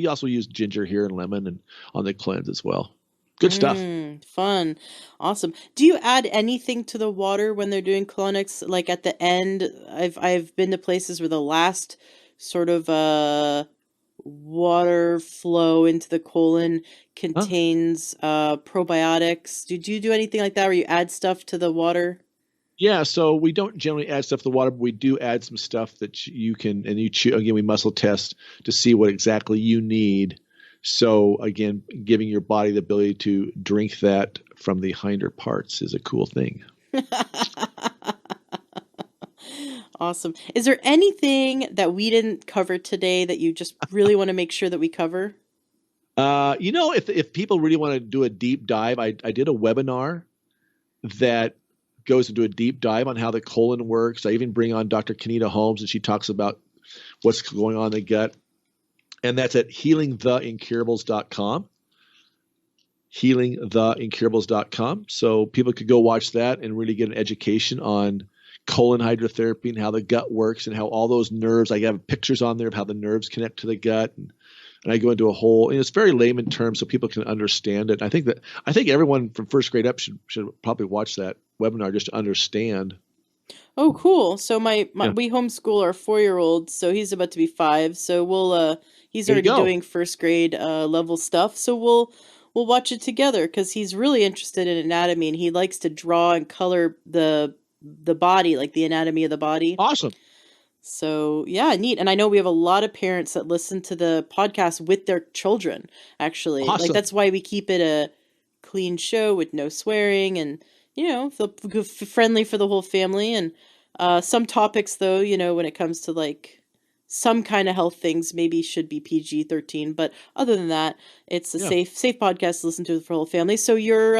also use ginger here and lemon and on the cleanse as well. Good stuff. Fun. Awesome. Do you add anything to the water when they're doing colonics? Like at the end, I've been to places where the last sort of water flow into the colon contains probiotics. Did you do anything like that where you add stuff to the water? Yeah, so we don't generally add stuff to the water, but we do add some stuff that you can, and again, we muscle test to see what exactly you need. So again, giving your body the ability to drink that from the hinder parts is a cool thing. Awesome. Is there anything that we didn't cover today that you just really want to make sure that we cover? If people really want to do a deep dive, I did a webinar that goes into a deep dive on how the colon works. I even bring on Dr. Kenita Holmes, and she talks about what's going on in the gut. And that's at healingtheincurables.com. Healingtheincurables.com. So people could go watch that and really get an education on colon hydrotherapy and how the gut works and how all those nerves, I have pictures on there of how the nerves connect to the gut. And I go into a whole, it's very layman terms so people can understand it. I think everyone from first grade up should probably watch that webinar just to understand. Oh, cool. So we homeschool our 4-year-old, so he's about to be 5. So he's already doing first grade level stuff. So we'll watch it together because he's really interested in anatomy and he likes to draw and color the body, like the anatomy of the body. Awesome. So yeah, neat. And I know we have a lot of parents that listen to the podcast with their children, actually. Awesome. Like that's why we keep it a clean show with no swearing and, friendly for the whole family. And some topics though, when it comes to like some kind of health things maybe should be PG-13. But other than that, it's a safe podcast to listen to for the whole family. So your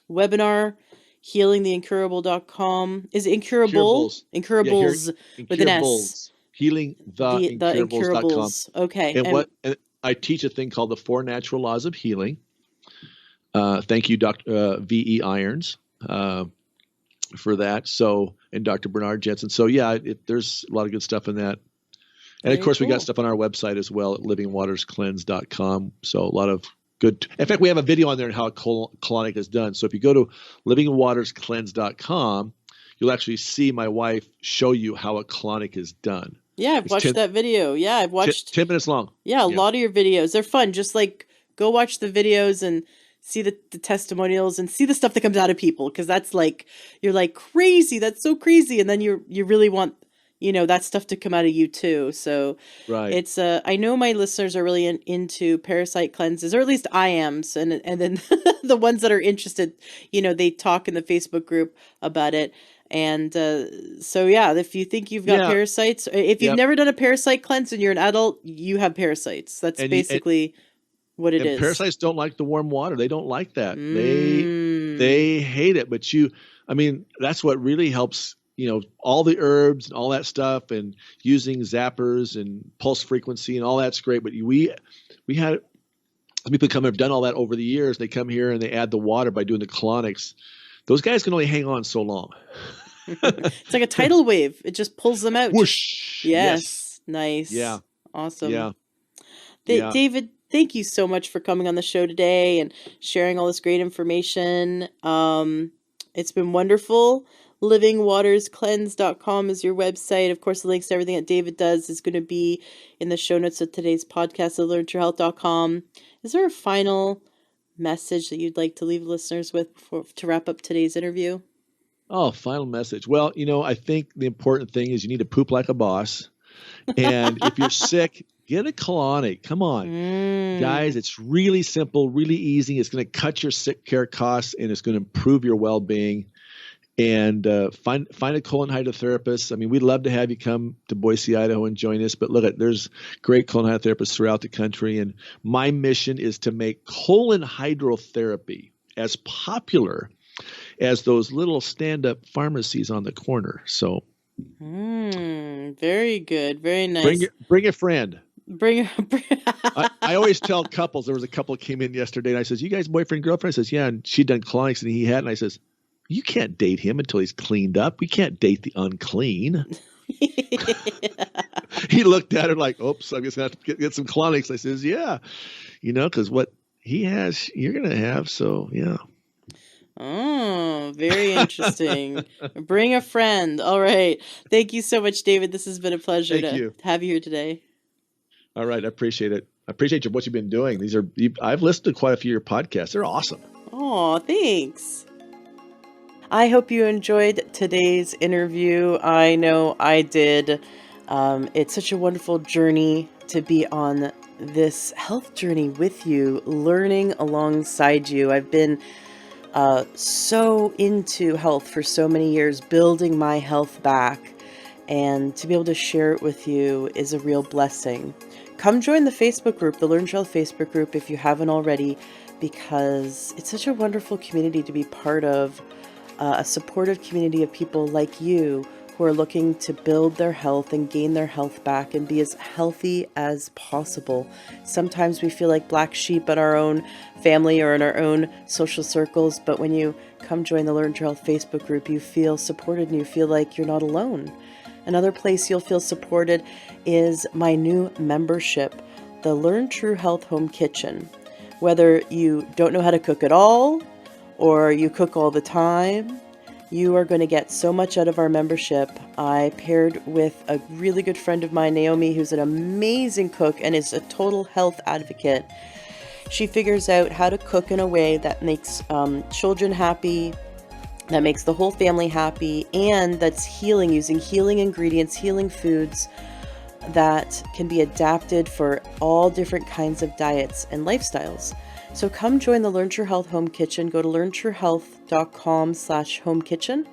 webinar, healingtheincurable.com. Is it incurable? Incurables with an S. Healingtheincurables.com. Okay. And I teach a thing called the 4 Natural Laws of Healing. Thank you, Dr. V.E. Irons, for that. So, and Dr. Bernard Jensen. So yeah, there's a lot of good stuff in that. And of course, we got stuff on our website as well at livingwaterscleanse.com. So a lot of good. In fact, we have a video on there on how a colonic is done. So if you go to livingwaterscleanse.com, you'll actually see my wife show you how a colonic is done. Yeah, I've watched that video. Yeah, I've watched 10 minutes long. Yeah, a lot of your videos. They're fun. Just like go watch the videos and see the testimonials and see the stuff that comes out of people. Cause that's like, you're like crazy. That's so crazy. And then you really want, that stuff to come out of you too. So Right. it's, I know my listeners are really into parasite cleanses, or at least I am. So, and then the ones that are interested, they talk in the Facebook group about it. And so, yeah, if you think you've got Yeah. parasites, if you've Yep. never done a parasite cleanse and you're an adult, you have parasites. That's And basically what it and is. parasites don't like the warm water. They don't like that. Mm. They hate it. But that's what really helps, all the herbs and all that stuff, and using zappers and pulse frequency and all that's great. But we had people have done all that over the years. They come here and they add the water by doing the colonics. Those guys can only hang on so long. It's like a tidal wave. It just pulls them out. Whoosh. Yes. Nice. Yeah. Awesome. Yeah. David, thank you so much for coming on the show today and sharing all this great information. It's been wonderful. livingwaterscleanse.com is your website. Of course, the links to everything that David does is going to be in the show notes of today's podcast at learntruehealth.com. Is there a final message that you'd like to leave listeners with to wrap up today's interview? Oh, final message. Well, I think the important thing is you need to poop like a boss. And if you're sick, get a colonic. Come on. Guys, it's really simple, really easy. It's going to cut your sick care costs, and it's going to improve your well-being. And find a colon hydrotherapist. I mean, we'd love to have you come to Boise, Idaho, and join us. But look, there's great colon hydrotherapists throughout the country. And my mission is to make colon hydrotherapy as popular as those little stand-up pharmacies on the corner. So, very good, very nice. Bring a friend. I always tell couples. There was a couple came in yesterday, and I says, "You guys boyfriend girlfriend?" I says, "Yeah." And she'd done colonics, and he had. And I says, "You can't date him until he's cleaned up. We can't date the unclean." He looked at her like, "Oops, I'm just gonna have to get some colonics." I says, "Yeah, because what he has, you're gonna have." So yeah. Oh, very interesting. Bring a friend. All right. Thank you so much, David. This has been a pleasure to have you here today. All right. I appreciate it. I appreciate what you've been doing. I've listened to quite a few of your podcasts. They're awesome. Oh, thanks. I hope you enjoyed today's interview. I know I did. It's such a wonderful journey to be on this health journey with you, learning alongside you. I've been so into health for so many years, building my health back, and to be able to share it with you is a real blessing. Come join the Facebook group, the Learn True Health Facebook group, if you haven't already, because it's such a wonderful community to be part of, a supportive community of people like you who are looking to build their health and gain their health back and be as healthy as possible. Sometimes we feel like black sheep in our own family or in our own social circles, but when you come join the Learn True Health Facebook group, you feel supported and you feel like you're not alone. Another place you'll feel supported is my new membership, the Learn True Health Home Kitchen. Whether you don't know how to cook at all, or you cook all the time, you are going to get so much out of our membership. I paired with a really good friend of mine, Naomi, who's an amazing cook and is a total health advocate. She figures out how to cook in a way that makes children happy, that makes the whole family happy, and that's healing, using healing ingredients, healing foods that can be adapted for all different kinds of diets and lifestyles. So come join the Learn True Health Home Kitchen. Go to learntruehealth.com/home kitchen.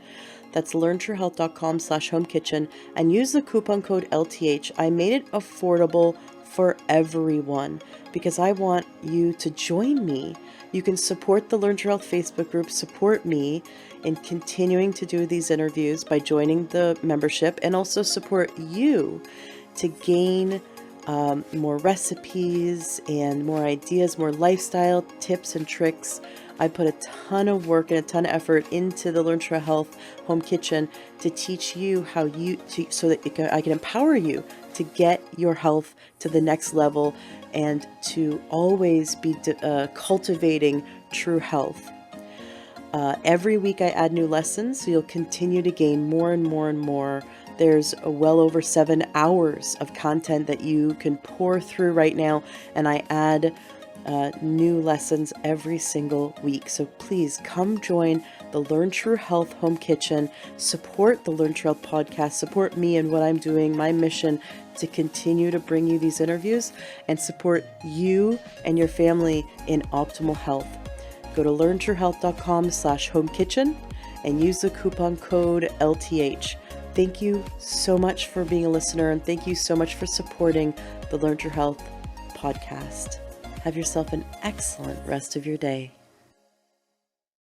That's learntruehealth.com/home kitchen and use the coupon code LTH. I made it affordable for everyone because I want you to join me. You can support the Learn True Health Facebook group, support me in continuing to do these interviews by joining the membership, and also support you to gain more recipes and more ideas, more lifestyle tips and tricks. I put a ton of work and a ton of effort into the Learn True Health Home Kitchen to teach you how so that I can empower you to get your health to the next level and to always be cultivating true health. Every week I add new lessons, so you'll continue to gain more and more and more. There's well over 7 hours of content that you can pour through right now, and I add new lessons every single week. So please come join the Learn True Health Home Kitchen. Support the Learn True Health podcast. Support me and what I'm doing, my mission to continue to bring you these interviews and support you and your family in optimal health. Go to learntruehealth.com/home kitchen and use the coupon code LTH. Thank you so much for being a listener, and thank you so much for supporting the Learn True Health podcast. Have yourself an excellent rest of your day.